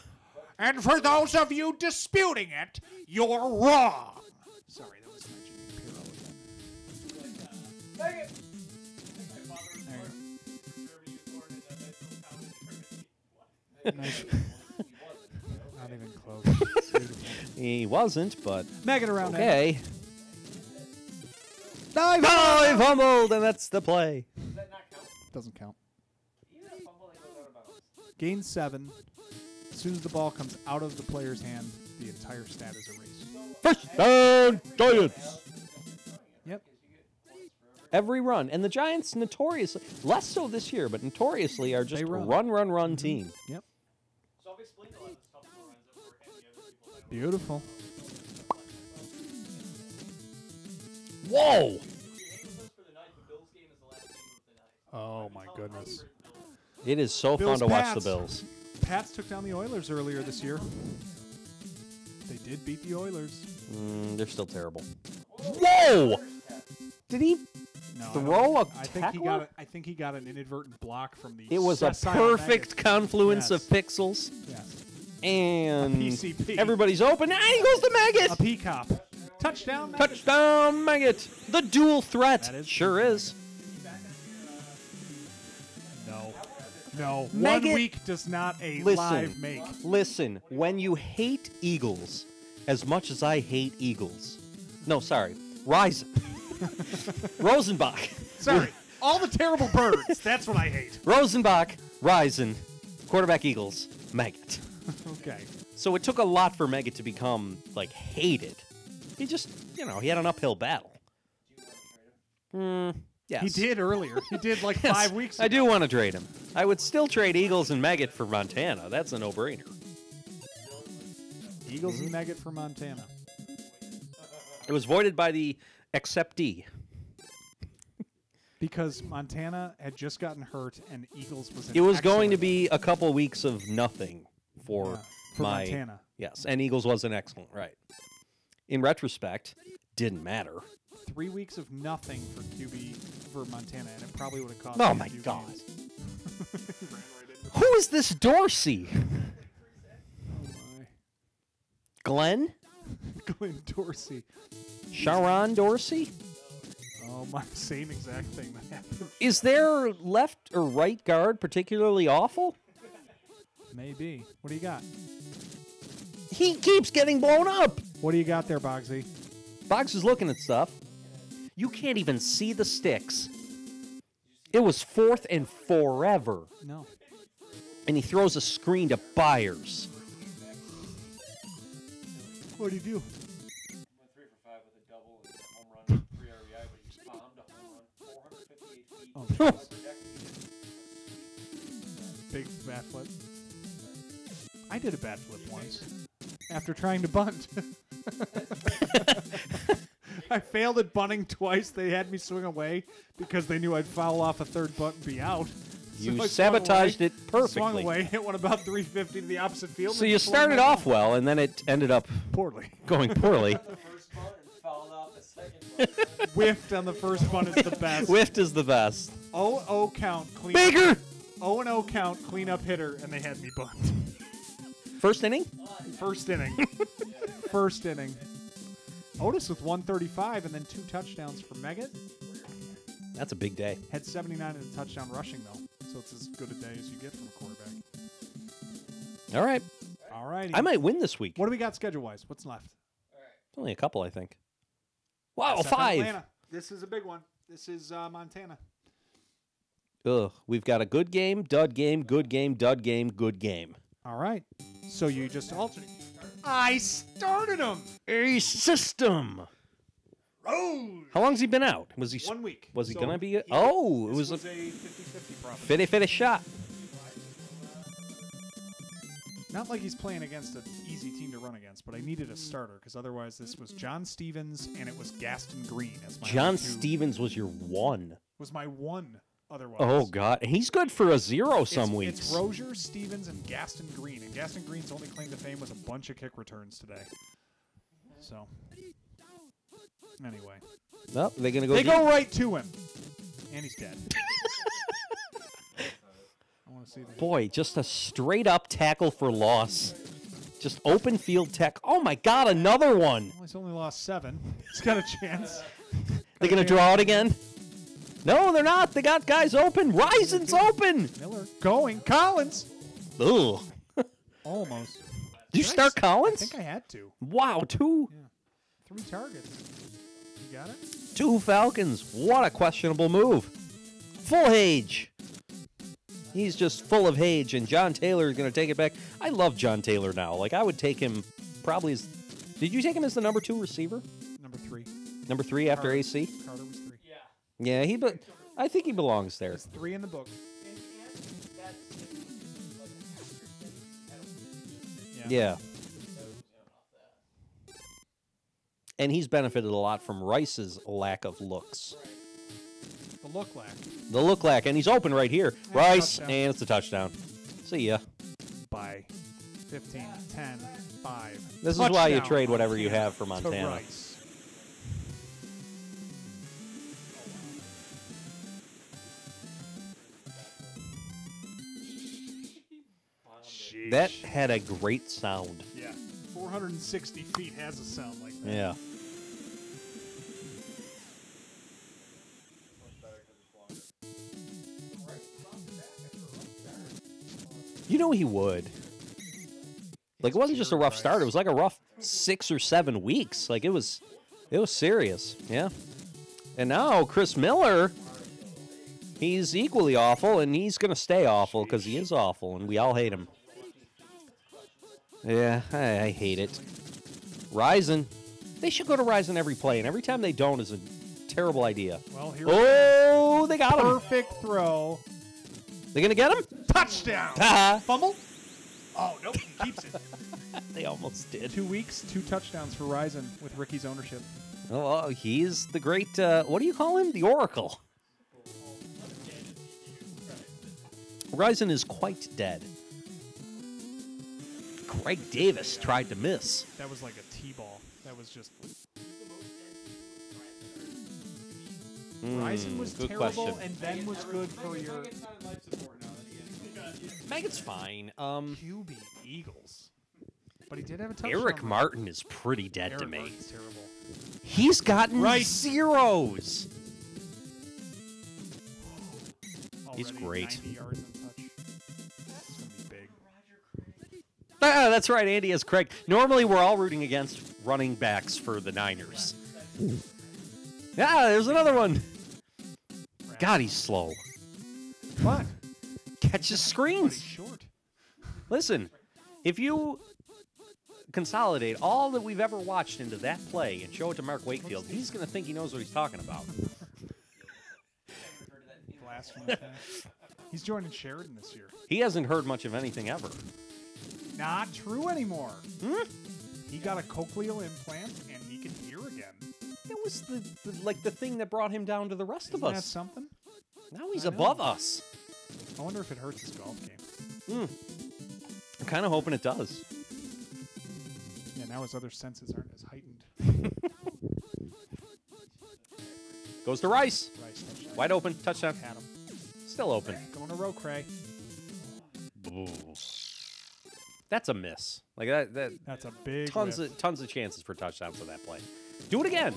And for those of you disputing it, you're wrong. Sorry, that was my Jimmy Pirro again. Nice. Not even close. Beautiful. He wasn't, but Megan around okay. Dive! Dive fumbled, and that's the play. Doesn't count. Gain 7. As soon as the ball comes out of the player's hand, the entire stat is erased. First down, Giants. Yep. Every run. And the Giants notoriously, less so this year, but notoriously are just They a run. run team. Yep. So I've explained a lot of this stuff to Lorenzo for any other people that Beautiful. Whoa! for the night, the Bills game is the last game of the night. Oh, my goodness. It is so Bills, fun to watch Pats. the Bills. Pats took down the Oilers earlier this year. They did beat the Oilers. They're still terrible. Whoa! Did he No, throw a I think he tackler? got I think he got an inadvertent block from the. It was a Sessile perfect Maggots. confluence Yes. of pixels. Yes. And PCP. everybody's open. And he goes to Maggot. A peacock. Touchdown. Maggot. Touchdown, Maggot. The dual threat. That is Sure is. No. No. Maggot. 1 week does not a Listen. live make. Listen, when you hate Eagles as much as I hate Eagles. No, sorry. Ryzen. Rosenbach. Sorry. All the terrible birds. That's what I hate. Rosenbach, Ryzen, quarterback Eagles, Maggot. Okay. So it took a lot for Maggot to become, like, hated. He just, he had an uphill battle. Yes. He did earlier. He did like Yes, 5 weeks ago. I do want to trade him. I would still trade Eagles and Maggot for Montana. That's a no-brainer. Eagles and Maggot for Montana. It was voided by the acceptee. Because Montana had just gotten hurt and Eagles was It was going to excellent. be a couple weeks of nothing for Yeah, for my Montana. Yes, and Eagles wasn't excellent, right? In retrospect, didn't matter. 3 weeks of nothing for QB for Montana, and it probably would have cost. Oh him a my few God. games. Who is this Dorsey? Oh Glenn? my. Glenn Dorsey. Sharon Dorsey? Oh my, same exact thing that happened. Is their left or right guard particularly awful? Maybe. What do you got? He keeps getting blown up. What do you got there, Bogsy? Boggs is looking at stuff. You can't even see the sticks. It was 4th and forever. No. And he throws a screen to Byers. What do you do? Went 3 for 5 with a double and a home run, 3 RBI, but he just bombed a home run, 458 feet. Oh, Projected big bat flip. I did a bat flip once after trying to bunt. I failed at bunting twice. They had me swing away because they knew I'd foul off a third butt and be out. You I swung sabotaged away, it perfectly. Swung away, hit one about 350 to the opposite field. So and you flung started it off home. well, and then it ended up Poorly. going poorly. First butt and fouled off the second. Whiffed on the first one is the best. Whiffed is the best. 0-0 count. Clean Bigger! 0-0 count, clean up hitter, and they had me bunt. First inning? First inning. First inning. Otis with 135 and then 2 touchdowns for Meggett. That's a big day. Had 79 and a touchdown rushing, though. So it's as good a day as you get from a quarterback. All right. All righty. I might win this week. What do we got schedule-wise? What's left? Only a couple, I think. Wow, SF 5. Atlanta. This is a big one. This is Montana. Ugh. We've got a good game, dud game, good game, dud game, good game. All right. So you just alternate. I started him. A system. Rose. How long's he been out? Was he 1 week. Was he So gonna be? he- Oh, it this was a a 50-50 profit. fitty shot. Not like he's playing against an easy team to run against, but I needed a starter because otherwise this was John Stevens and it was Gaston Green as my John other two- Stevens was your one. was my one otherwise. Oh God, and he's good for a 0 some it's, weeks. It's Rozier, Stevens, and Gaston Green, and Gaston Green's only claim to fame was a bunch of kick returns today. So anyway, Well, they're gonna go. they deep. go right to him, and he's dead. I want to see that. Boy, just a straight up tackle for loss. Just open field tech. Oh my God, another one. Well, he's only lost 7. He's got a chance. They're gonna draw it again. No, they're not. They got guys open. Rison's open. Miller going. Collins. Ugh. Almost. Did you Did I start I Collins? think I had to. Wow, 2 3 targets. You got it? 2 Falcons. What a questionable move. Full Hage. He's just full of Hage, and John Taylor is going to take it back. I love John Taylor now. Like, I would take him probably as... Did you take him as the number 2 receiver? Number 3. Number 3 after Carter. AC? Carter was 3. Yeah, I think he belongs there. There's 3 in the book. Yeah. And he's benefited a lot from Rice's lack of looks. The look lack. The look lack, and he's open right here. Rice, touchdown. and it's a touchdown. See ya. By 15, 10, 5. This is why you Touchdown, trade whatever you Montana have for to Montana. Rice. Sheesh. That had a great sound. Yeah. 460 feet has a sound like that. Yeah. You know he would. Like, it wasn't just a rough start. It was like a rough 6 or 7 weeks. Like, it was serious. Yeah. And now Chris Miller, he's equally awful, and he's going to stay awful because he is awful, and we all hate him. Yeah, I hate it. Ryzen. They should go to Ryzen every play, and every time they don't is a terrible idea. Well, here Oh, they got him. perfect throw. They going to get him? Touchdown. Haha. Fumble? Oh, nope. He keeps it. They almost did. 2 weeks, 2 touchdowns for Ryzen with Ricky's ownership. Oh, he's the great, what do you call him? The Oracle. Ryzen is quite dead. Greg Davis tried to miss. That was like a T-ball. That was just... Ryzen was good terrible question. and then was good for your Meggett's fine. QB Eagles. But he did have a touchdown. Eric Martin is pretty dead Eric to me. Martin's terrible. He's gotten Right. zeros. He's Already great. 90 yards in touch. It's going to be big. Ah, that's right, Andy is correct. Normally, we're all rooting against running backs for the Niners. Yeah, there's another one. God, he's slow. But Catches he's screens. short. Listen, if you consolidate all that we've ever watched into that play and show it to Mark Wakefield, he's going to think he knows what he's talking about. Blasphemous. He's joining Sheridan this year. He hasn't heard much of anything ever. Not true anymore. He got a cochlear implant and he can hear again. Yeah, was like the thing that brought him down to the rest Isn't of that us. something? Now he's I know. above us. I wonder if it hurts his golf game. I'm kind of hoping it does. Yeah, now his other senses aren't as heightened. Goes to Rice. Rice touchdown. Wide open. Touchdown. Had him. Still open. Going to row, Cray. Ooh. That's a miss. Like that. That's a big Tons whiff. of chances for touchdowns on that play. Do it again.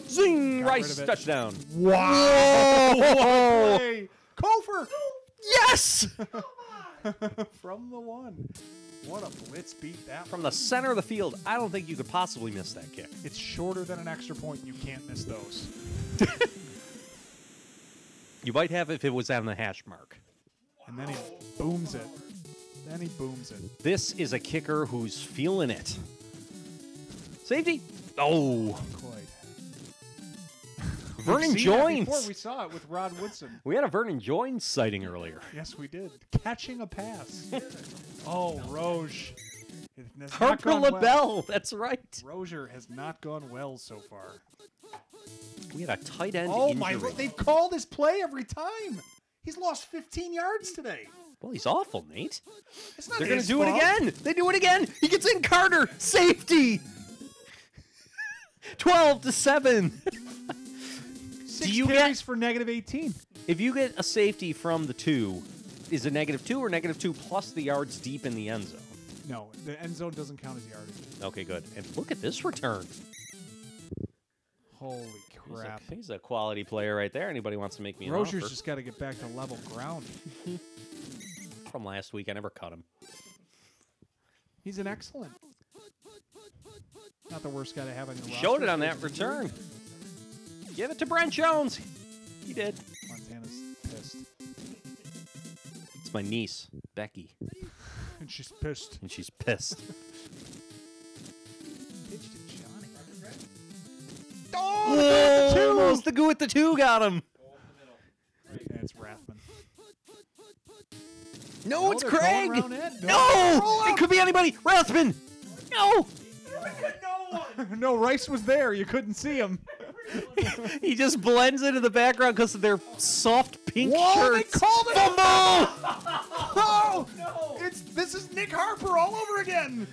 Zing! Got rid Rice of it. touchdown. Wow! Whoa! Play. Kofer! Yes! From the one. What a blitz beat that From was. the center of the field, I don't think you could possibly miss that kick. It's shorter than an extra point. You can't miss those. You might have if it was on the hash mark. And then he booms it. Then he booms it. This is a kicker who's feeling it. Safety. Oh, Quite. Vernon We've seen that before. Joins. We saw it with Rod Woodson. We had a Vernon Joins sighting earlier. Yes, we did. Catching a pass. Oh, Roge. It has not Harper gone well. LaBelle. That's right. Rozier has not gone well so far. We had a tight end Oh, injury. my Lord. They've called his play every time. He's lost 15 yards today. Well, he's awful, Nate. It's not They're going to his do it fault. again. They do it again. He gets in Carter. Safety. 12-7. 6 you carries for negative 18. If you get a safety from the 2, is it -2 or -2 plus the yards deep in the end zone? No, the end zone doesn't count as yardage. Okay, good. And look at this return. Holy crap. He's a quality player right there. Anybody wants to make me an Rozier's offer. just got to get back to level ground. From last week, I never cut him. He's an excellent. Not the worst guy to have on your roster. Showed it on that return. Give it to Brent Jones. He did. Montana's pissed. It's my niece, Becky, And she's pissed. and she's pissed. Pitched to Johnny. Oh, almost the goo at the 2 got him. Yeah, it's Rathman. No, it's they're going Craig. around Ed. No, it could be anybody. Rathman. No. No, Rice was there. You couldn't see him. He just blends into the background because of their soft pink Whoa, they shirts. called it. Fumble! Oh, no. This is Nick Harper all over again.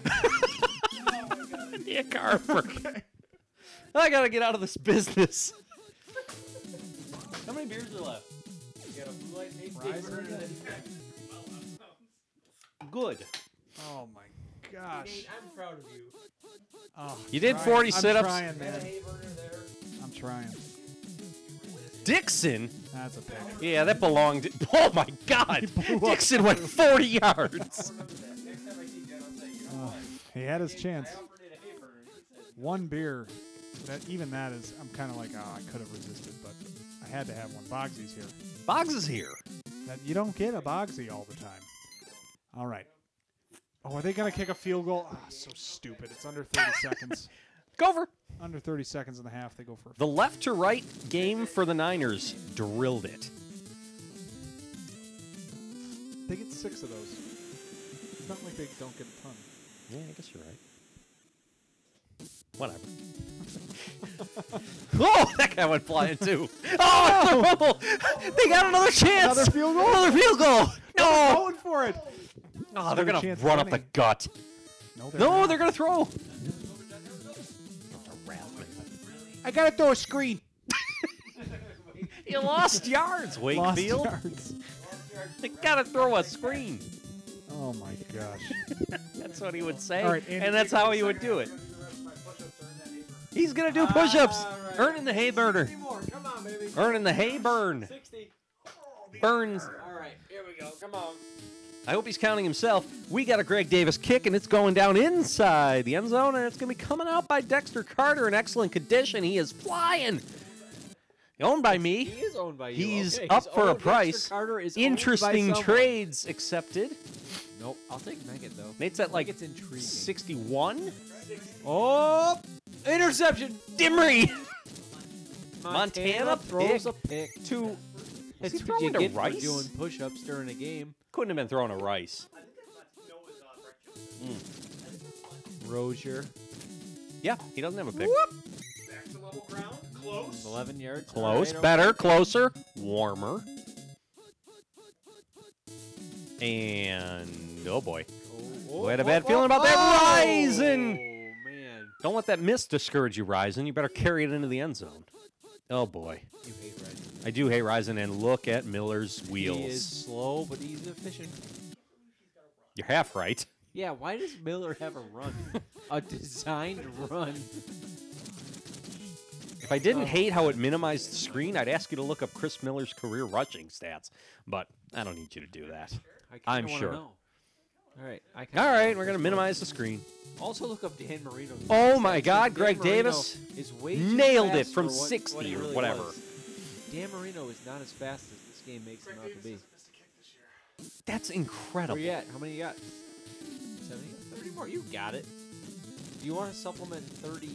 Nick Harper. I gotta get out of this business. How many beers are left? You got a blue light, Nate, Rise Dave, again. Good. Oh my gosh. Nate, I'm proud of you. Oh, You did trying. 40 I'm sit-ups. Trying, man. Hay burner there. I'm trying. Dixon. That's a pick. Yeah, that belonged. Oh my God! Dixon went 40 yards. Next time I see Jen, I'll say, you know what? He had his chance. I offered it a hay burner. He said, One beer. Even that is. I'm kind of like, oh, I could have resisted, but I had to have one. Bogsy's here. Boggs is here. That you don't get a Bogsy all the time. All right. Oh, are they gonna kick a field goal? Oh, so stupid. It's under 30 seconds. Go for Under 30 seconds and a half. They go for. the left to right game for the Niners. Drilled it. They get 6 of those. It's not like they don't get a ton. Yeah, I guess you're right. Whatever. Oh, that guy went flying too. Oh, fumble. They got another chance. Another field goal? Another field goal. No. Going for it. Oh, they're Another gonna chance run of up the winning. gut. No, No, they're gonna throw. I gotta throw a screen. You lost yards, Lost Wakefield. yards. They gotta throw a screen. Oh my gosh. That's what he would say, All right, Andy, and that's how he would do it. He's gonna do push-ups, earning the hay burner, more. Come on, baby. earning the hay burn. 60. Burns. All right, here we go. Come on. I hope he's counting himself. We got a Greg Davis kick, and it's going down inside the end zone, and it's going to be coming out by Dexter Carter in excellent condition. He is flying. Owned by me. He is owned by you. He's Okay, up he's for a owned. price. Dexter Carter is owned by Interesting someone. trades accepted. Nope, I'll take Megan though. Nate's at like It's intriguing. 61. Oh, interception. Dimmery. Montana throws pick a pick. to. That's Is he what you throwing to get for Rice? doing push-ups during a game. Couldn't have been throwing a Rice. Rozier. Yeah, he doesn't have a pick. back to level ground. Close. 11 yards. Close, All right, better, okay. closer, warmer. And oh boy, I had a bad feeling about that. Ryzen! Oh man, Don't let that miss discourage you, Ryzen. You better carry it into the end zone. Oh boy, you hate Ryzen. I do hate Ryzen. And look at Miller's wheels. He is slow, but he's efficient. You're half right. Yeah, why does Miller have a run? A designed run. If I didn't hate how it minimized the screen, I'd ask you to look up Chris Miller's career rushing stats. But I don't need you to do that. I I'm kinda wanna sure. know. All right, All right, we're going to minimize the screen. Also look up Dan Marino. Oh my God, Dan Greg Marino Davis is way too nailed it fast from for what 60 he or really whatever. was. Dan Marino is not as fast as this game makes him out to be. That's Where incredible. you at? How many you got? 70? 30 more. You got it. Do you want to supplement 30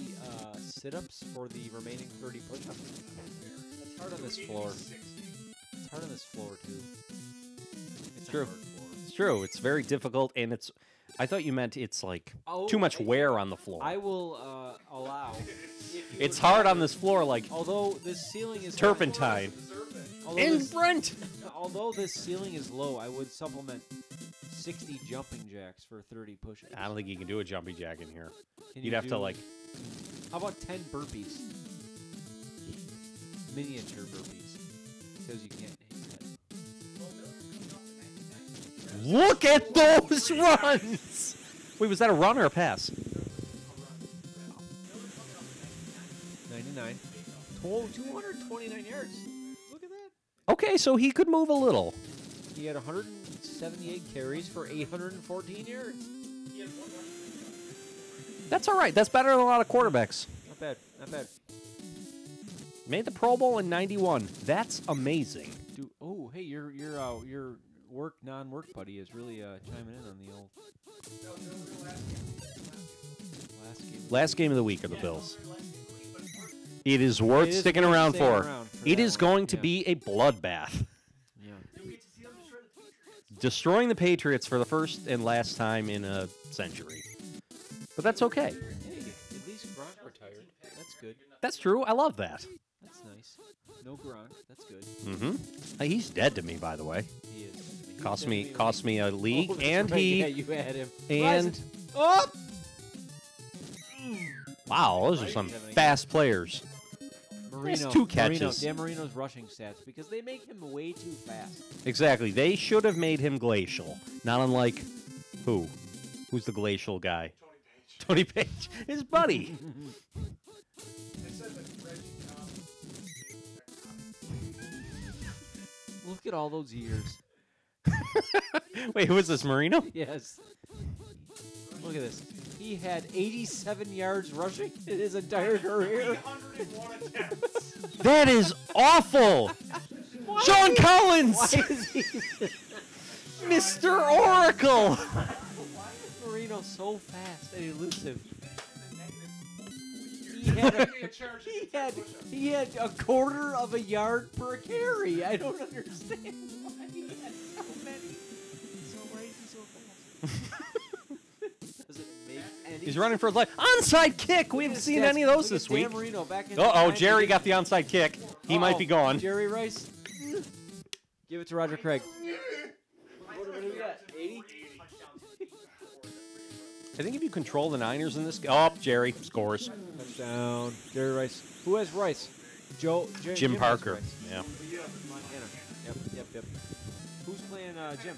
sit-ups for the remaining 30 push-ups? It's hard on this floor. It's hard on this floor, too. It's a True. hard floor. It's true. It's very difficult, and it's. I thought you meant it's like Oh, too much wear on the floor. I will allow. If you It's would hard rather- on this floor, like Although this ceiling is turpentine. Although And this, Brent. although this ceiling is low, I would supplement 60 jumping jacks for 30 push-ups. I don't think you can do a jumping jack in here. Can You'd you have to do- like. How about 10 burpees? Miniature burpees. Because you can't hit that. Look at those runs! Wait, was that a run or a pass? 99. 229 yards. Look at that. Okay, so he could move a little. He had 178 carries for 814 yards. That's all right. That's better than a lot of quarterbacks. Not bad. Not bad. Made the Pro Bowl in '91. That's amazing. Dude, oh, hey, your non-work buddy is really chiming in on the old last game. Last game of the week are the Bills. It is worth It is sticking worth around staying for. around for It that is one, going to yeah. be a bloodbath. Yeah. Destroying the Patriots for the first and last time in a century. But that's okay. Hey, at least Gronk retired. That's good. That's true. I love that. That's nice. No Gronk. That's good. Mm-hmm. He's dead to me, by the way. He is. He Cost said me to cost me a league, Oh, that's and right. he Yeah, you had him. and Oh! wow, those are some fast players. Marino. two Marino. catches. Dan Marino's rushing stats because they make him way too fast. Exactly. They should have made him glacial, not unlike who? Who's the glacial guy? Tony Page, his buddy. Look at all those years. Wait, who is this, Marino? Yes. Look at this. He had 87 yards rushing in his entire career. 301 attempts. That is awful. Sean Collins, Why is he Mr. Oracle. Marino so fast and elusive? He had a quarter of a yard per carry. I don't understand why he had so many. So crazy, so fast. Does it make any He's running for his life. Onside kick. We haven't seen any of those this Look at week. Dan Marino back in Uh-oh, the Jerry got the onside kick. He might be gone. Jerry Rice. Give it to Roger Craig. What do we got? 80? I think if you control the Niners in this game. Oh, Jerry scores. Touchdown. Jerry Rice. Who has Rice? Jim has Parker. Rice. Yeah. Montana. Yep. Who's playing Jim?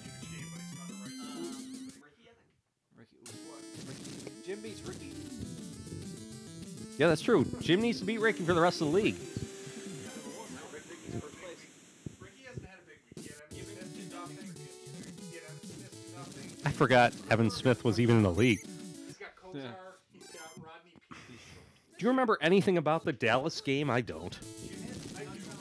Ricky. Jim beats Ricky. Yeah, that's true. Jim needs to beat Ricky for the rest of the league. Ricky hasn't had a big week yet. I mean, Smith did nothing. He had Evan Smith do nothing. I forgot Evan Smith was even in the league. He's got Kotar. Yeah. He's got Rodney Peete. Do you remember anything about the Dallas game? I don't.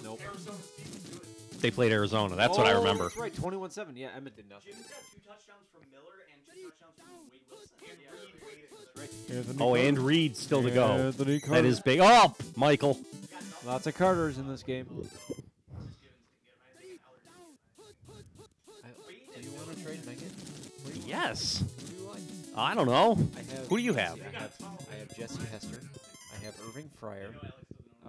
Nope. Arizona State was good. They played Arizona. That's what I remember. That's right. 21-7. Yeah, Emmett did nothing. Jim's got 2 touchdowns from Miller and 2 touchdowns from Wade Wilson. And Reed waited. Oh, and Reed still to go. Anthony That Carter. is big. Oh, Michael. Lots of Carters in this game. Do you want to trade Megan? Yes. Who do you like? I don't know. I have. Who do you have? I have Jesse Hester. I have Irving Fryer.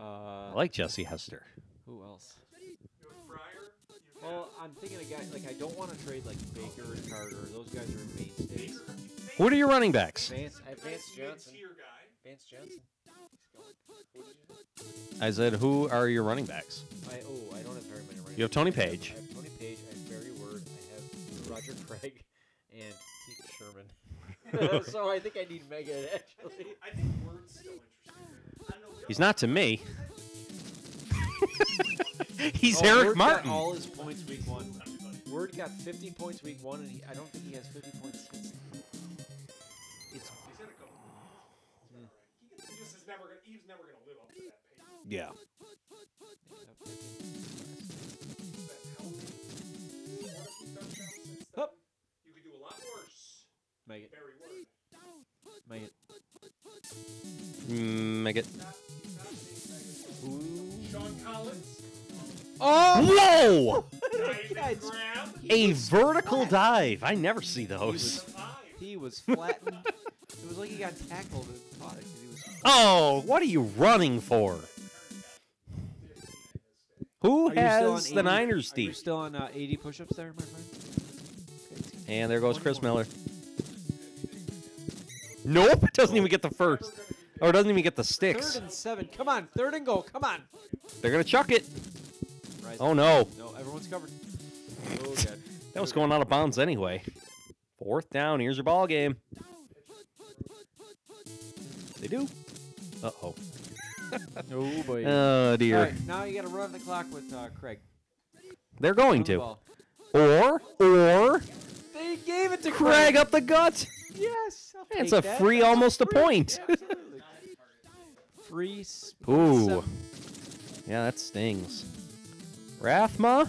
I like Jesse Hester. Who else? You have Fryer. You Well, I'm thinking of guys like I don't want to trade like Baker and Carter. Those guys are mainstays. What are your running backs? I have Vance Johnson. Mid-tier guy. Vance Johnson. I said, who are your running backs? I don't have very many running. You have Tony Page. I have Tony Page. I have Barry Word. I have Roger Craig and Keith Sherman. So I think I need Megan actually. I think Word's still interesting. I don't know. He's not to me. He's Oh, Eric Word Martin. got all his points week 1. Word got 50 points week 1, and I don't think he has 50 points since. It's He's had a couple. He just is never gonna. He's never gonna live up to that pace. Yeah. Hup. You could do a lot worse. Make it. Barry Word. Make it. Make it. Sean Collins. Oh! Whoa! Dive and grab. A vertical dive. I never see those. He was flattened. It was like he got tackled and caught it because he was. Oh, what are you running for? Who Are you still on has the 80? Niners Are you deep? still on 80 push-ups there, my friend? And there goes Chris Miller. Nope, it doesn't even get the first. Or it doesn't even get the sticks. 3rd and 7. Come on, 3rd and goal. Come on. They're going to chuck it. Rise Oh, up. no. No, everyone's covered. Oh, God. That was going out of bounds anyway. 4th down. Here's your ball game. They do. Uh-oh. Oh, boy. Oh, dear. All right, now you got to run the clock with Craig. They're going Run the to. ball. Or They gave it to Craig up the gut. Yes. I'll It's take a that. free, That's almost a free. point. Absolutely. Free. Ooh. 7. Yeah, that stings. Rathma? Look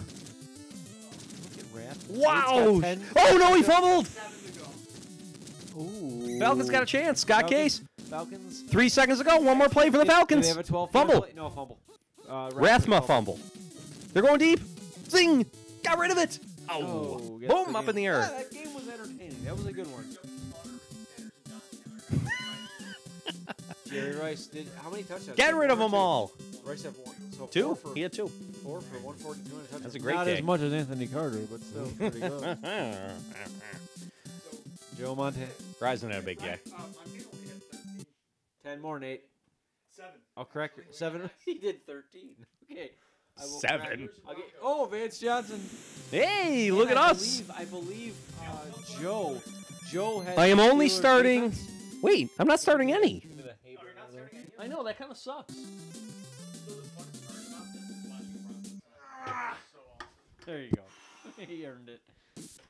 at Raph. Wow! It's got 10. Oh, no, he fumbled! Ooh. Falcons got a chance. Scott Falcons- Case. Falcons. 3 seconds ago. One more play for the Do they Falcons. have a 12 Fumble. play? No, fumble. Rathma fumble. They're going deep. Zing! Got rid of it. Oh. Oh, gets Boom, the up in the game. air. Yeah, that game was entertaining. That was a good one. Jerry Rice did how many touchdowns? Get Did rid of one or them two? all. Rice have 1. So 2? 4 for, He had 2. 4 for 142 and a touchdown. That's a great Not day. as much as Anthony Carter, but still pretty good. Joe Montana. Ryzen had a big day. I'm only at 13. 10 more, Nate. 7. I'll correct you. 7. He did 13. Okay. I will 7. correct- I'll get, oh, Vance Johnson. Hey, And look at I us. believe Joe. Joe has. I am only Steelers starting. defense. Wait, I'm not starting any. I know that kind of sucks. There you go. He earned it.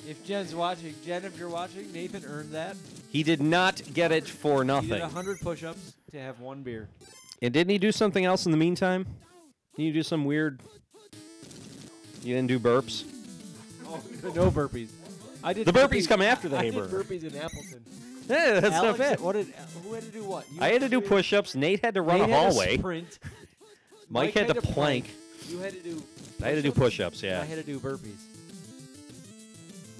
If Jen's watching, Jen, if you're watching, Nathan earned that. He did not get it for He nothing. did 100 push-ups to have 1 beer. And didn't he do something else in the meantime? Didn't you do some weird... You didn't do burps? Oh, no burpees. I did The burpees come after the I did hamburger. burpees in Appleton. Yeah, that's Alex, not bad. Who had to do what? You I had to do push-ups. Nate had to run Nate a had to hallway. sprint. Mike had to plank. You had to do. I had to do push-ups, and yeah. I had to do burpees.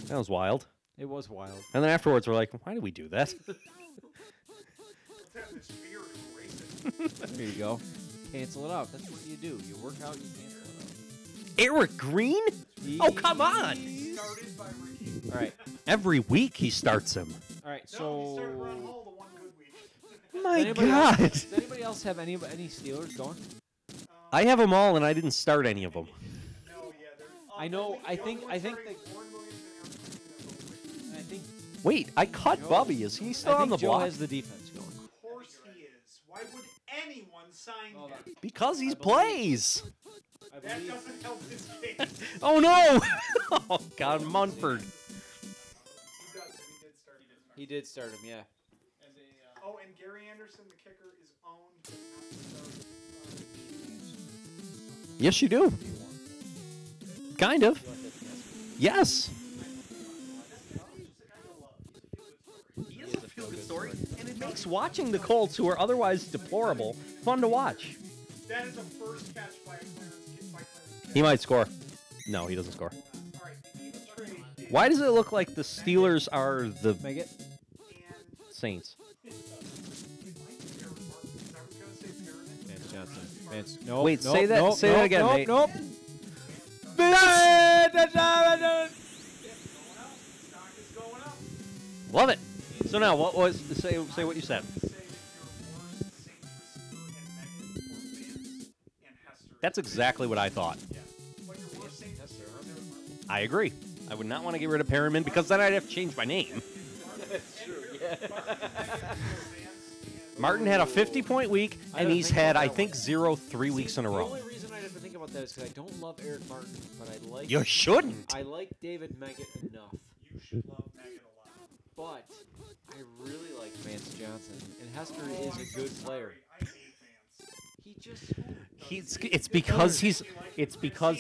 That was wild. It was wild. And then afterwards, we're like, why did we do that? Let's have this beer and erase it. There you go. Cancel it out. That's what you do. You work out, you cancel it Eric Green? out. Oh, come on. Started by Ricky. All right. Every week he starts him. All right. No, he So. started Ron Hall the one good week. My Anybody God. Else, does anybody else have any Steelers going? I have them all, and I didn't start any of them. No, yeah, there's. I know. I think. I think the, Warren Williams and Aaron I think. Wait, I cut Joe- Bubby. Is he still I on think the Joe block? has the defense going. Of course he is. Why would anyone sign Hold him? on. Because he I believe- plays. I That believe. doesn't help his case. Oh, no. Oh, God, Munford. He does, and he did start. He did start him. Yeah. Oh, and Gary Anderson, the kicker, is owned, but not started. Yes, you do. Kind of. Yes. He is a feel-good story, and it makes watching the Colts, who are otherwise deplorable, fun to watch. That is a first catch by Clarence. He might score. No, he doesn't score. All right, the even trade is Why does it look like the Steelers are the Make it. Saints? it might be Aaron Martin, 'cause I was gonna say Pyramid. Vance Johnson. Nope, Wait, nope, say that- Nope, say that nope, again, nope, Nate. Nope. Stock is going up. Love it. So now, what was say what you said? Say your worst Saint receiver and Megan or Vance and Hester. That's exactly what I thought. Yeah. What your worst Saint receiver? I agree. I would not want to get rid of Perryman because then I'd have to change my name. That's true. Yeah. Martin had a 50-point week, I and don't he's think had, about I that think, one. 0 3 weeks in a The row. only reason I have to think about that is because I don't love Eric Martin, but I like. You shouldn't. I like David Meggett enough, You should love Megan a lot. but I really like Vance Johnson, and Hester is a good player. I hate Vance. He just. It's because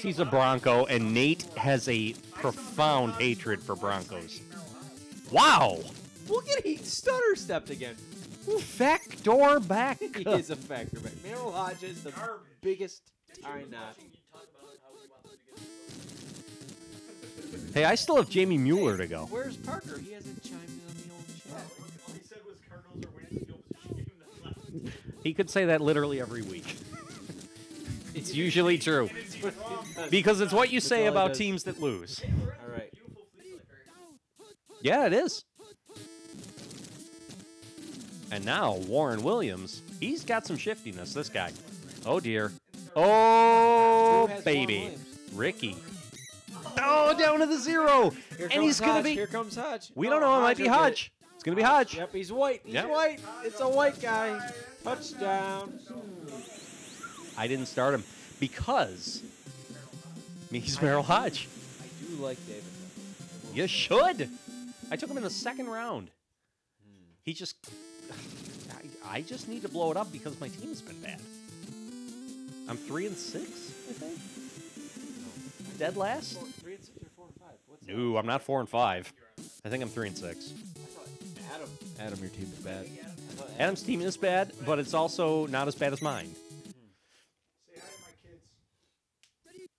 he's a Bronco, and Nate has a profound hatred for Broncos. Wow. Look at he stutter stepped again. Backdoor back. He is a factor back. Merrill Hodges, the Garbage. biggest tie knot. Hey, I still have Jamie Mueller to go. Where's Parker? He hasn't chimed in on the old chat. All he said was Cardinals are winning field position game and then left. He could say that literally every week. It's usually true. Because it's what you That's say all he about does. teams that lose. All right. Beautiful flea flicker. Yeah, it is. And now, Warren Williams, he's got some shiftiness, this guy. Oh, dear. Oh, Who has baby. Warren Williams? Ricky. Oh, down to the 0. Here And he's comes going to Hodge. be... Here comes Hodge. We don't know. It might be will get Hodge. It's going to be Hodge. Yep, he's white. He's Yep. white. It's a white guy. Touchdown. I didn't start him because he's Merrill Hodge. I do like David. You should. I took him in the 2nd round. He just... I just need to blow it up because my team's been bad. I'm 3-6, I think. Dead last? 3 and 6 or 4 and 5. What's No, I'm not 4 and 5. I think I'm 3 and 6. Adam, your team is bad. Adam's team is bad, but it's also not as bad as mine. Say hi to my kids.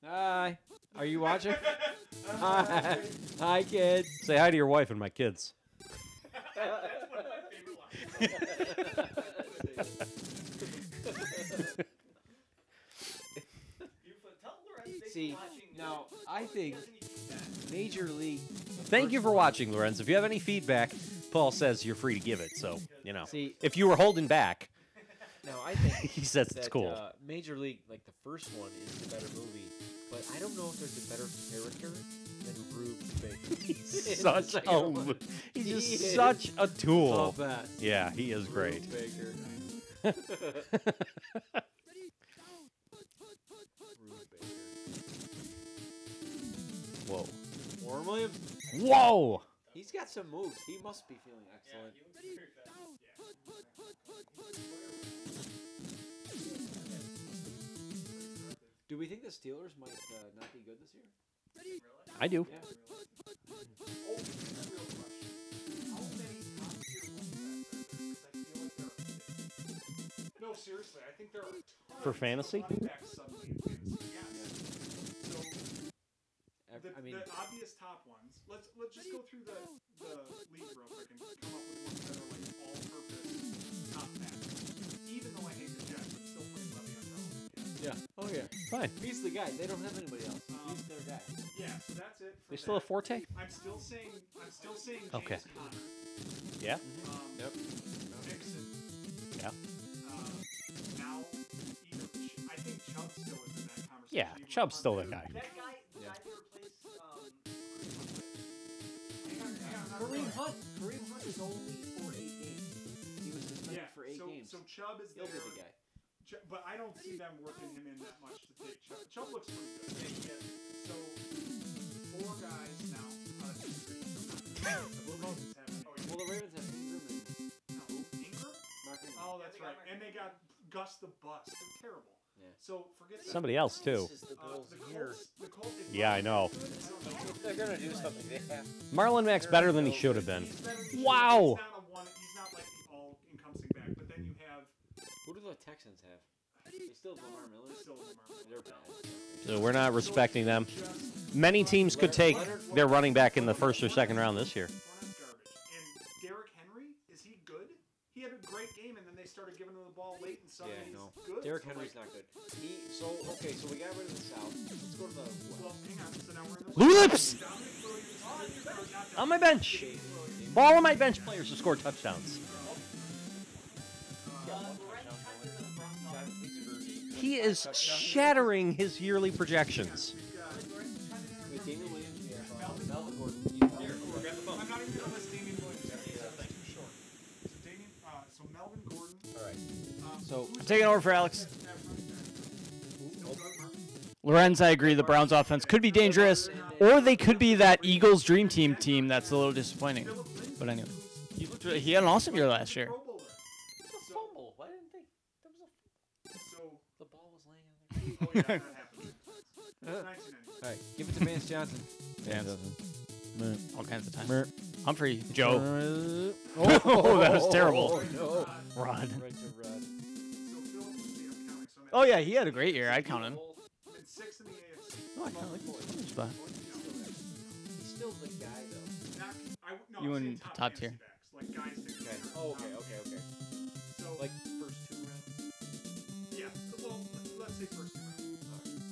Hi. Are you watching? Hi. Hi, kids. Say hi to your wife and my kids. That's one of my favorite lines. Beautiful. Tell Lorenz thanks See, for watching. now, I He think has any feedback. Major League. Thank you for watching, Lorenz. If you have any feedback, Paul says you're free to give it. So, See, if you were holding back, now I think he says that it's cool. Major League, like the first one, is the better movie, but I don't know if there's a better character than Rube Baker. He's In the such second a, one. he's He just is such a tool. The best. Yeah, he is great. Rube Baker. Rube Baker. Whoa. Warren Williams. Whoa! He's got some moves. He must be feeling excellent. He looks very fast. Do we think the Steelers might not be good this year? I do. Yeah. Oh, real question. How many top tier running backs are there? 'Cause I feel like there are. No, seriously, I think there are tons For fantasy? of running backs suddenly in fantasy. Yes. So I mean, the obvious top ones. Let's just go through the league real quick and come up with ones that are like all-purpose top backs. Even though I hate the Jets, I'm still putting Levy on relevant. yeah. Oh yeah. Fine. He's the guy. They don't have anybody else. He's their guy. Yeah, so that's it. For They still have that. Forte? I'm still saying James Okay. Conner. Yeah. Yep. Mixon. Yeah. Now, I think Chubb still is in that conversation. Yeah, even Chubb's though still the Hunt guy. That guy, the guy they replaced Kareem Hunt. Kareem Hunt is only for 8 games. He was suspended Yeah, for 8 games. so Chubb is He'll there. be the guy. But I don't see them working him in that much to take Chubb. Chubb looks pretty good. So, 4 guys now out of 3. Well, the Ravens have Ingram and Ingram? Mark Ingram. Oh, that's right. And they got Gus the Bus. They're terrible. Yeah. So, forget that. Somebody else, too. This is the The Bills Colts, here. the Colts, if Yeah, I know. They're gonna do something. They have. Marlon Mack's better than he should have been. He's better than Wow. He's not, he's not like the all-encompassing back. But then you have Who do the Texans have? They still have Lamar Miller. still Lamar. They're bad. So we're not respecting them. Just Many teams could take their running back in the 1st or 2nd round this year. Fournette's garbage. And Derrick Henry, is he good? He had a great game, and then they started giving him the ball late and suddenly Yeah, no. he's good. Derrick So, Henry's like, not good. So we got rid of the South. Let's go to the West. well, hang on. So now we're in the Lulips Dominic Williams. on my bench. All of my bench players have scored touchdowns. He is shattering his yearly projections. With Damian Williams, we have Melvin Gordon. I'm not even going to list Damian Williams. That's too short. So Damian, so Melvin Gordon. All right. So I'm taking over for Alex. Lorenz, I agree. The Browns' offense could be dangerous, or they could be that Eagles' dream team that's a little disappointing. But anyway, he had an awesome year last year. Fumble. Why didn't they? That was a. So The ball was laying on oh yeah, that happened. 1990. All right, give it to Vance Johnson. All kinds of times. Humphrey, Joe. Oh, that was terrible. No. Rod. Right to Rod. So Phil, I'm counting. So I'm at Oh yeah, he had a great year. I'd count him. I'm in 6th in the AFC. Oh, I kind of like this spot. He's still the guy though. No, You I'm in saying the top tier. fantasy backs, like guys that Okay. consider Oh, top. okay. So Like first 2 rounds. yeah, well, let's say first two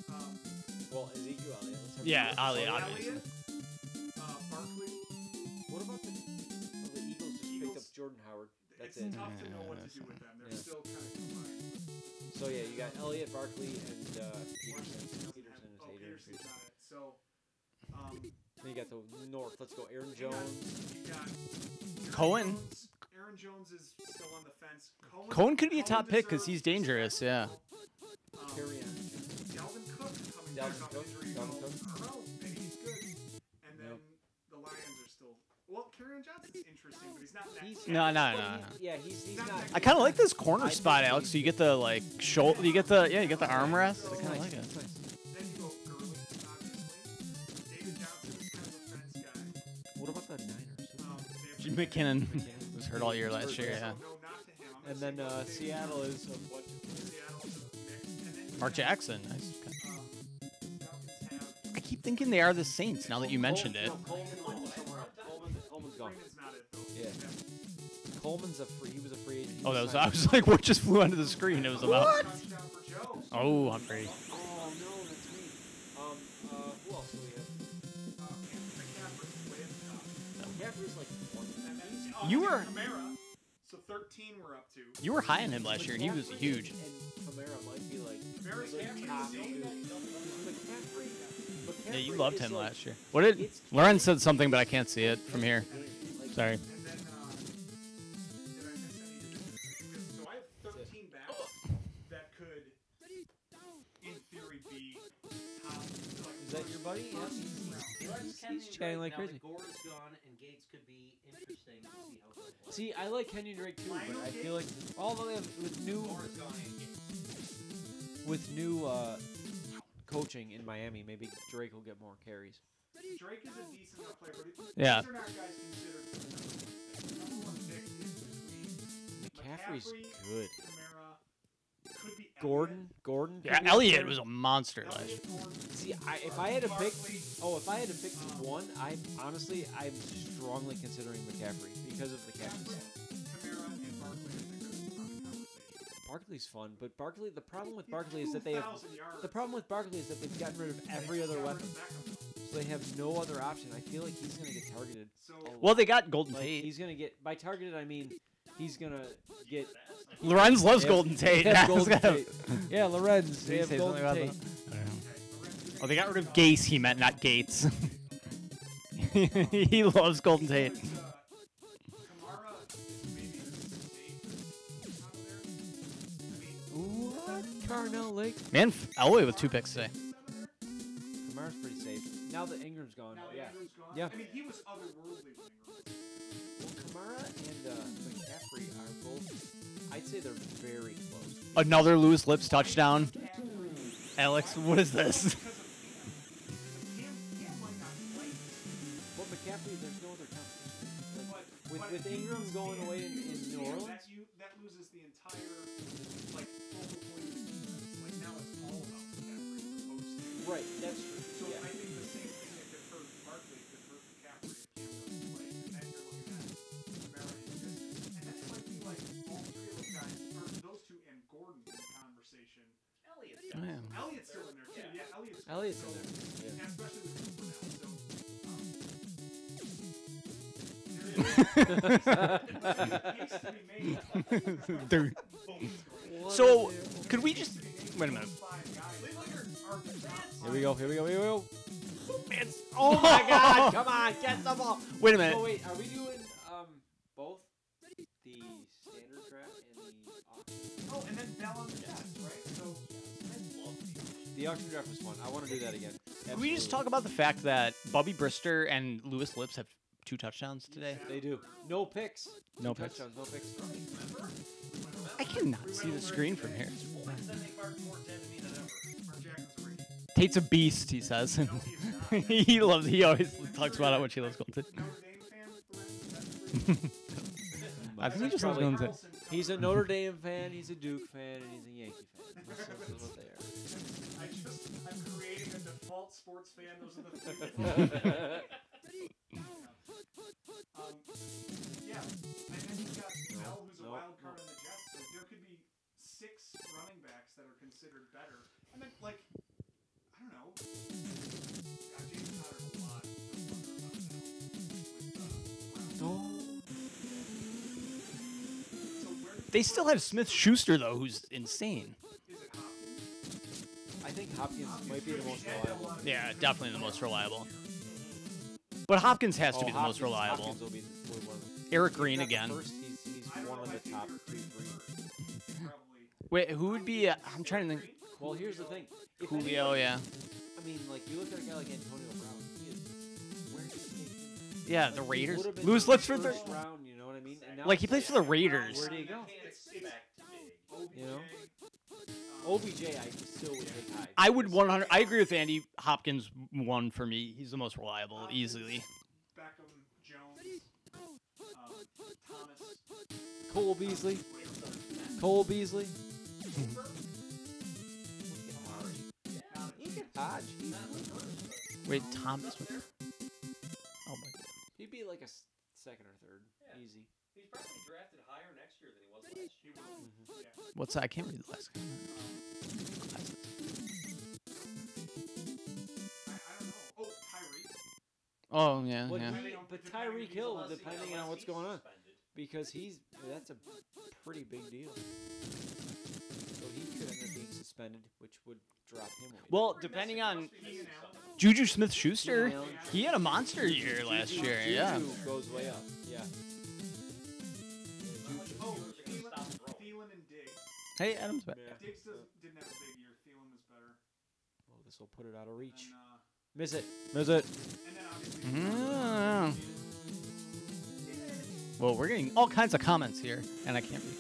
rounds. Well, Ezekiel Elliott. Let's have Yeah, Ali, Elliott, obviously. Barkley. What about the Eagles? Just picked up Jordan Howard. That's It's it. tough to know what to do with them. They're Yeah. still kind of combined. So yeah, you got Elliott, Barkley, and Peterson. Peterson Peterson is oh, Adrian Peterson's Peterson. not it. So, Then you got the North. Let's go. Aaron hang on. Jones. You got Aaron Cohen. Jones. Aaron Jones is still on the fence. Cohen could be a Cohen top pick 'cause deserves he's dangerous, yeah. Carry on. Dalvin Cook coming Dalvin back off Cook, injury. Dalvin Well, Cook. I don't know. Maybe he's good. And then Yep. the Lions are still. Well, Kerryon Johnson's interesting, but he's not that. He's No. Yeah, he's not. I kind of like this corner spot, Alex. So you get the like shoulder, you get the armrest. I kind of like it. Then you go Gurley, obviously. David Johnson is kind of a fence guy. What about the Niners? They have McKinnon was hurt all year last year. Yeah. So no, not to him. I'm And gonna then say Seattle is what? Seattle's a mix. And then you Mark got, Jackson. Nice. Falcons have I keep thinking they are the Saints now that you mentioned it. No, Coleman's gone. Freeman's not it though. Yeah. Coleman's a free. He was a free agent. He Oh, that was. signed- I was like, what just flew onto the screen? It was about. Touchdown for Joe. Oh, Humphrey. Oh no, that's me. Who else do we have? McCaffrey's way at the top. McCaffrey's like one. And then, You and were- Kamara. So 13 we're up to. You were high on him last year, and he was McCaffrey huge. And Kamara might be like Very like top two. McCaffrey. Yeah, you McCaffrey loved is him like- last year. What did It's- Lorenz said something, but I can't see it from here. like, Sorry. And then, did I miss any divisions? So I have 13 backs that could, in theory, be top. Is that your buddy? Yeah. He's chatting like crazy. Gore's gone, and Gates could be interesting to see how good it See, I like Kenyon Drake too, but I feel like although they have Gore's gone and Gates. with new coaching in Miami, maybe Drake will get more carries. Drake is a decent enough player, but Yeah. these are not guys considered for the number one pick is between McCaffrey's McCaffrey, good. Kamara, could be Gordon. Yeah, Elliott was a monster last year. Elliott, Gordon, See, if I had to pick, Barkley. if I had to pick one, I'm strongly considering McCaffrey because of the captaincy. Kamara and Barkley, I think are the conversation. Barkley's fun, but the problem with Barkley is that they have 2,000 yards. the problem with Barkley is that they've gotten rid of every other weapon, so they have no other option. I feel like he's gonna get targeted. So Well, they got Golden Like, Tate. he's gonna get by targeted. I mean, he's gonna get. Lorenz loves They have- Golden Tate. they have That's Golden gotta- Tate. Yeah, Lorenz. Did They he have say Golden something Tate. about that? I don't know. Oh, they got rid of Gase. He meant not Gates. He loves Golden Tate. Kamara is maybe the safest out of there. I mean, What? Carnell Lake. Man, Elway with 2 picks today. Kamara's pretty safe. Now that Ingram's gone. now that Yeah. Ingram's gone. Yeah. I mean, he was otherworldly when Ingram. Well, Kamara and McCaffrey are both. I'd say they're very close. Another loose lips touchdown. Alex, what is this? Well, McCaffrey, there's no other competition. With Ingram going away in New Orleans. That loses the entire like focal point of the defense. Like now it's all about McCaffrey as opposed to Right, that's true. So Yeah. I think the same thing that could hurt Barkley could hurt McCaffrey if Cam doesn't play. And then you're looking at Kamara and Distance. And that might be like all three of those guys, or those two and Gordon Elliott's in there. And Yeah. especially with Cooper now. So case to be made. They're- What so, a deal. could we just wait a minute? Here we go. Here we go. Here we go. It's, Oh my God! Come on, get the ball. Wait a minute. Oh wait, are we doing both the standard draft and the auction? Oh, and then Bell on the desk, right? So The auction draft was fun. I want to do that again. Can we just Absolutely. talk about the fact that Bubby Brister and Lewis Lips have 2 touchdowns today? They do. No picks. No Two picks. touchdowns. No picks. I cannot see the screen from here. Mark Jackson's a Ricky. Tate's a beast, he says. No, he is not. he loves. He always talks about how much he loves Golden Tate. Notre Dame fan, Lorenz? I think he just loves Probably- Golden Tate. He's a Notre Dame fan. He's a Duke fan, and he's a Yankee fan. That's what they are. I'm creating a default sports fan. Those are the things. Yeah, and then you've got Bell, who's a No, wild card on the Jets. So there could be 6 running backs that are considered better. And then, like, I don't know. James Conner's a lot. So where They still have Smith Schuster though, who's insane. is it Hopkins? I think Hopkins might be the most reliable. Yeah, definitely the most reliable. But Hopkins has to be the most Hopkins- reliable. Hopkins will be one of them. Eric He's Green not the again. First, he's I don't one know of my the top favorite 2, 3. Probably. Wait, who would be? I'm trying to think. Well, here's the thing. If Julio, anybody- yeah. I mean, like you look at a guy like Antonio Brown. He is. Where did he take him? Yeah, the Like, he Raiders. would've been Lewis the Lips for first third. round. You know what I mean? And now Like he it's plays for the Raiders. Where do you go? OBJ, You know? OBJ, I still would take high. I would 100. I agree with Andy. Hopkins won for me. He's the most reliable, easily. Beckham, Jones, Thomas. Cole Beasley. Cole Beasley. Hodge. Wait, Thomas. Oh my God. He'd be like a second or third. Easy. He's probably drafted higher next year than he was last year. What's that? I can't read the last. I don't know. Oh, Tyreek. Oh yeah, But, yeah. but Tyreek Hill, depending on what's going on, because that's a pretty big deal. So he could end up being suspended, which would drop him away. Well, depending on Keenan Allen. Juju Smith-Schuster, Keenan Allen. he had a monster year last year. Yeah. Juju goes way up. Yeah. Oh, Thielen and Diggs. Hey, Adam's back. Diggs didn't have a big year. Thielen was better. Well, this will put it out of reach. And, Miss it. Miss it. and then obviously. Well, we're getting all kinds of comments here, and I can't read.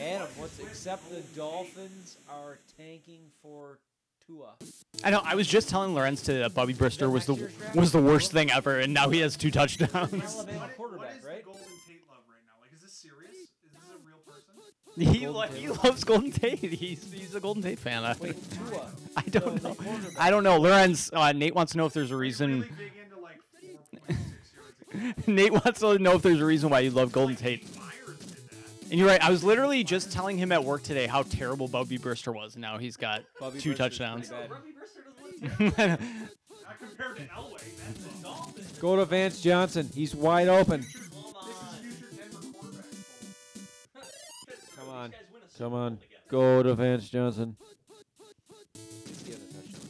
Adam, what's except the Dolphins are tanking for Tua. I know. I was just telling Lorenz to Bobby Brister was the next year's draft? was the worst thing ever, and now he has 2 touchdowns. Alabama What quarterback, is right? the Golden Tate love right now? Like, is this serious? Is this a real person? He loves Golden Tate. He's a Golden Tate fan. Wait, Tua. I don't the know. quarterback. I don't know. Lorenz, Nate wants to know if there's a reason. Really big into like 4.6 yards a game. Nate wants to know if there's a reason why you love Golden Tate. Myers did that. And you're right. I was literally just telling him at work today how terrible Bobby Brister was, and now he's got Bobby 2 Brister's touchdowns. pretty bad. Robbie Brister doesn't look Not compared to Elway. That's the Dolphins. Go to Vance Johnson. He's wide open. Come This on. is future Denver quarterback. Come on. These guys win a Super Come Bowl on. together. Go to Vance Johnson. He's getting a touchdown.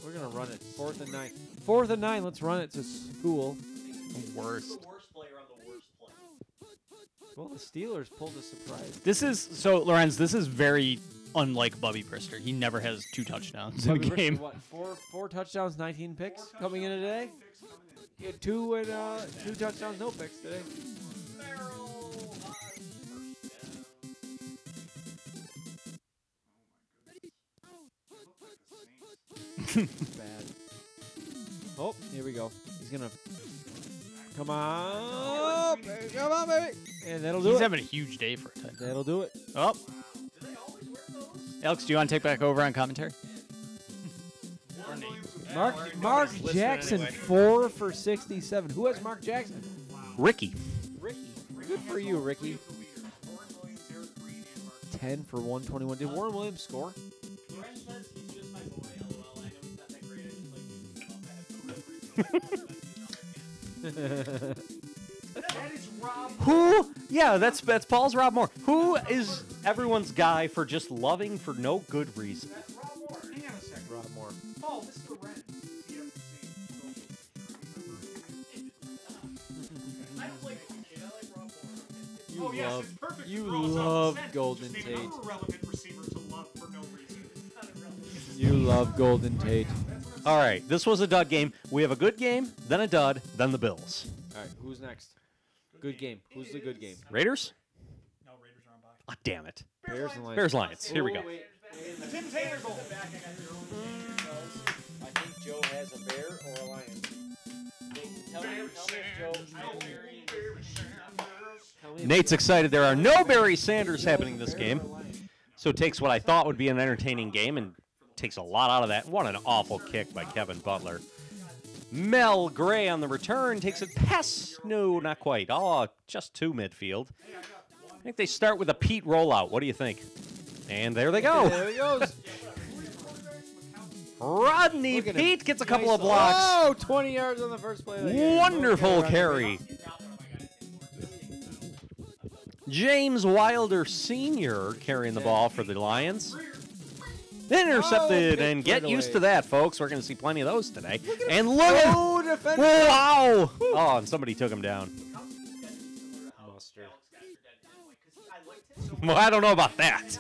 We're going to run it. 4th and 9. 4th and 9. Let's run it to school. Worst. Who's the worst player on the worst player? Well, the Steelers pulled a surprise. This is so, Lorenz. This is very unlike Bobby Brister. He never has 2 touchdowns in a Bobby Brister, game. What? Four touchdowns, 19 picks coming in today. Picks coming in. He had 2 touchdowns, no picks today. Farrell, Hodge, first down. Bad. Oh, here we go. He's gonna. Come on, come on, baby, and that'll do He's it. having a huge day for a tight end. That'll do it. Oh, Do they always wear those? Alex, do you want to take back over on commentary? Mark Jackson, 4 for 67. Who has Mark Jackson? Ricky. Ricky. Good for you, Ricky. 10 for 121. Did Warren Williams score? Lorenz says he's just my boy. LOL. I know he's not that That is Rob. Who? Yeah, that's Paul's Rob Moore. Who is everyone's guy for just loving for no good reason? That's Rob Moore. Hang on a second. Rob Moore. Paul, Mr. Wren. Does he have the same social? I don't like Golden Tate. I like Rob Moore. You Oh, yes, love, it's perfect. you Throws off love the scent. Golden Just name Tate. another relevant receiver to love for no reason. It's not irrelevant. You love Golden Tate. All right, this was a dud game. We have a good game, then a dud, then the Bills. All right, who's next? Good game. Who's the good game? Raiders? No, Raiders are on bye. Ah, damn it. Bears and Lions. Bears Lions. Here we go. Wait. The Tim Taylor Bowl. I think Joe has a bear or a lion. Tell me if Joe. Tell me if Nate's Joe- excited. There are no Barry Sanders happening this game. So it takes what I thought would be an entertaining game and takes a lot out of that. What an awful kick by Kevin Butler. Mel Gray on the return takes it past. No, not quite. Oh, just to midfield. I think they start with a Pete rollout. What do you think? And there they go. There he goes. Rodney Look at him. Pete gets a couple Nice. of blocks. Oh, 20 yards on the first play of the game. Wonderful Okay, Rodney carry. Pete. James Wilder Sr. carrying the ball for the Lions. Intercepted, Oh, and get right used away. to that, folks. We're going to see plenty of those today. And look at Oh, defender. wow! Oh, and somebody took him down. Mustard. Well, I don't know about that.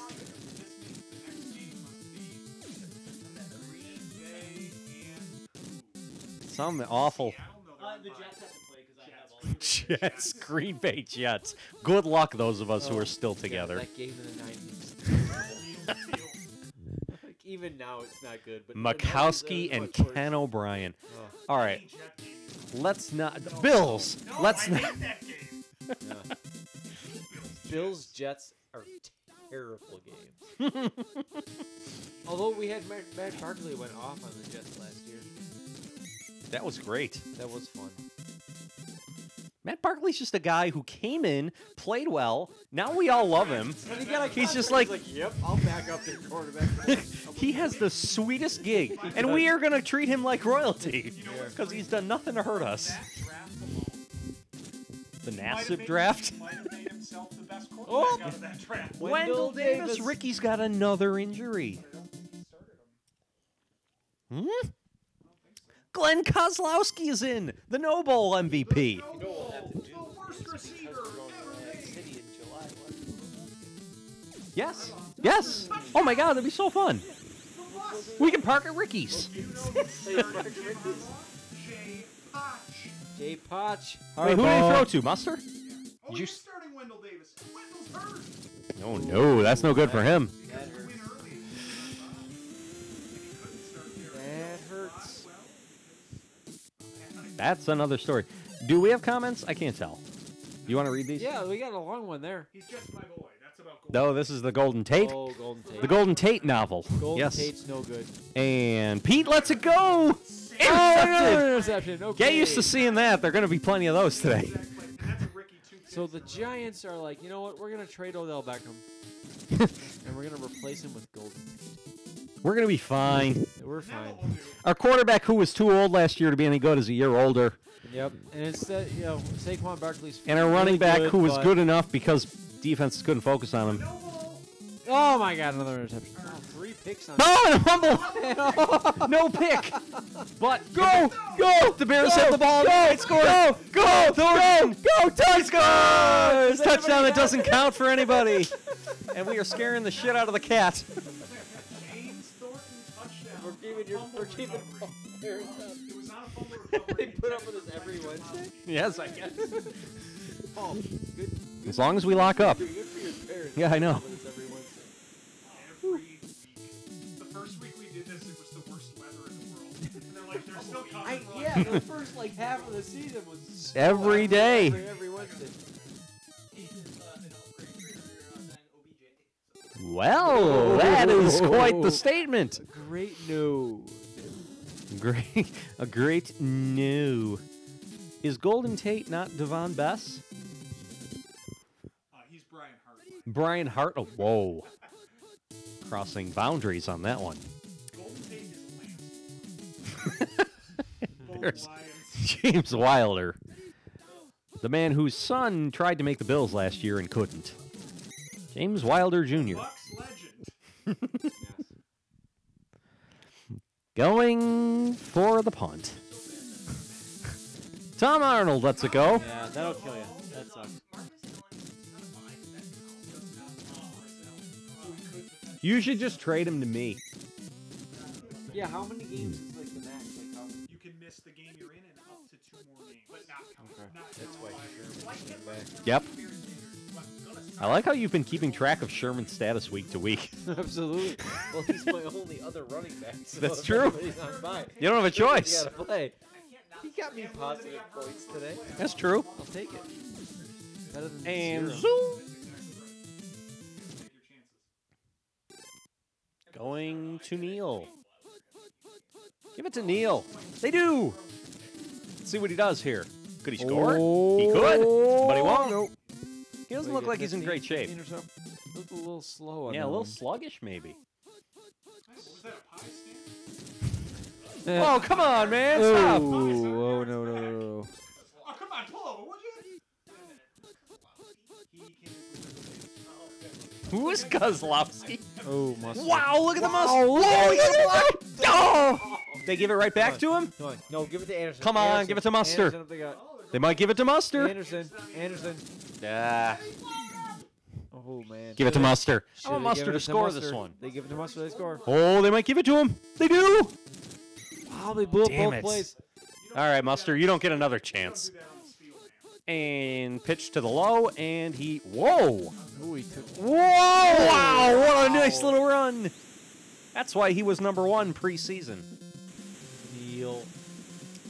Some awful The Jets have to play because I have all the Jets, Green Bay Jets. Good luck, those of us who are still Yeah, together. that game in the 90s. Like, even now, it's not good. But in the 90s, Makowski it was and much worse. Ken O'Brien. Oh, All right, let's not. Bills. No, Let's I not. hate that game. yeah. Bills Jets are terrible games. Although we had Matt Barkley went off on the Jets last year. That was great. That was fun. Matt Barkley's just a guy who came in, played well. Now we all love him. And he got a He's just contract. like- He's yep, I'll back up the quarterback. He has the sweetest gig, and we are going to treat him like royalty because he's done nothing to hurt us. That draft alone The might have nassive made- draft. might have made himself the best quarterback Oh. out of that draft. Wendell Davis. Ricky's got another injury. I don't think he started him. Hmm? Glenn Kozlowski is in, the No Bowl MVP. You know what we'll have to do? The worst is receiver because we're going to ever Atlantic made. City in July. Yes. Yes. Oh my God, that'd be so fun. We can park at Ricky's. You know the starting kicker? Jay Potch. Jay Potch. Wait, who did he throw to? Mustard? Oh, you you're s- starting Wendell Davis. Wendell's hurt. Oh no, that's no good for him. That Win hurts. early. And he couldn't start there. That hurts. That's another story. Do we have comments? I can't tell. You want to read these? Yeah, we got a long one there. He's just my boy. That's about goal. No, this is the Golden Tate. Oh, Golden Tate. The GoldenTate novel. Golden Yes. Tate's no good. And Pete lets it go. Oh, Intercepted. interception. Okay. Get used to seeing that. There are going to be plenty of those today. Exactly. And that's a Ricky too. So the Giants are like, you know what? We're gonna trade Odell Beckham, and we're gonna replace him with Golden Tate. We're going to be fine. We're Now fine. what we'll do. Our quarterback, who was too old last year to be any good, is a year older. Yep. And instead, you know, Saquon Barkley's And our really running back, good, who was but- good enough because defenses couldn't focus on him. No ball. Oh my God! Another interception. Oh, 3 picks on. Oh, and a fumble! No pick. But go! The Bears have the ball. Go! Score! Go! Touchdown! Touchdown that doesn't count for anybody. And we are scaring the shit out of the cat. James Thornton touchdown. We're keeping. It was not a fumble recovery. They put up with us every Wednesday. Yes, I guess. Oh, good. As long as we lock up. Good for your parents. Yeah, I know. Put us every Wednesday. Every week. The first week we did this, it was the worst weather in the world. And they're like, they're still coming. We're like, Yeah, the first like half of the season was snow Every day. Every Wednesday. Tate is an upgrade for your OBJ. Well, that is quite the statement. Great no. A great no. Is Golden Tate not Devon Bess? he's Brian Hart. Brian Hart. Oh, whoa. Crossing boundaries on that one. Golden Tate is a Lance. There's Lions. James Wilder, the man whose son tried to make the Bills last year and couldn't. James Wilder Jr. Bucks legend. Yes. going for the punt. Tom Arnold lets it go. Yeah, that'll kill you. That sucks. You should just trade him to me. Yeah, how many games is like the max? Like how? You can miss the game you're in and up to 2 more games, but not count. Okay. Not That's count why Lions. Sherman came back. Yep. I like how you've been keeping track of Sherman's status week to week. Absolutely. Well, he's my only other running back. So That's if true. anybody's on bye, You don't have a you choice. gotta play. He got me positive points today. That's true. I'll take it. Better than And zero. zoom. Going to Neil. Give it to Neil. They do. Let's see what he does here. Could he score? He could, but he won't. Nope. He doesn't What look do you like get, he's in 15, great shape. 15 or so? Looked a little slow on Yeah, a that little one. sluggish maybe. Was that a pie stand? Oh, come on, man. Oh, Stop. oh, no, no, no, no. Oh, come on, pull over, would you? Who is Kozlowski? Oh, mustard. Wow, look at the mustard. Whoa, he got blocked. Oh! They give it right back to him? Come on. No, give it to Anderson. Come on, Anderson. give it to Mustard. Anderson up they got. They might give it to Mustard. Anderson. Anderson. Yeah. Oh, man. Give it to Mustard. I Should've want Mustard given to it score Mustard. this one. They give it to Mustard, they score. Oh, they might give it to him. They do. Wow, they blew up Damn both it. plays. All right, Mustard, you don't get another chance. And pitch to the low, and he. Whoa! Ooh, he took. Whoa! Wow! What a nice little run. That's why he was number 1 preseason. Neil.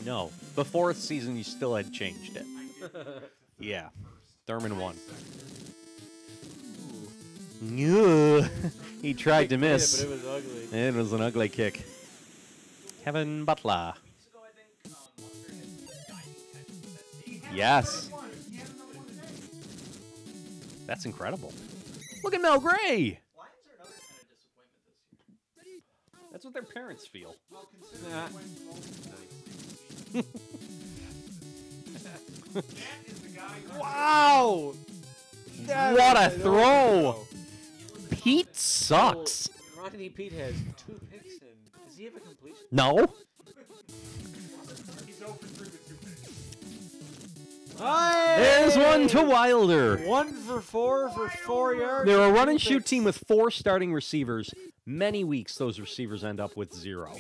No, the 4th season you still had changed it. Yeah, Thurman won. Yeah. He tried to miss. But it was ugly. It was an ugly kick. Kevin Butler. Yes. That's incredible. Look at Mel Gray. Lions are another kind of disappointment this year. That's what their parents feel. Nah. Wow! What a throw! Pete sucks. Ronnie Pete has 2 picks, and does he have a completion? No. He's 0 for 3 with 2 picks. There's one to Wilder. 1 for 4 for 4 yards. They're a run and shoot team with 4 starting receivers. Many weeks, those receivers end up with 0.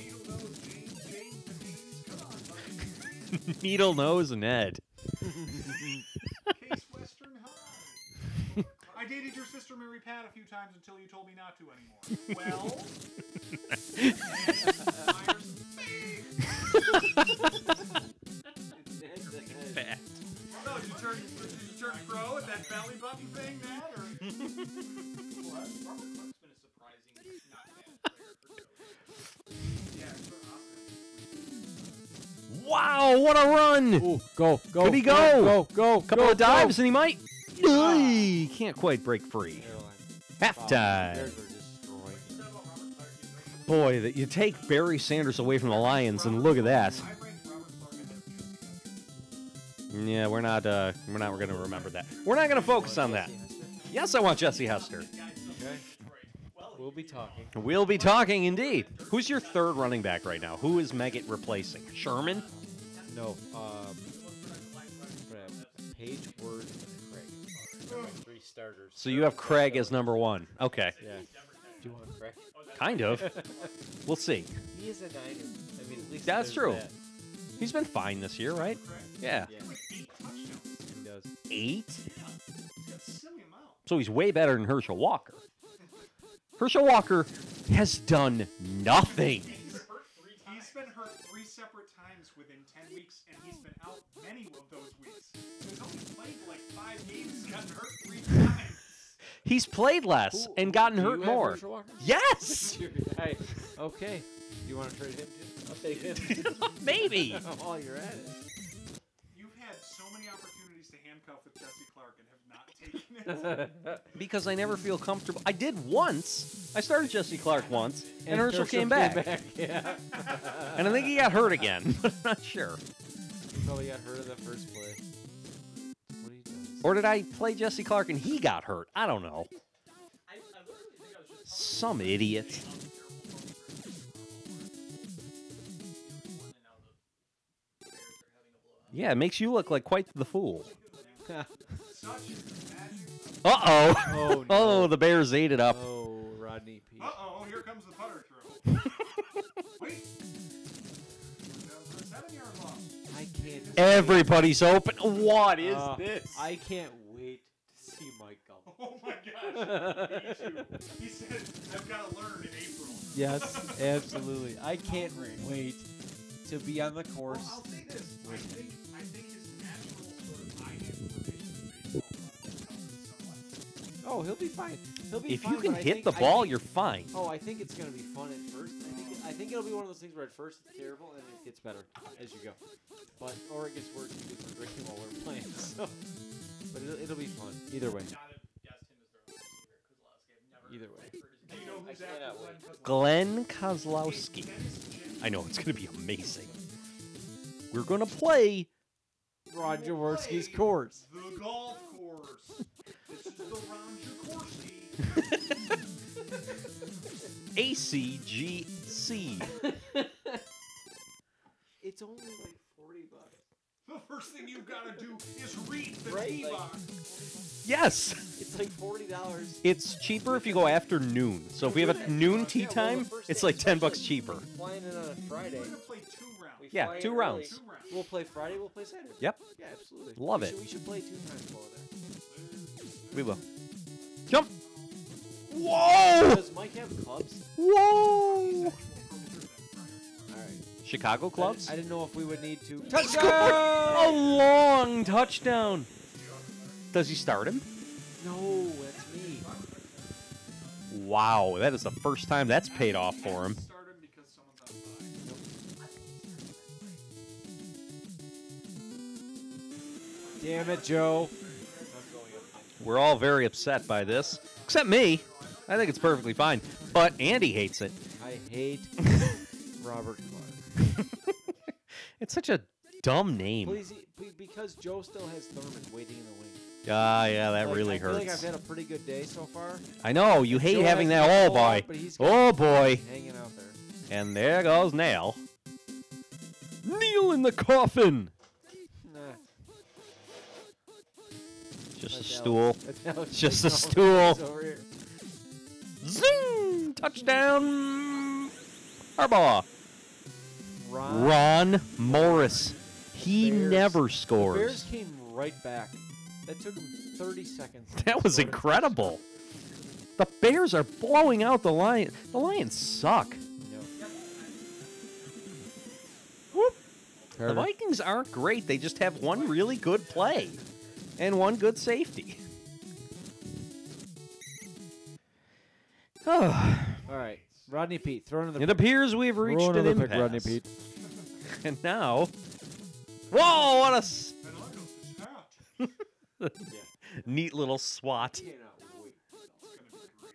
Needle nose Ned. Case Western High. I dated your sister Mary Pat a few times until you told me not to anymore. Well, Fat. no, did you turn pro at that belly button thing, Matt? Or what? Robert Clark's been a surprising, not bad player for Joe. Yeah, for Austin. Wow, what a run! Ooh, go. Could he go? Go. Couple of dives and he might. He can't quite break free. Halftime. Boy, that you take Barry Sanders away from the Lions, and look at that. I ranked Robert Clark ahead of Jesse. Yeah, we're not going to remember that. We're not going to focus on that. Yes, I want Jesse Hester. Okay. We'll be talking. We'll be talking indeed. Who's your 3rd running back right now? Who is Meggett replacing? Sherman? No. Page, Word, Craig. 3 starters. So you have Craig as number 1. Okay. Yeah. Do you want Craig? Kind of. We'll see. He is a Niner. I mean, at least That's there's true. that. He's been fine this year, right? Yeah. Yeah. He does. 8? Silly amount. So he's way better than Herschel Walker. Herschel Walker has done nothing. He's been hurt 3 separate times within 10 weeks, and he's been out many of those weeks. So he's only played like 5 games, he's gotten hurt 3 times. He's played less and gotten Do hurt you have more. Herschel Walker? Yes! Hey, okay. You want to trade him too? I'll take him. Maybe. While you're at it. You've had so many opportunities to handcuff with Jesse Clark and have not taking it. because I never feel comfortable. I did once. I started Jesse Clark once, and Herschel came back. Yeah. And I think he got hurt again, but I'm not sure. He probably got hurt in the first play. What he does. Or did I play Jesse Clark and he got hurt? I don't know. I literally think I was just Some idiot. Yeah, it makes you look like quite the fool. Uh-oh. Oh, no. Oh, the Bears ate it up. Oh, Rodney P. Uh-oh, here comes the putter throw. Wait. 7-yard loss. I can't. Everybody's open. What is this? I can't wait to see Michael. Oh my gosh. Me too. He said, I've got to learn in April. Yes, absolutely. I can't wait to be on the course. Well, I'll say this. I think his natural sort of eye information in baseball helps somewhat. Oh, he'll be fine. He'll be If fine. you can but I hit think- the I ball, think- you're fine. Oh, I think it's gonna be fun at first. I think it'll be one of those things where at first it's terrible and it gets better as you go. But or it gets worse because we're drinking while we're playing. So, but it'll be fun either way. gotta guess him as their receiver. Kozlowski. I've never Either way. heard his Do you name. know who's I after cannot Glenn Glenn Kozlowski. Dennis Jensen. I know, it's going to be amazing. We're going to play Roger Jaworski's course. The golf course. This is the Ron Jaworski. ACGC. It's only like $40. The first thing you've got to do is read the Right, tee like- box. Yes. It's like $40. It's cheaper if you go after noon. So if we have a noon tea time, it's like $10 cheaper. Flying in on a Friday. We're going to play 2 rounds. We Yeah, fly 2 in rounds. 2 rounds. We'll play Friday. We'll play Saturday. Yep. Yeah, absolutely. Love it. We should play 2 times while we're We will. Jump. Whoa. there. Does Mike have clubs? Whoa. All right. Chicago clubs? I didn't know if we would need to. Score! A long touchdown. Does he start him? No, that's me. Wow, that is the first time that's paid off for him. Start him because someone's on bye. Damn it, Joe. We're all very upset by this, except me. I think it's perfectly fine, but Andy hates it. I hate Robert Clark. It's such a dumb name. Please, because Joe still has Thurman waiting in the wing. Ah, yeah, that Like, really I feel like I've hurts. had a pretty good day so far. I know, you hate Joe having hasn't that. got Oh, a whole boy. lot, but he's Oh, boy. hanging out there. And there goes Nail. Kneel in the coffin. Nah. Just a That's stool. Alex. That's Alex. Just a He's stool. over here. Zing! Touchdown. Harbaugh. Ron. Ron Morris. He Bears. never The Bears scores. came right back. That took him 30 seconds. That was Scored a incredible. The Bears are blowing out the Lions. The Lions suck. touchdown. Whoop. The Carter. Vikings aren't great. They just have one really good play and one good safety. Oh, All right. Rodney Pete, throw into the it appears we've reached throw an another pick, impasse. Rodney Pete. And now, whoa! What a And look at this hat. neat little swat. It's going to be great.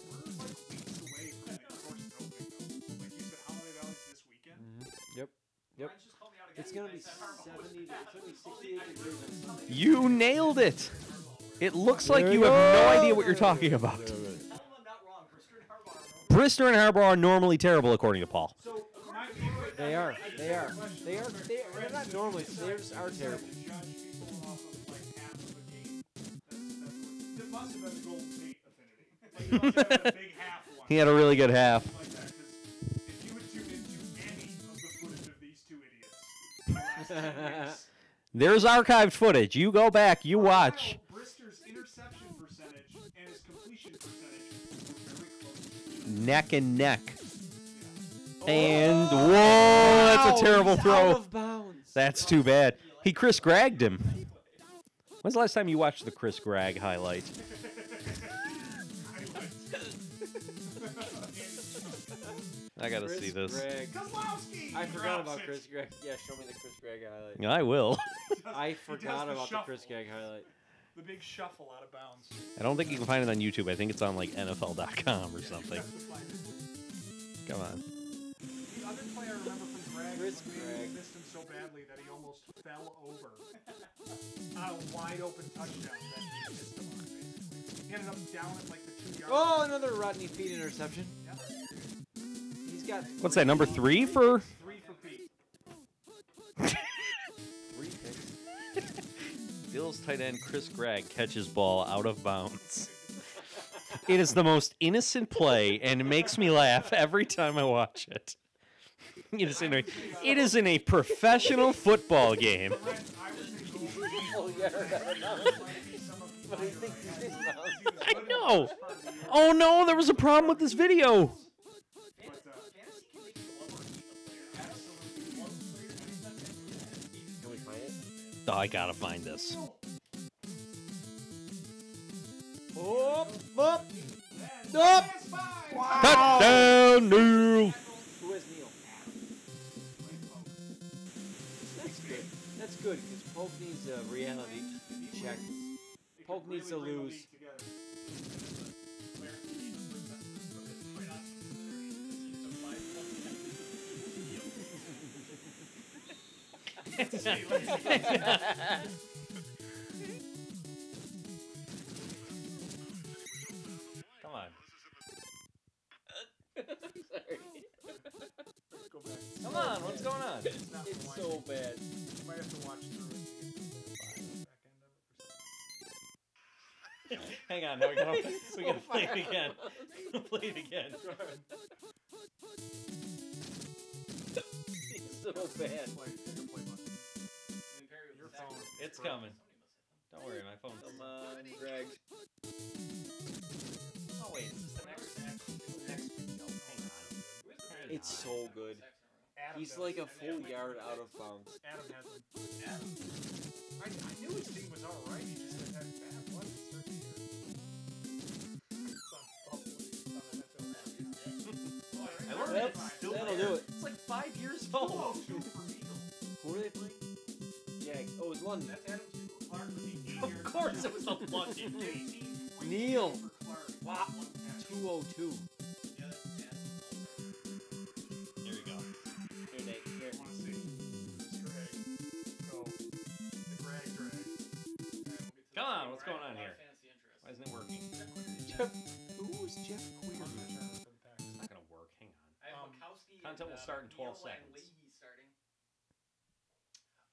We're like weeks away from the course opening, though. Like you said, Holiday Valley's this weekend. Yep. Yep. Ryan's just called me out again. It's gonna I be said Harbaugh was 70. It's gonna be 68 degrees on Sunday. You nailed it. It looks like There you you have no go. idea what you're talking about. Tell him I'm not wrong. Brisker and Harbaugh are normal. Brister and Harbaugh are normally terrible, according to Paul. So, They are. They are. They're not normally. They just are terrible. Judge people off of like half of a game. That's it must have been the Golden State affinity. Like, you must have had a big half one. He had a really good half. Like that, 'cause if you would tune into any of the footage of these two idiots in the last 10 weeks, There's archived footage. You go back, you watch. Brister's interception percentage and his completion percentage were very close. Neck and neck. And whoa, that's a terrible He's throw. Out of bounds. That's too bad. He Chris Gragged him. When's the last time you watched the Chris Gragg highlight? I gotta Chris see this. Gregg. Kozlowski! I forgot drops about it. Chris Gregg. Yeah, show me the Chris Gregg highlight. I will. I He does forgot the about the Chris shuffle. Gregg highlight. The big shuffle out of bounds. I don't think you can find it on YouTube. I think it's on like NFL.com or something. Come on. The other player I remember from Greg Chris was Gregg. missed him so badly that he almost fell over on a wide open touchdown that he missed him on, basically. He ended up down at like the 2 yard Oh, line. another Rodney Peete interception. Yep. He's got What's that, number 3 for? 3 for Pete. 3 picks. Bills tight end Chris Gregg catches ball out of bounds. It is the most innocent play, and it makes me laugh every time I watch it. It is in a professional football game. I know. Oh no, there was a problem with this video. Can we find it? Oh, I gotta find this. Up, up, up. Touchdown, Neil. Who is Neil? That's good. That's good because Polk needs a reality check. Polk needs to lose. Come on. Come on, what's going on? It's so bad. Might have to watch through it to get to the back end of it. Hang on, now we gotta play it again. Play it again. It's so bad. Your phone. It's coming. Don't worry, my phone's. Come on, Greg. Oh wait, is this the next video? Hang on. It's so good. Adam He's does. like a full yard out of bounds. Adam has him. I knew his team was all right. He just had bad luck to start the year. I love Yep, it. It's still that'll there. do it. It's like 5 years old. Who are they playing? Yeah. Oh, it's London. That's Adam too. Clark with the Of course it was the London. Neil. Wow. 202. Here we go. Here, Nate. Here. I want to see this Greg go. The Greg drag. Come on, what's going on here? Why isn't it working? Who's Jeff Queer? It's not gonna work. Hang on. I have Mikowski Content will and, start in 12 Neal and seconds. Leahy starting.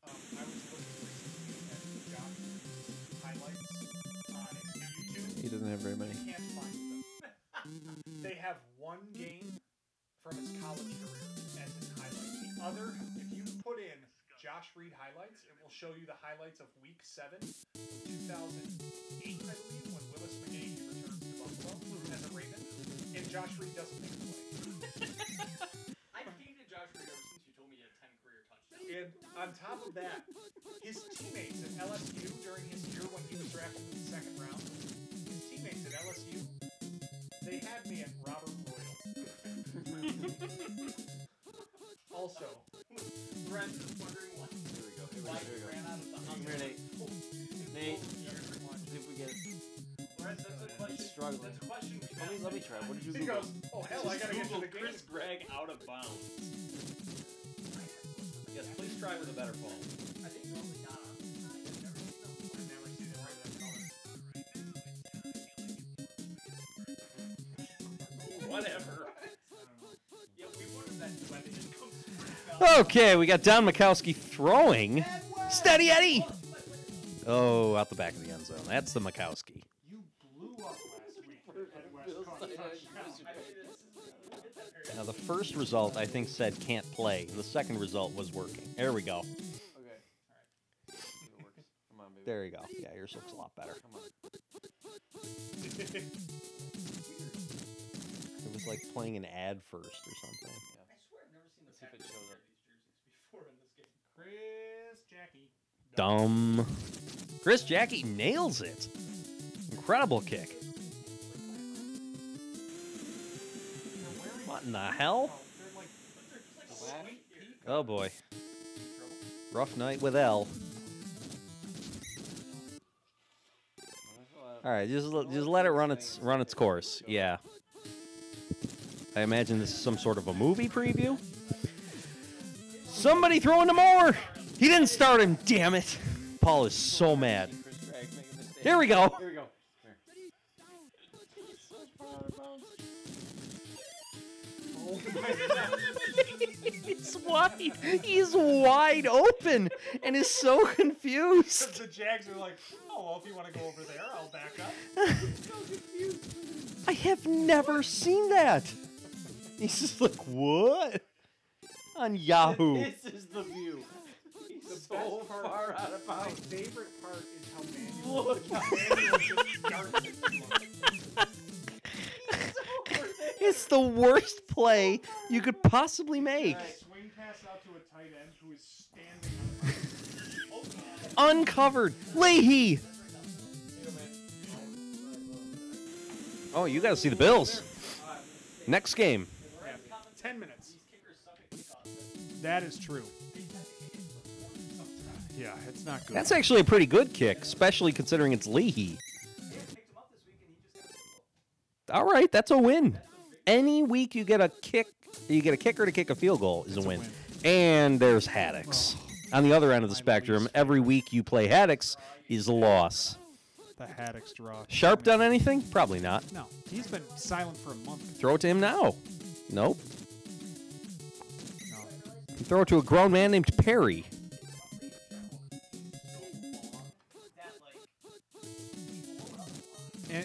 I was looking recently at Josh's highlights on YouTube. He doesn't have very many. I can't find them. They have one game from his college career as his highlight. The other, if you put in Josh Reed highlights, it will show you the highlights of Week 7 from 2008, I believe, when Willis McGahee returns to Buffalo as a Raven, and Josh Reed doesn't make a play. I've hated Josh Reed ever since you told me he had 10 career touchdowns. And on top of that, his teammates at LSU during his year when he was drafted in the second round, his teammates at LSU, they had me at Robert Royal. Also, Brent is wondering why he ran out of the hospital. Here, Nate. Nate. See if we get it. Brent, that's a question. He's struggling. That's a question we've Let me asked try. What did you he Google? goes, oh hell, I gotta get to the game. Chris Gregg out of bounds. Yes, please try with a better phone. I think you only got on. I've never seen them. I've never seen it right that color. Whatever. Yeah, we would have been, but it just comes Okay, we got Don Mikowski throwing. Steady Eddie. Oh, out the back of the end zone. That's the Mikowski. You blew up last week at West Coast. Now, the first result, I think, said can't play. The second result was working. There we go. Okay. All right. See if it works. Come on, baby. There you go. Yeah, yours looks a lot better. Come on. It was like playing an ad first or something. I swear I've never seen the Let's see if it Packers shows wear up. these jerseys before in this game. Chris Jackie. Dumb. Chris Jackie nails it. Incredible kick. What in the hell? They're like Flash? Oh boy. Rough night with L. All right, just let it run its course. Yeah. I imagine this is some sort of a movie preview. Somebody throwing the mower. He didn't start him. Damn it. Paul is so mad. There we go. Here we go. He's wide. He's wide open and is so confused. The Jags are like, oh, well, if you want to go over there, I'll back up. I have never seen that. He's just like, what? On Yahoo. This is the view. He's so best part- far out of My bounds. favorite part is how manual Look. just starts it. It's the worst play you could possibly make. Swing pass out to a tight end who is standing on Uncovered. Leahy. Oh, you got to see the Bills. Next game. 10 minutes. That is true. Yeah, it's not good. That's actually a pretty good kick, especially considering it's Leahy. All right, that's a win. Any week you get a kicker to kick a field goal is a win. And there's Haddix. On the other end of the spectrum, every week you play Haddix is a loss. The Haddix draw. Sharp done anything? Probably not. No, he's been silent for a month. Throw it to him now. Nope. No. You throw it to a grown man named Perry.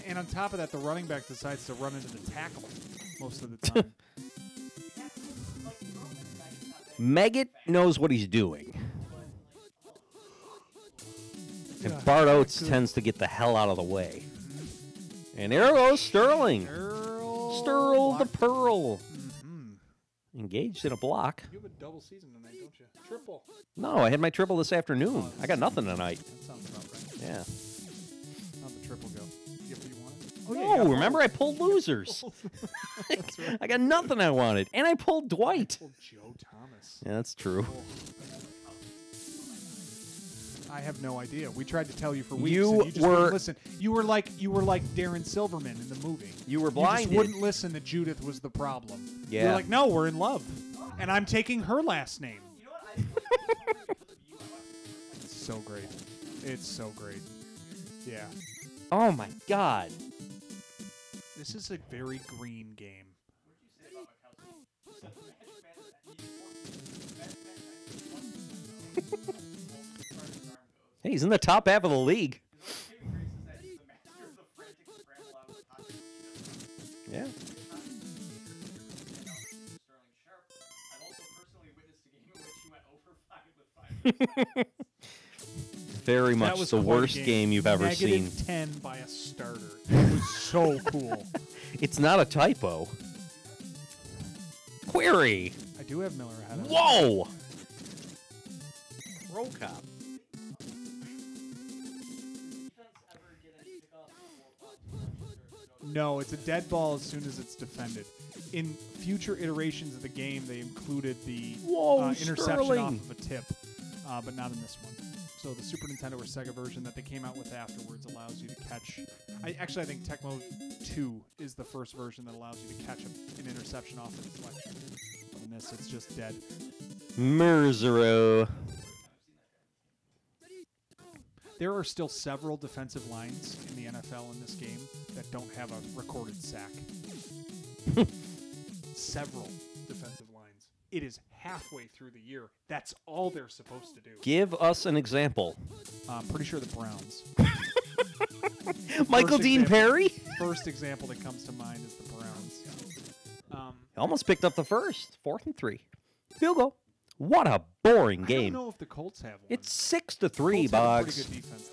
And on top of that, the running back decides to run into the tackle most of the time. Megget knows what he's doing. And Bart Oates tends to get the hell out of the way. And there goes Sterling. Sterl the Pearl. Mm-hmm. Engaged in a block. You have a double season tonight, don't you? Triple. No, I had my triple this afternoon. I got nothing tonight. That sounds about right. Yeah. How'd the triple go? You get what you wanted? Oh, yeah, you got remember I pulled losers. That's right. I got nothing I wanted. And I pulled Dwight. Oh, Joe Thomas. Yeah, that's true. I have no idea. We tried to tell you for weeks. You and you just were- wouldn't listen. You were like Darren Silverman in the movie. You were You blinded. just wouldn't listen that Judith was the problem. Yeah. You're like, no, we're in love, and I'm taking her last name. You know what? It's so great. It's so great. Yeah. Oh, my God. This is a very green game. Hey, he's in the top half of the league. Yeah. Very That much was the quite a worst game you've ever seen. -10 by a starter. It was so cool. It's not a typo. Query. I do have Miller ahead of me. Whoa. Roll cop. No, it's a dead ball as soon as it's defended. In future iterations of the game, they included the Whoa, interception Sterling. off of a tip, but not in this one. So the Super Nintendo or Sega version that they came out with afterwards allows you to catch. I think Tecmo 2 is the first version that allows you to catch an interception off of a deflection. But in this, it's just dead. Merzero. There are still several defensive lines in the NFL in this game that don't have a recorded sack. Several defensive lines. It is halfway through the year. That's all they're supposed to do. Give us an example. I'm pretty sure the Browns. Michael First Dean example- Perry? First example that comes to mind is the Browns. Almost picked up the first. 4th and 3. Field goal. What a boring I game. don't know if the Colts have one. It's 6-3, Colts have a pretty Boggs. good defense,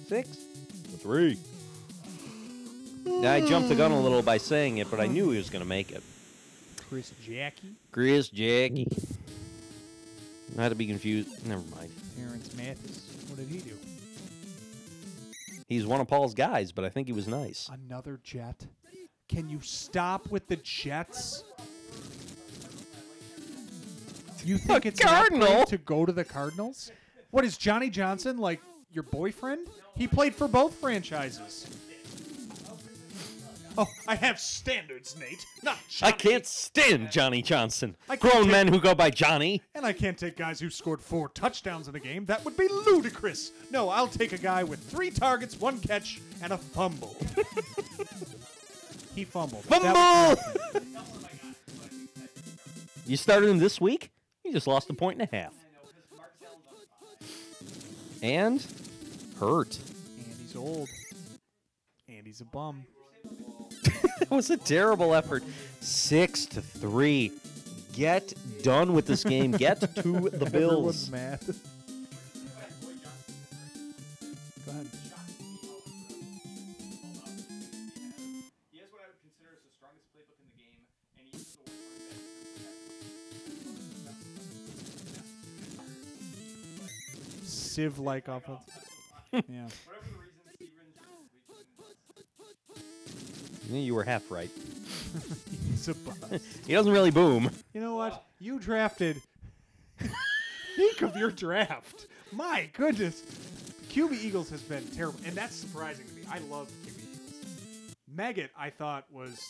though. 6-3. Now, I jumped the gun a little by saying it, but I knew he was going to make it. Chris Jackie, Chris Jackie. Not to be confused. Never mind. Terrence Mathis. What did he do? He's one of Paul's guys, but I think he was nice. Another Jet. Can you stop with the Jets? You think it's an Cardinal? upgrade to go to the Cardinals? What is Johnny Johnson like Your boyfriend? He played for both franchises. Oh, I have standards, Nate. Not I Johnny. can't stand Johnny Johnson. I can't Grown take- men who go by Johnny. And I can't take guys who scored 4 touchdowns in a game. That would be ludicrous. No, I'll take a guy with 3 targets, 1 catch, and a fumble. He fumbled. That was Fumble! You started him this week? You just lost a point and a half. And hurt. Andy's old. Andy's a bum. That was a terrible effort. 6-3. Get done with this game. Get to the Everyone's Bills. mad. Go ahead. He has what I would consider as the strongest playbook in the game, and he uses the word Civ-like offense. Yeah. whatever the reason, Stevens You were half right. He's a bust. He doesn't really boom. You know what? You drafted. Think of your draft. My goodness. QB Eagles has been terrible, and that's surprising to me. I love QB Eagles. Maggot, I thought, was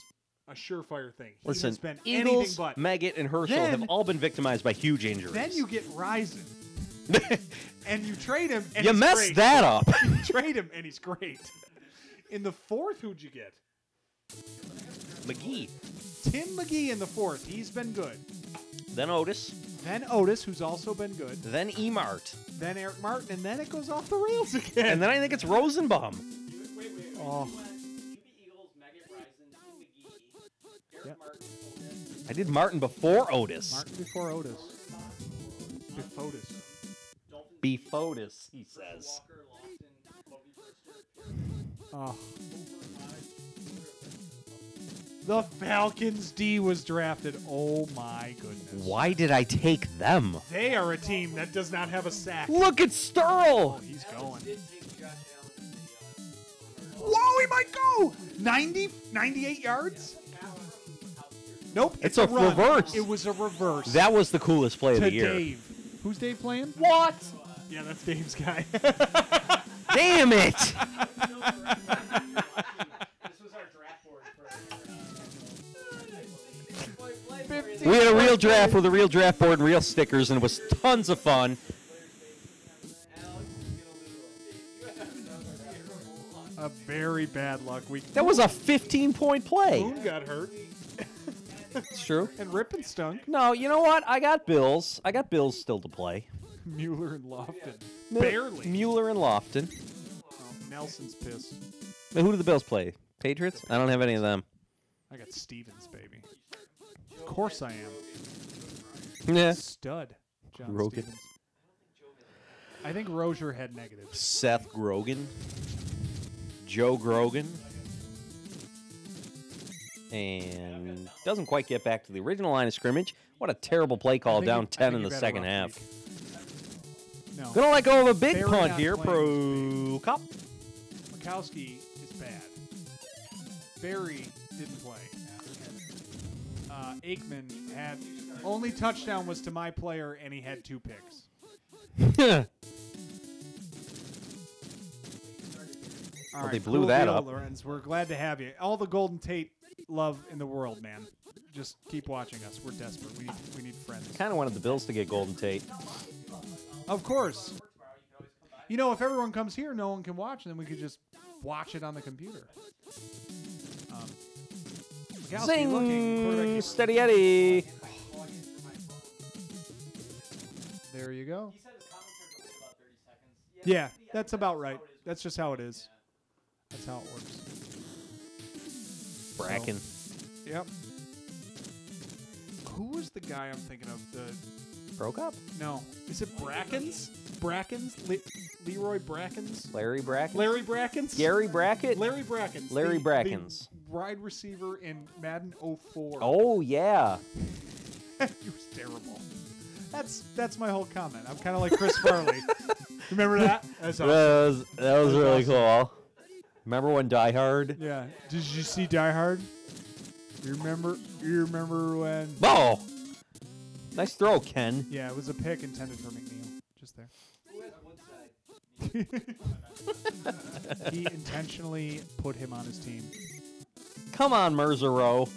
a surefire thing. He Listen, has been Eagles, anything but. Maggot, and Herschel Then- have all been victimized by huge injuries. Then you get Ryzen, and you trade him, and You he's messed great. that up. You trade him, and he's great. In the 4th, who'd you get? McGee. Tim McGee in the 4th. He's been good. Then Otis. Then Otis, who's also been good. Then Emart. Then Eric Martin, and then it goes off the rails again. And then I think it's Rosenbaum. Wait. Oh. QB Eagles, Maggot Ryzen, McGee, Eric Yep. Martin, Otis. I did Martin before Otis. Martin before Otis. Before Otis. Beef Otis, he says. Walker, Lofton, Bobby Brister, Oh. The Falcons D was drafted. Oh my goodness. Why did I take them? They are a team that does not have a sack. Look at Sterl. He's going. did take Josh Allen in the Whoa, he might go! 90, 98 yards? Nope. It's a a run. reverse. It was a reverse. That was the coolest play of to the year. Dave. Who's Dave playing? What? Yeah, that's Dave's guy. Damn it! This was our draft board for We had a real draft with a real draft board and real stickers, and it was tons of fun. A very bad luck week. That was a 15-point play. Boone got hurt. It's true. And Rippin stunk. No, you know what? I got Bills. I got Bills still to play. Mueller and Lofton. Mu- Barely. Mueller and Lofton. Oh, Nelson's pissed. Wait, who do the Bills play? Patriots? I don't have any of them. I got Stevens, baby. Of course I am. Yeah. Stud. John Rogan. Stevens. I think Rozier had negatives. Seth Grogan. Joe Grogan. And doesn't quite get back to the original line of scrimmage. What a terrible play call, down 10 in the second half. No. Gonna let go of a big Barry punt not here. playing Pro Cop. Mikowski is bad. Barry didn't play. Aikman had only touchdown was to my player, and he had 2 picks. All Well, they blew that deal, up. Lorenz. We're glad to have you. All the Golden Tate love in the world, man. Just keep watching us. We're desperate. We need friends. Kind of wanted the Bills to get Golden Tate. Of course. You know, if everyone comes here, no one can watch, and then we could just watch it on the computer. Mikowski looking, quarterback Zing! keeps- Steady Eddie. There you go. He said his comments are delayed about 30 seconds. Yeah, that's about right. That's just how it is. That's how it works. Bracken. Yep. Who was the guy I'm thinking of? Pro Cop? No. Is it Brackens? Brackens? Leroy Brackens? Larry Bracken? Larry Brackens? Gary Brackett? Larry Brackens. Larry the Brackens. wide receiver in Madden 04. Oh, yeah. He was terrible. That's my whole comment. I'm kind of like Chris Farley. Remember that? That's awesome. That was really awesome. cool. Remember when Die Hard? Yeah. Did you see Die Hard? You remember when? Oh! Nice throw, Ken. Yeah, it was a pick intended for McNeil. Just there. Who has Woodside? He intentionally put him on his team. Come on, Merzero.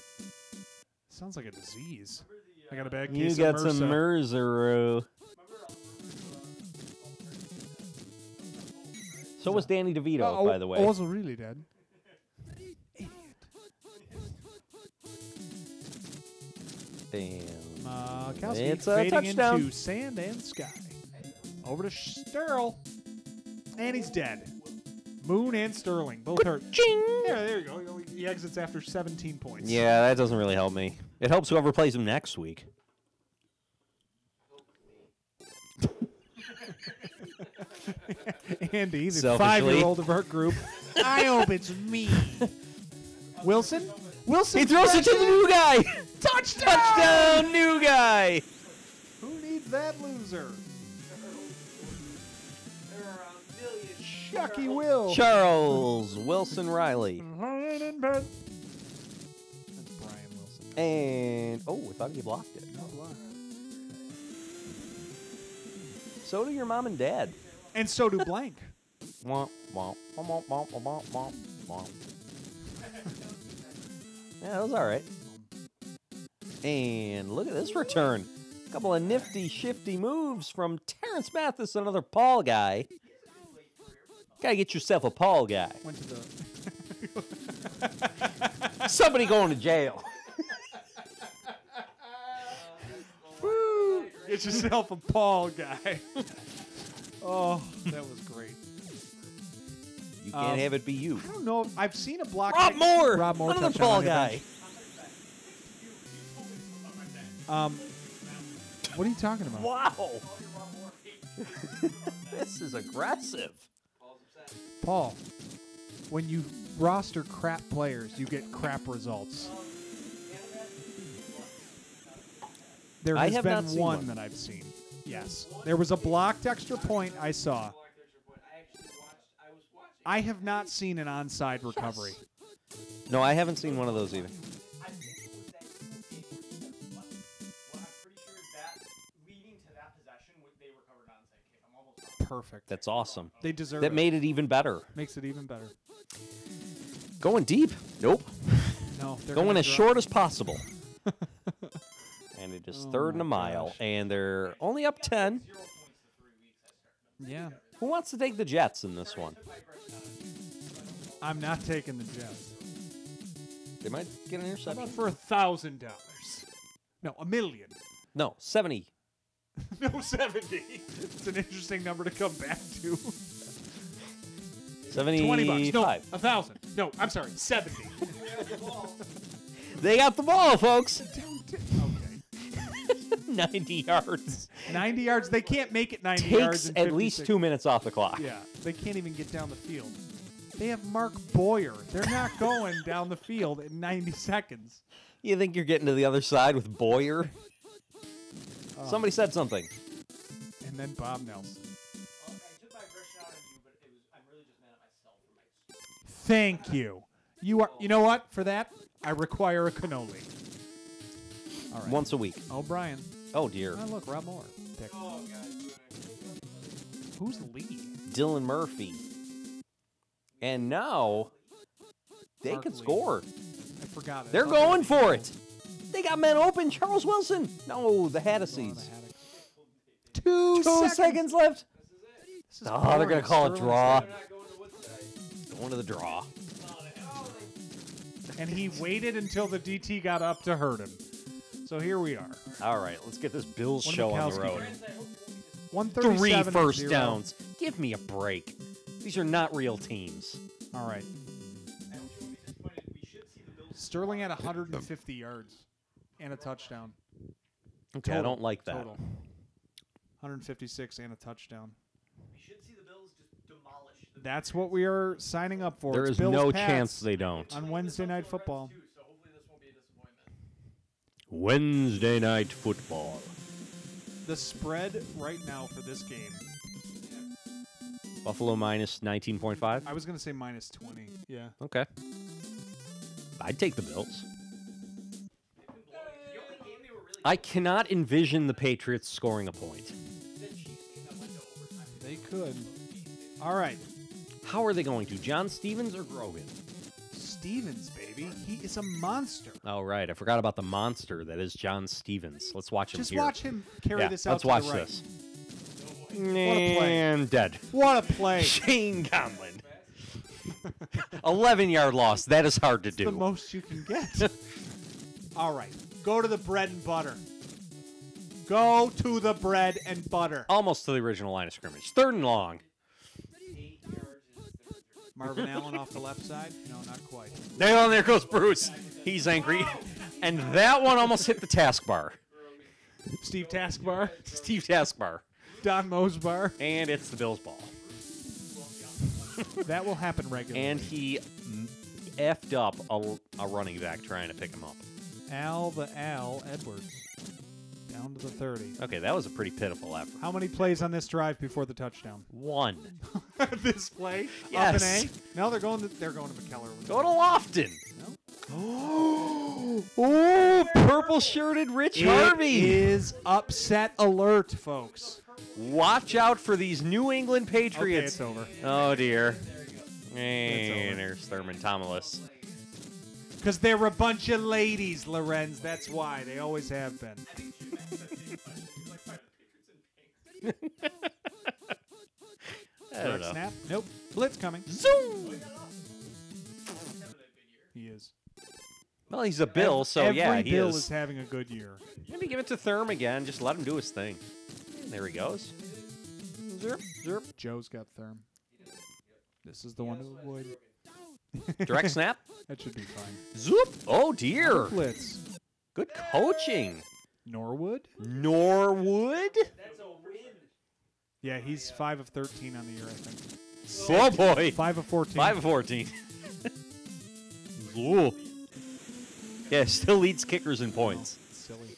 Sounds like a disease. I got a bad You case got of some MRSA. Merzero. So was Danny DeVito, by the way. I wasn't really dead. Damn. Kowski It's a fading touchdown. into sand and sky. Over to Sterl. And he's dead. Moon and Sterling both hurt. Ching! Yeah, there you go. He exits after 17 points. Yeah, that doesn't really help me. It helps whoever plays him next week. Andy, the Selfishly. 5-year-old of our group. I hope it's me. Wilson? Wilson He throws it to the new guy. Touchdown! Touchdown, new guy. Who needs that loser? Chucky Will. Charles Wilson Riley. That's Brian Wilson. And, oh, I thought he blocked it. So do your mom and dad. And so do blank. Womp, womp, womp, womp, womp, womp, womp, womp. Yeah, that was all right. And look at this return. A couple of nifty, shifty moves from Terrence Mathis, another Paul guy. Gotta get yourself a Paul guy. Went to the... Somebody going to jail. Woo! Get yourself a Paul guy. Oh, that was great. You can't have it be you. I don't know. I've seen a block. Rob Moore! Rob Moore Another touchdown Paul on your guy. bench. What are you talking about? Wow. This is aggressive. Paul, when you roster crap players, you get crap results. There I has have been not seen one one. that I've seen. Yes. There was a blocked extra point I saw. I have not seen an onside recovery. No, I haven't seen one of those either. I think it was that game. Well, I'm pretty sure that leading to that possession, they recovered an onside kick. I'm almost positive. Perfect. That's awesome. They deserve That it. made it even better. Makes it even better. Going deep? Nope. No, they're Going gonna as drop- short as possible. And it is Oh third and my a mile. gosh. And they're only up 10. 0 points the 3 weeks I started. Yeah. Who wants to take the Jets in this one? I'm not taking the Jets. They might get an How interception. about for $1,000? No, $1 million. No, 70. No, 70. It's an interesting number to come back to. 75. $20. No, 1,000. No, I'm sorry, 70. They got the ball, folks. Okay. 90 yards. 90 yards. They can't make it 90 yards. Takes in at least 56. 2 minutes off the clock. Yeah, they can't even get down the field. They have Mark Boyer. They're not going down the field in 90 seconds. You think you're getting to the other side with Boyer? Somebody said something. And then Bob Nelson. Well, I took my aggression out on you, but I'm really just mad at myself for my. Thank you. You know what? For that, I require a cannoli. All right. Once a week. O'Brien. Oh, dear. Oh, look, Rob Moore. Pick. Oh, God. Who's the lead? Dylan Murphy. And now they Mark can Lee. score. I forgot it. They're going for it. They got men open. Charles Wilson. No, the Haddises. 2 2 seconds left. This is Oh, they're going boring. to call it Sterling's draw. there. Going to the draw. And he waited until the DT got up to hurt him. So here we are. All right, let's get this Bills When show on the Mikowski road. ran. 137 3 first 0. downs. Give me a break. These are not real teams. All right. Sterling had 150 yards and a touchdown. Okay, I don't like that. Total. 156 and a touchdown. We should see the Bills just demolish the That's what we are signing up for. There It's is Bills no Pats chance they don't. on Wednesday Night Football. too, so hopefully this won't be a disappointment. Wednesday night football. The spread right now for this game, Buffalo minus 19.5. I was going to say minus 20. Yeah. Okay. I'd take the Bills. I cannot envision the Patriots scoring a point. They could. All right. How are they going to? John Stevens or Grogan? Stevens, baby. He is a monster. Oh, right. I forgot about the monster that is John Stevens. Let's watch him Just here. watch him carry Yeah, this out let's to watch the right. this. a play. And dead. What a play. Shane Conlon. 11-yard loss. That is hard to The do. most you can get. All right. Go to the bread and butter. Go to the bread and butter. Almost to the original line of scrimmage. 3rd and long. Marvin Allen off the left side? No, not quite. There goes Bruce. He's angry. And that one almost hit the taskbar. Steve Taskbar. Steve Taskbar. Don Mosbar. And it's the Bills' ball. That will happen regularly. And he effed up a running back trying to pick him up. Al Edwards. Down to the 30. Okay, that was a pretty pitiful effort. How many plays on this drive before the touchdown? 1. This play? Yes. Off an A? No, they're going to McKellar. Go to Lofton. No. Oh, purple-shirted Rich Harvey. It is upset alert, folks. Watch out for these New England Okay, Patriots. it's over. Oh, dear. It's And over. there's Thurman Thomas. Because they're a bunch of ladies, Lorenz. That's why. They always have been. I don't Direct know. snap? Nope. Blitz coming. Zoom! He is. Well, he's a Bill, so Every yeah, he Bill is. is having a good year. Maybe give it to Thurm again. Just let him do his thing. And there he goes. Zerp, zerp. Joe's got Therm. This is the one to avoid. Direct snap. That should be fine. Zoop. Oh, dear. Blitz. Good coaching. Norwood? Norwood? Yeah, he's 5 of 13 on the year, I think. Oh, boy. 5 of 14. 5 of 14. Ooh. Yeah, still leads kickers in points. Silly.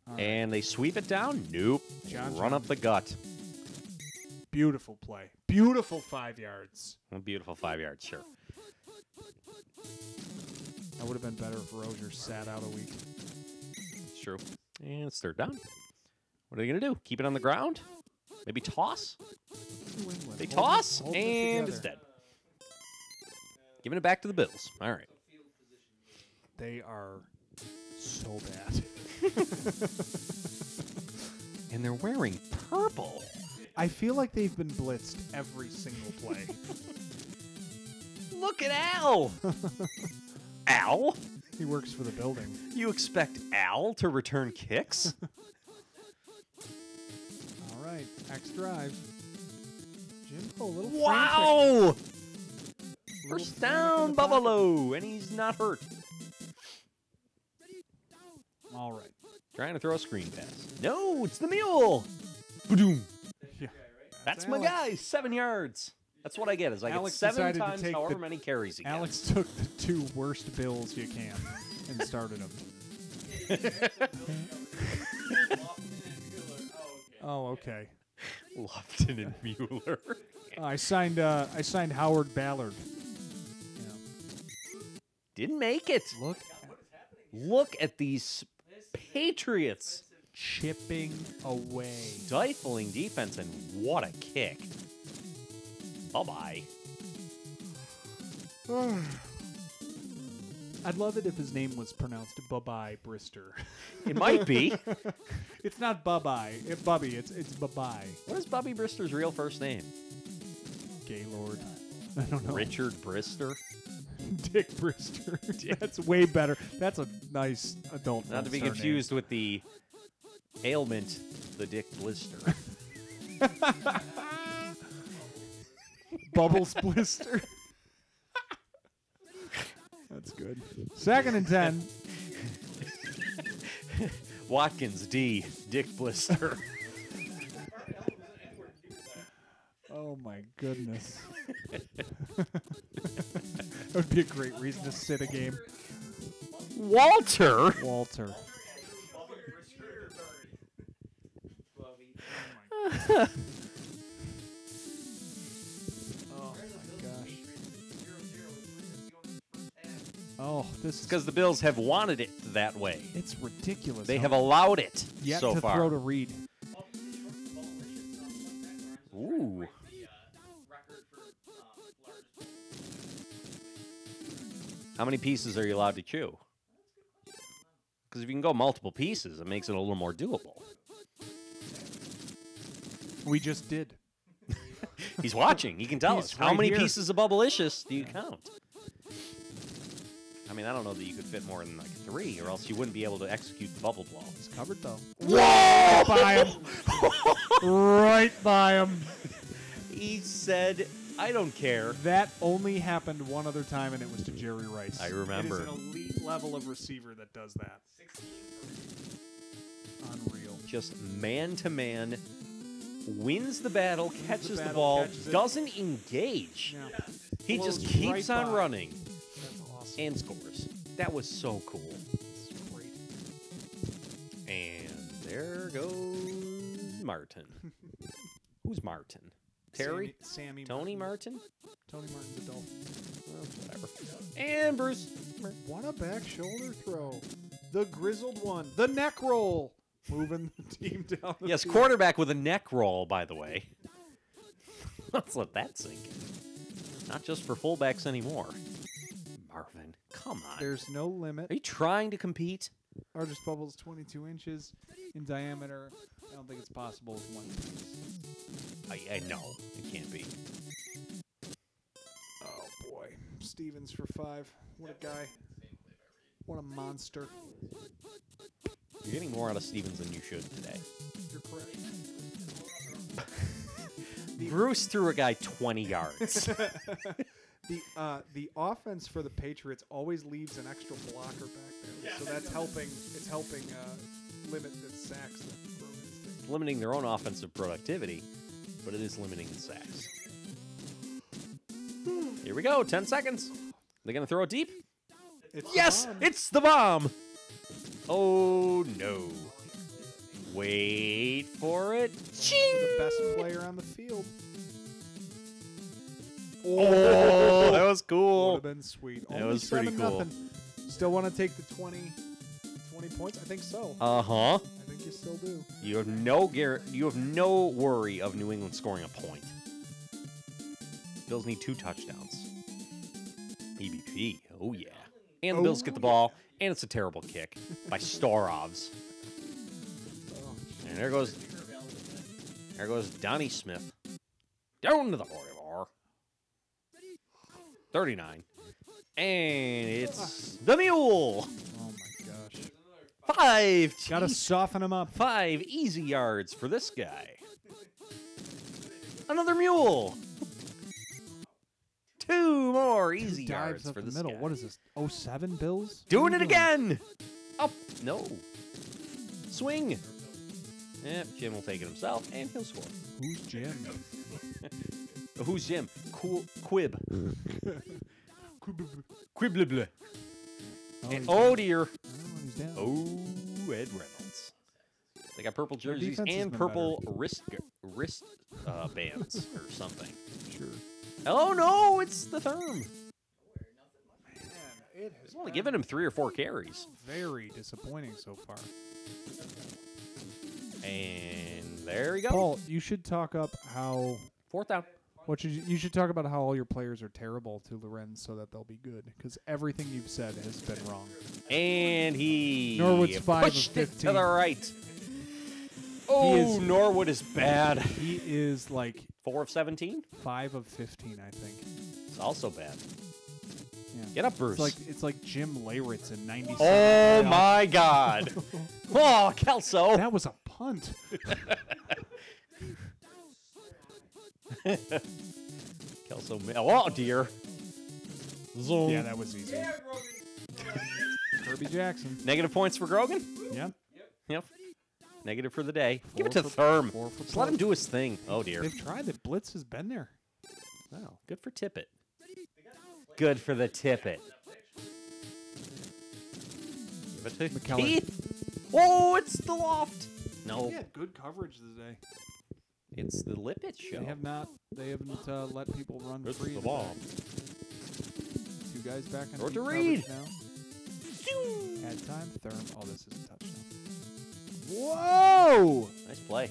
All right. And they sweep it down? Nope. John Run up the gut. Beautiful play. Beautiful 5 yards. A beautiful 5 yards, sure. That would have been better if Rozier sat out a week. It's true. And it's 3rd down. What are they going to do? Keep it on the ground? Maybe toss? New England. They Hold toss, it and it's together. dead. Giving it back to the Bills. All right. They are so bad. And they're wearing purple. I feel like they've been blitzed every single play. Look at Al. Al? He works for the building. You expect Al to return kicks? All right, X drive. Jimbo, a little frantic. Wow! Little First frantic in down, the pocket. Buffalo, and he's not hurt. All right. Trying to throw a screen pass. No, it's the mule. Ba-doom. Yeah. That's my Alex. guy, 7 yards. That's what I get, is I Alex get 7 decided to times take however the- many carries he Alex took the 2 worst Bills you can and started them. Oh, okay. gets. Lofton and Mueller. I signed Howard Ballard. Yeah. Didn't make it. Look at these Patriots. Chipping away. Stifling defense, and what a kick. Bye-bye. I'd love it if his name was pronounced Bye-Bye Brister. It might be. It's not Bye-Bye. Bubby. It's Bye-Bye. What is Bobby Brister's real first name? Gaylord. I don't know. Richard Brister? Dick Brister. That's way better. That's a nice adult Not to be film star confused with the ailment, the Dick Blister. name. Bubbles Blister. That's good. 2nd and 10. Watkins D. Dick Blister. Oh my goodness. That would be a great reason to sit a game. Walter. Walter. Oh my gosh. Oh, this is Because the Bills have wanted it that way. it's ridiculous. They how have allowed it yet so to far. throw to Reed. Ooh. The record for largest. How many pieces are you allowed to chew? Because if you can go multiple pieces, it makes it a little more doable. We just did. He's watching. He can tell He's us. How right many here. pieces of Bubblicious do you count? I mean, I don't know that you could fit more than like 3, or else you wouldn't be able to execute the bubble blow. He's covered though. Whoa! By him. Right by him. He said, I don't care. That only happened one other time, and it was to Jerry Rice. I remember. It is an elite level of receiver that does that. 16 Unreal. Just man-to-man, wins the battle, catches the battle, ball, catches it. doesn't engage. Yeah. He Blows just keeps right on by. running That's awesome. and scores. That was so cool. It's great. And there goes Martin. Who's Martin? Terry? Sammy Tony Martin. Martin? Tony Martin's a Dolphin. Well, whatever. And Bruce. What a back shoulder throw. The grizzled one. The neck roll. Moving the team down the Yes, field. quarterback with a neck roll, by the way. Let's let that sink in. Not just for fullbacks anymore. Marvin, come on. There's no limit. Are you trying to compete? Largest bubble is 22 inches in diameter. I don't think it's possible with one piece. I know. It can't be. Oh, boy. Stevens for 5. What a guy. What a monster. You're getting more out of Stevens than you should today. You're correct. Bruce threw a guy 20 yards. The offense for the Patriots always leaves an extra blocker back there, so that's helping. It's helping limit the sacks that Grogan is taking. Limiting their own offensive productivity, but it is limiting the sacks. Here we go. 10 seconds. They're going to throw it deep? It's Yes! the bomb. It's the bomb! Oh, no. Wait for it. The best player on the field. Oh, that was Would cool. have been sweet. That Only was pretty 7-0. Still want to take the 20 points? I think so. Uh-huh. I think you still do. You have no worry of New England scoring a point. Bills need 2 touchdowns. EBP. Oh, yeah. And the Bills get the ball, and it's a terrible kick by Storovs. And there goes Donnie Smith. Down to the 44. 39. And it's the Mule. Oh my gosh. 5. Gotta Jeez. soften him up. 5 easy yards for this guy. Another Mule. 2 more easy Dives yards up for the this middle. guy. What is this? 07 Bills? Doing What it are you again. Up. No. Swing. Yep, Jim will take it himself, and he'll score. Who's Jim? Who's Jim? Quib. Quiblibli. And, oh, dear. He's down. Oh, Ed Reynolds. They got purple jerseys defense has and been purple wrist bands or something. Sure. Oh, no, it's the Therm. Man, it has He's only given him 3 or 4 carries. very disappointing so far. And there you go. Paul, you should talk up how 4th down. you should talk about how all your players are terrible to Lorenz so that they'll be good, because everything you've said has been wrong. And he Norwood's 5 of pushed it 15. to the right. Oh, Norwood is bad. He is like 4 of 17. 5 of 15, I think. It's also bad. Yeah. Get up, Bruce. It's like Jim Leyritz in '97. Oh my God! Oh, Kelso. That was a punt. Kelso. Oh dear. Zoom. Yeah, that was easy. Kirby Jackson. Negative points for Grogan. Yeah. Yep. Negative for the day. Give it 4 to for- Therm. 4 for Just let him plus. do his thing. Oh dear. They've tried it. Blitz has been there. Wow. Good for Tippett. Good for the Tippett. Give it to McKellar. Keith. Oh, it's the loft. No, He had good coverage today. it's the Lippett show. They haven't let people run This free. is the in bomb. back. 2 guys back on Throw it deep to coverage Reed. now. Add time. Therm. Oh, this is a touchdown. Whoa! Nice play.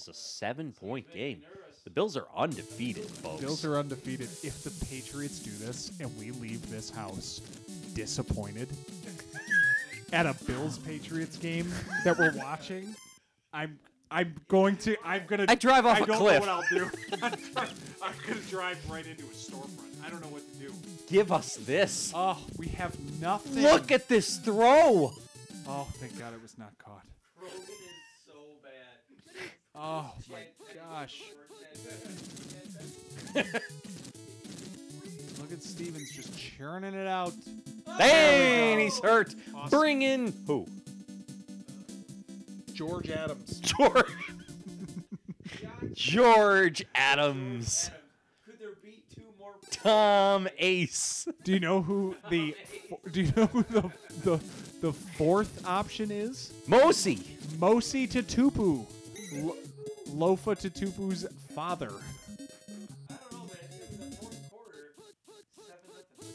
is a 7-point game. The Bills are undefeated, folks. Bills are undefeated. If the Patriots do this and we leave this house disappointed at a Bills-Patriots game that we're watching, I'm gonna I drive off a I don't cliff. know what I'll do. I'm gonna drive right into a storefront. I don't know what to do. Give us this. Oh, we have nothing. Look at this throw. Oh, thank God it was not caught. Rogan is so bad. Oh my gosh. Look at Stevens just churning it out. Dang, he's hurt. Awesome. Bring in who? George Adams. George Adams. Could there be 2 more? Tom Ace. Do you know who the fourth option is? Mosi. Mosi Tutupu. Lofa Tutupu's father. I don't know, but in the 4th quarter, 7-0.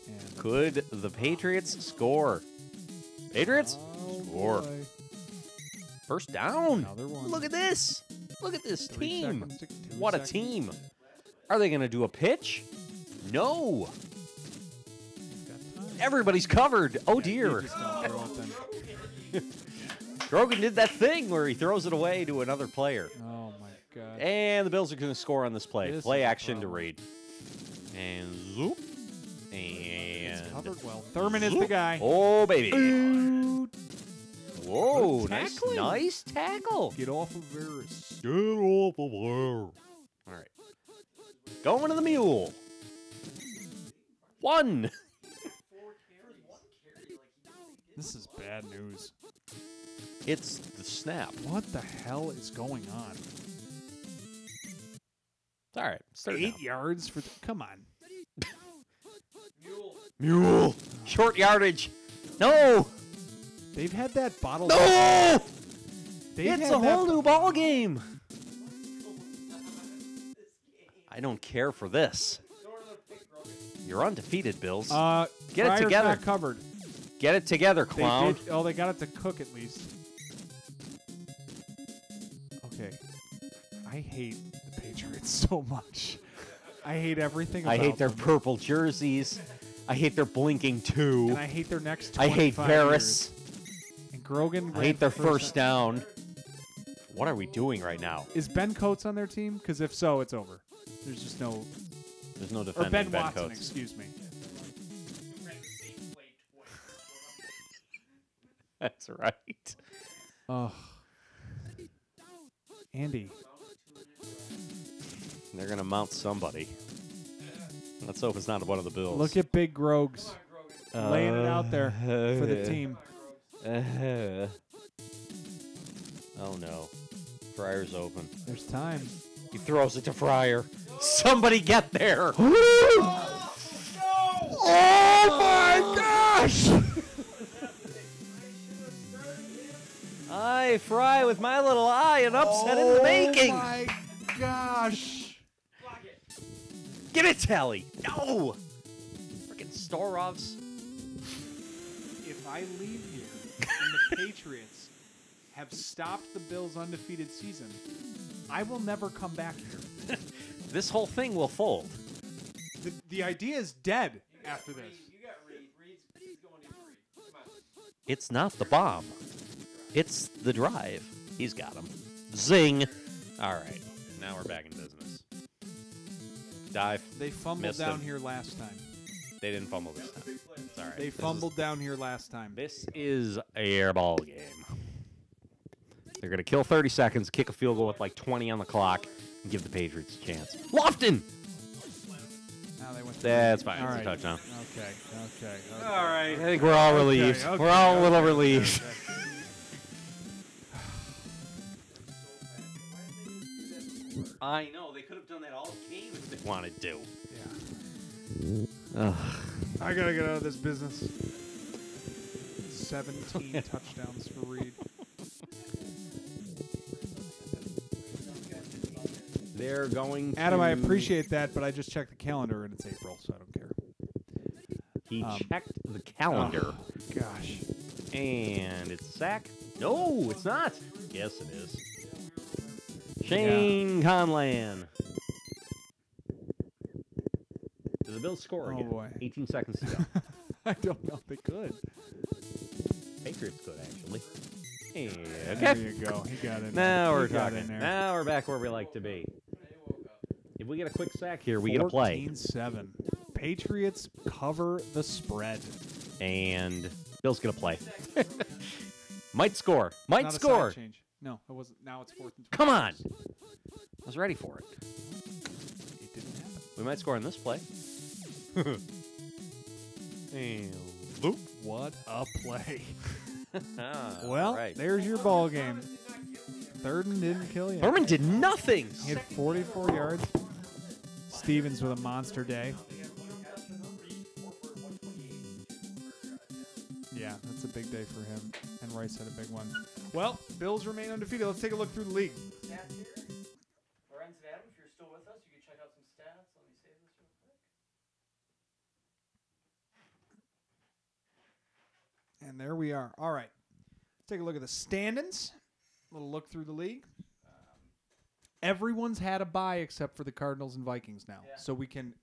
And Could the Patriots score? Patriots score. boy. First down. Another one. Look at this. Look at this 3 team. seconds to- 2 What a seconds. team. Are they going to do a pitch? No. Got time. Everybody's covered. Oh, You dear. just don't throw it then. Grogan did that thing where he throws it away to another player. Oh my God. And the Bills are going to score on this play. This Play is a action to problem. read. And zoop. It's And covered well. Thurman is the zoop. guy. Oh, baby. Ooh. Whoa, Good nice, tackling. nice tackle. Get off of Varys. Get off of there. All right. Going to the mule. 1. This is bad news. It's the snap. What the hell is going on? It's all right. Start 8 yards for the... Come on. Mule. Short yardage. No. They've had that bottle. No. They've It's had a whole that- new ball game. I don't care for this. You're undefeated, Bills. Get Get it together. Not covered. Get it together, They clown. did, they got it to cook at least. Okay. I hate the Patriots so much. I hate everything about I hate their them. purple jerseys. I hate their blinking 2. And I hate their next I hate 25 Varys. years. And Grogan I ran hate their for first down. What are we doing right now? Is Ben Coates on their team? Because if so, it's over. There's just no... There's no Or defending Ben Ben Watson, Coates. excuse me. That's right. Oh. Andy. They're going to mount somebody. Let's hope it's not one of the Bills. Look at Big Grogs laying it out there for the team. Oh, no. Fryer's open. There's time. He throws it to Fryer. Somebody get there. Oh, my gosh. I Fry with my little eye, an upset in the making. Oh, my gosh. Give it, Tally. No. Freaking Storovs. If I leave here and the Patriots have stopped the Bills' undefeated season, I will never come back here. This whole thing will fold. The idea is dead after this. You got Reed. Reed's going in Reed. Come on. It's not the bomb. It's the drive. He's got him. Zing. All right. Now we're back in business. Dive. They fumbled Missed down him. here last time. They didn't fumble this time. It's all right. They fumbled down here last time. This is a air ball game. They're going to kill 30 seconds, kick a field goal with like 20 on the clock, and give the Patriots a chance. Lofton! Now they went. That's fine. All It's right. a touchdown. Okay. All right. I think we're all relieved. We're all a little relieved. I know. They could have done that all game if they wanted to. Yeah. I gotta get out of this business. 17 touchdowns for Reed. They're going to... Adam, I appreciate that, but I just checked the calendar and it's April, so I don't care. He checked the calendar. Oh, gosh. And it's a sack. No, it's not. Yes, it is. Shane Conlan. Did the Bills score Oh, again? boy. 18 seconds to go. I don't know if they could. Patriots could, actually. Yeah, There okay. you go. He got in Now there. we're He got talking. in there. Now we're back where we like to be. If we get a quick sack here, we get a play. 14-7. Patriots cover the spread. And Bills get a play. Might score. Might Not a score. side change. No, it wasn't. Now it's 4th and 20. Come on. I was ready for it. It didn't happen. We might score in this play. And boop. What a play. Ah, Well, right. there's your ball game. Thurman didn't kill you. Thurman did nothing. He had 44 yards. Stevens with a monster day. Yeah, that's a big day for him. And Rice had a big one. Well, Bills remain undefeated. Let's take a look through the league. Stats here. Lorenz and Adam, if you're still with us, you can check out some stats. Let me save this real quick. And there we are. All right. Let's take a look at the standings. A little look through the league. Everyone's had a bye except for the Cardinals and Vikings now. Yeah. So we can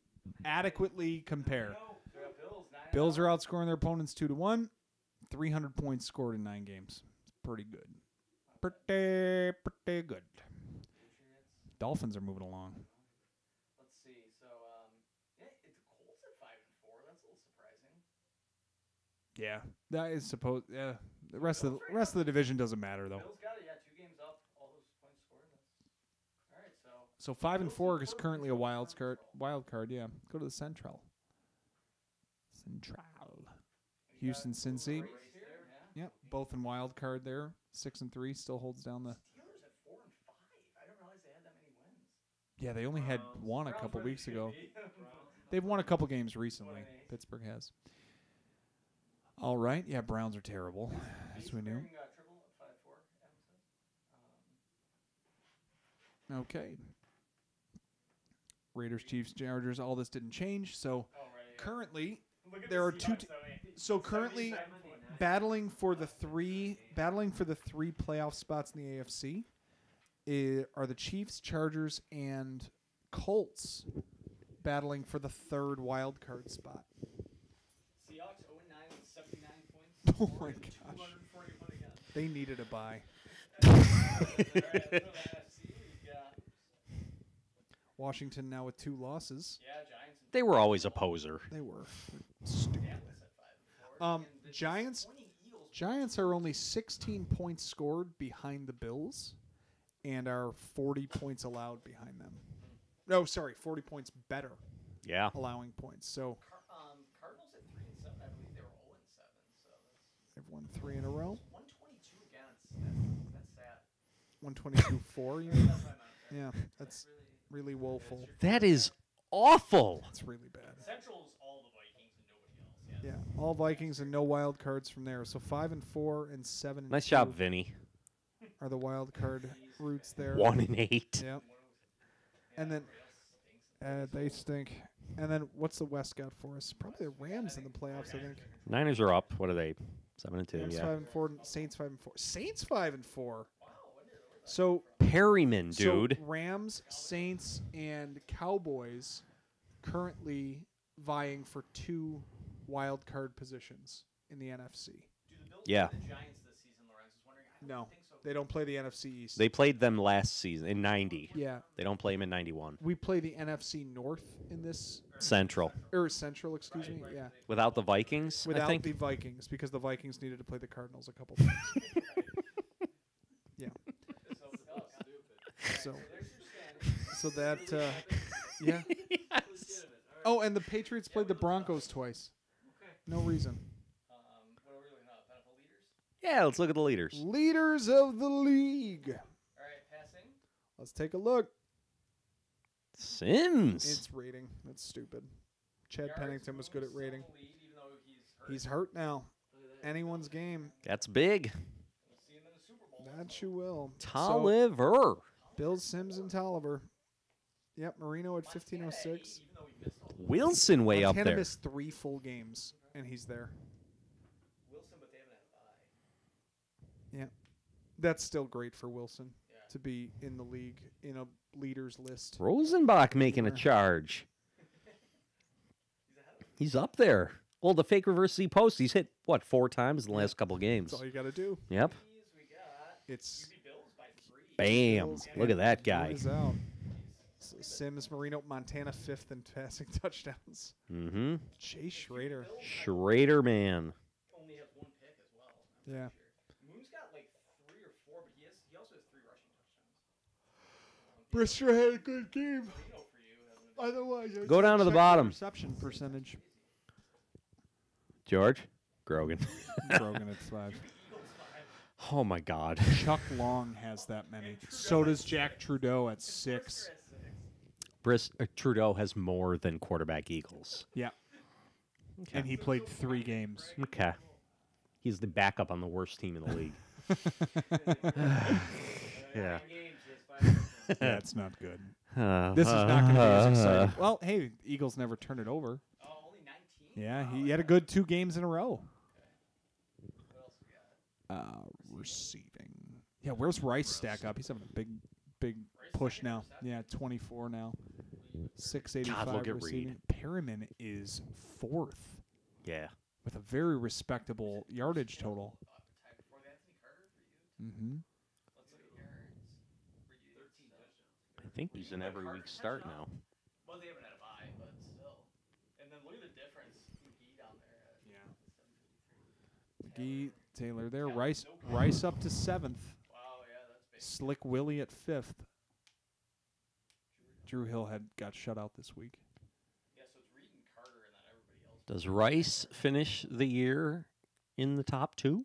adequately compare. So we got Bills, 9-0. Bills are outscoring their opponents 2-1. 300 points scored in 9 games. It's pretty good. Pretty good. Patriots. Dolphins are moving along. Let's see. So, yeah, the Colts at 5-4. That's a little surprising. Yeah, that is supposed. Yeah, the rest of the division doesn't matter though. Bills got it. Yeah, 2 games up. All those points scored. All right. So So 5-4 is currently a wild card. Wild card, yeah. Go to the Central. Houston, Cincy. race there. Yeah. Yep, both in wild card there. 6-3 still holds down the. Steelers at 4-5. I didn't realize they had that many wins. Yeah, they only had one a Browns couple where they weeks should ago. be. They've won a couple games recently. 28. Pittsburgh has. All right, yeah, Browns are terrible, as we knew. Wearing, triple at 5-4. Adam says. Okay. Raiders, Chiefs, Chargers. All this didn't change. So Oh, right. Yeah. currently, Look at there the are two. Seahawks, though, Andy. So currently, 77.9. battling for the three playoff spots in the AFC are the Chiefs, Chargers, and Colts battling for the third wild card spot. Seahawks 0-9 with 79 points. Oh my scored, gosh. 241 against. They needed a bye. All right, let's go to the NFC. We got Washington now with 2 losses. Giants. And They were always a poser. They were stupid. Dallas at 5-4. And the Giants. disappointing Eagles. Giants are only 16 points scored behind the Bills, and are 40 points allowed behind them. No, sorry, 40 points better Yeah. allowing points. So Cardinals at 3-7. I believe they were 0-7. So they've won 3 in a row. that's 122 against. That's sad. 122-4. That's what I meant. Yeah, that's really woeful. That is awful. That's really bad. Central's all the Vikings and nobody else. Yeah, all Vikings and no wild cards from there. So 5-4 and 7. Nice job, Vinny. Are the wild card routes there? 1-8. Yep. And then they stink. And then what's the West got for us? Probably the Rams in the playoffs, I think. Niners are up. What are they? 7-2. Rams Yeah. 5-4, Saints 5-4. Saints 5-4. So Perryman, dude. So Rams, Saints, and Cowboys currently vying for 2 wild card positions in the NFC. Do the Bills Yeah. play the Giants this season, Lorenz? Was wondering. I don't No, think so. they don't play the NFC East. They played them last season in 90. Yeah, They don't play them in 91. we play the NFC North in this, Central. or Central, excuse me. Yeah, Without the Vikings, I without think. the Vikings, because the Vikings needed to play the Cardinals a couple times. Yeah. So, so that, yeah. Oh, and the Patriots played the Broncos twice. No reason. What are we looking at? NFL leaders? Yeah, let's look at the leaders. Leaders of the league. All right, passing. Let's take a look. Sims. It's rating. That's stupid. Chad Yards, Pennington was good at still in rating. the lead, even though he's hurt. He's hurt now. Anyone's game. That's big. We'll see him in the Super Bowl. That you will. So, Tolliver. Bill Sims and Tolliver. Yep, Marino at 1506. Even though he missed a Wilson way up Montana there. missed 3 full games, and he's there. Wilson, but they haven't had a bye. Yeah. That's still great for Wilson to be in the league in a leaders list. Rosenbach making a Anywhere. charge. He's up there. Well, the fake reverse Z post, he's hit, what, 4 times in the last couple games? That's all you got to do. Yep. It's Bam. Bills Look at that Bills guy. is out. Sims, Marino, Montana 5th in passing touchdowns. Mm-hmm. Jay Schrader. Schrader, man. Only has 1 pick as well. Yeah. Moon's got like 3 or 4, but he also has 3 rushing touchdowns. Brister had a good game. Marino for you has an Otherwise, Go down to the bottom. Reception percentage. George? Grogan. Brogan at 5. Oh, my God. Chuck Long has that many. So does Jack Trudeau at 6. Trudeau has more than quarterback Eagles. Yeah. And he played 3 games. Okay. He's the backup on the worst team in the league. Yeah. That's not good. This is not going to be as exciting. Well, hey, Eagles never turn it over. only 19? Yeah, he had a good 2 games in a row. Receiving. Yeah, where's Rice stack up? He's having a big push now. Yeah, 24 now. 685 God, look at receiving. Reed. Perriman is 4th Yeah. with a very respectable yardage total. Mm-hmm. I think he's an every week start now. Well, they haven't had a bye, but still. And then look at the difference. McGee down there at McGee, Taylor there. Rice up to 7th. Wow, yeah, that's big. Slick Willie at 5th. Drew Hill got shut out this week. Yeah, so it's Reed and Carter and then everybody else. Does Rice finish the year in the top 2?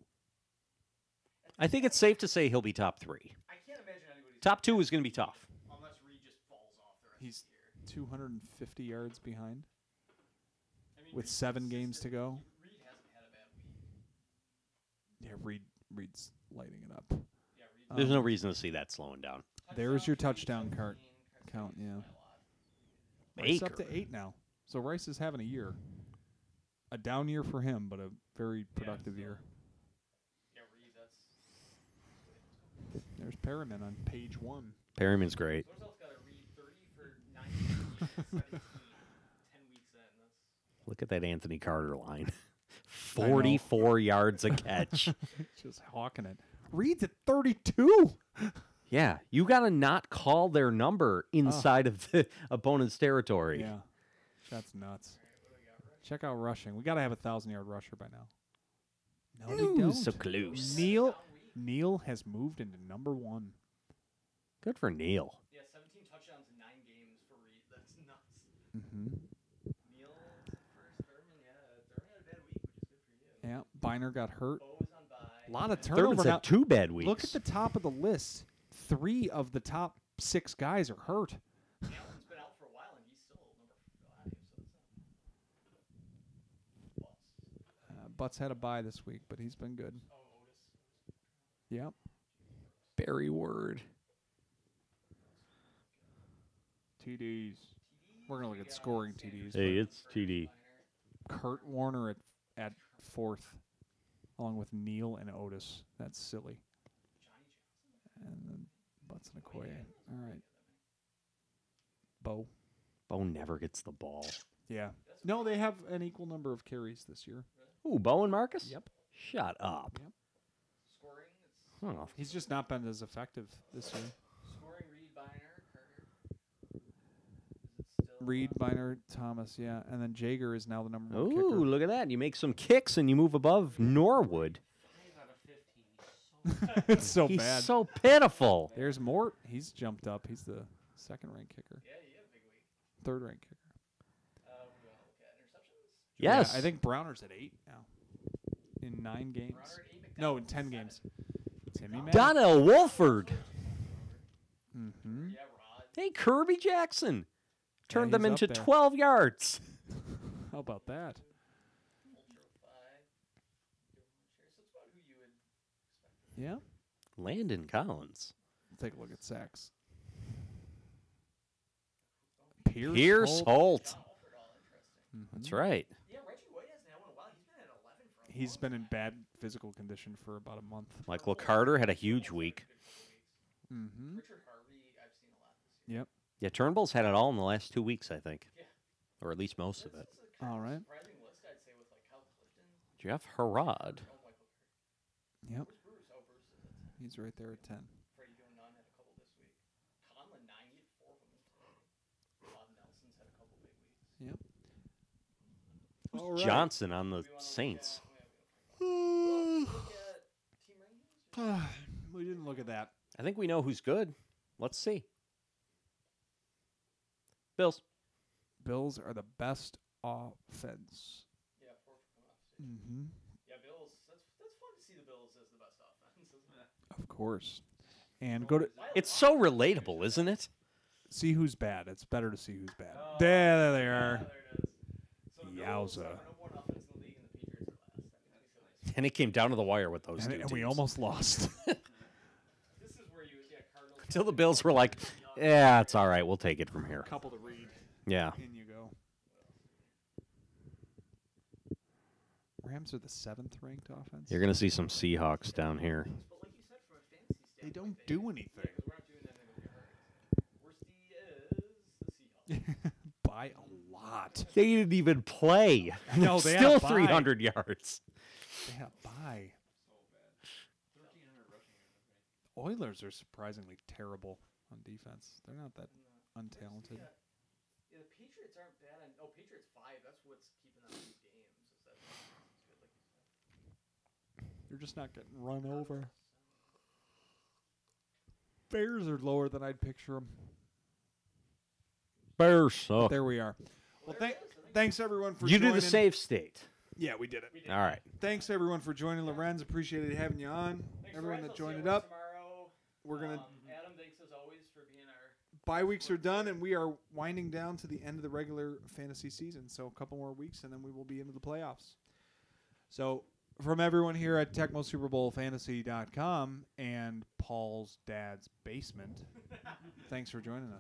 I think it's safe to say he'll be top 3. I can't imagine anybody's Top 2 is going to be tough. unless Reed just falls off the rest He's of the year. 250 yards behind I mean, with Reed's 7 games to go. Reed hasn't had a bad week. Yeah, Reed's lighting it up. Yeah, Reed. There's no reason to see that slowing down. There's your touchdown count, yeah. Rice up Baker. to 8 now. So Rice is having a year. A down year for him, but a very productive year. Yeah, Reed, that's. There's Perriman on page 1. Perryman's great. Roosevelt got a Reed 30 for 9 10 weeks in. That's. Look at that Anthony Carter line. 44 yards a catch. Just hawking it. Reed's at 32. Yeah, you got to not call their number inside of the opponent's territory. Yeah, that's nuts. Check out rushing. We got to have a 1,000-yard rusher by now. No, they don't. So close. Neil has moved into number 1. Good for Neil. Yeah, 17 touchdowns in 9 games for Reed. That's nuts. Mm-hmm. Neil first Thurman, yeah. Thurman had a bad week, which is good for you. Yeah, Biner got hurt. Bo was on bye. A lot of Thurman's turnover now. had 2 bad weeks. Look at the top of the list. 3 of the top 6 guys are hurt. Allen's been out for a while, and he's still number 5, so it's not. Butts had a bye this week, but he's been good. Oh, Otis. Yep. Barry Word. TDs. We're going to look at scoring TDs. Hey, it's TD. Kurt Warner at 4th, along with Neil and Otis. That's silly. And then Butts and Okoye. All right. Bo. Bo never gets the ball. Yeah. No, they have an equal number of carries this year. Ooh, Bo and Marcus? Yep. Shut up. Yep. Scoring, it's Huh. He's just not been as effective this year. scoring Reed, Biner, Carter. Is it still Reed, Biner, Thomas, yeah. And then Jager is now the number 1 Ooh, kicker. look at that. You make some kicks and you move above Norwood. 5 out of 15? So It's so He's bad. so pitiful. There's Mort. He's jumped up. He's the 2nd-ranked kicker. yeah, he had a big week. 3rd-ranked kicker. What do you want to look at? Interceptions? Yes. Yeah, I think Browner's at 8 now. In 9 games. Browner at 8, No, in McDonald 10 at games. Timmy Mack. Donnell Wolford. Mm-hmm. 7. Yeah, Rod. Hey, Kirby Jackson. Turned them he's into up there. 12 yards. How about that? Ultra 5. So it's about who you would expect. Yeah. Landon Collins. Take a look at sacks. Pierce Holt. Alfred, all interesting. That's right. Yeah, Reggie White hasn't had one in a while. He's been at 11 for a He's been in bad physical condition for about a month. Michael Carter had a huge week. Mm-hmm. Richard Harvey, I've seen a lot this year. Yep. Yeah, Turnbull's had it all in the last 2 weeks, I think. Yeah. Or at least most of it. This is a kind All of right. surprising list, I'd say, with like Cal Clifton. Jeff Harrod. Oh, Michael Carter. Yep. Where's Bruce? Oh, Bruce is at 10. He's right there at 10. Freddie Nunn had a couple this week. Conlon 9, he had 4 of them today. Bob Nelson's had a couple big weeks. Yep. Who's All right. Johnson on the We wanna Saints? Look at team rankings? We didn't look at that. I think we know who's good. Let's see. Bills. Bills are the best offense. Yeah, 4 for coming off stage. Mm-hmm. Yeah, Bills. That's fun to see the Bills as the best offense, isn't it? Of course. And go to It's so relatable, isn't it? see who's bad. It's better to see who's bad. Oh, There they yeah, are. there it is. So the Bills Yowza. are number 1 offense in the league, and the Patriots are last. That makes me feel nice. And it came down to the wire with those two And we teams. almost lost. This is where you, Cardinals. Until the Bills were like, yeah, it's all right. We'll take it from here. Couple to read. Yeah. In you go. Rams are the 7th ranked offense. You're going to see some Seahawks down here. But like you said, from a fantasy standpoint, They don't do anything. Yeah, 'cause we're not doing anything with yards. Worst D is the Seahawks. By a lot. They didn't even play. No, they had Still a bye. 300 yards. They had a bye. Oilers are surprisingly terrible on defense. They're not that untalented. Yeah, the Patriots aren't bad. Patriots 5. That's what's keeping them in these games. Is that it's good, like you said. They're just not getting run over. Bears are lower than I'd picture them. Bears suck. There we are. Well, thanks everyone for You joining. do the save state. Yeah, we did it. All right. Thanks everyone for joining, Lorenz. Appreciated having you on. Everyone that joined it up. We're gonna. Adam, thanks as always for being our. Bye weeks are done, and we are winding down to the end of the regular fantasy season. So a couple more weeks, and then we will be into the playoffs. So from everyone here at Tecmo Super Bowl Fantasy.com and Paul's dad's basement, thanks for joining us.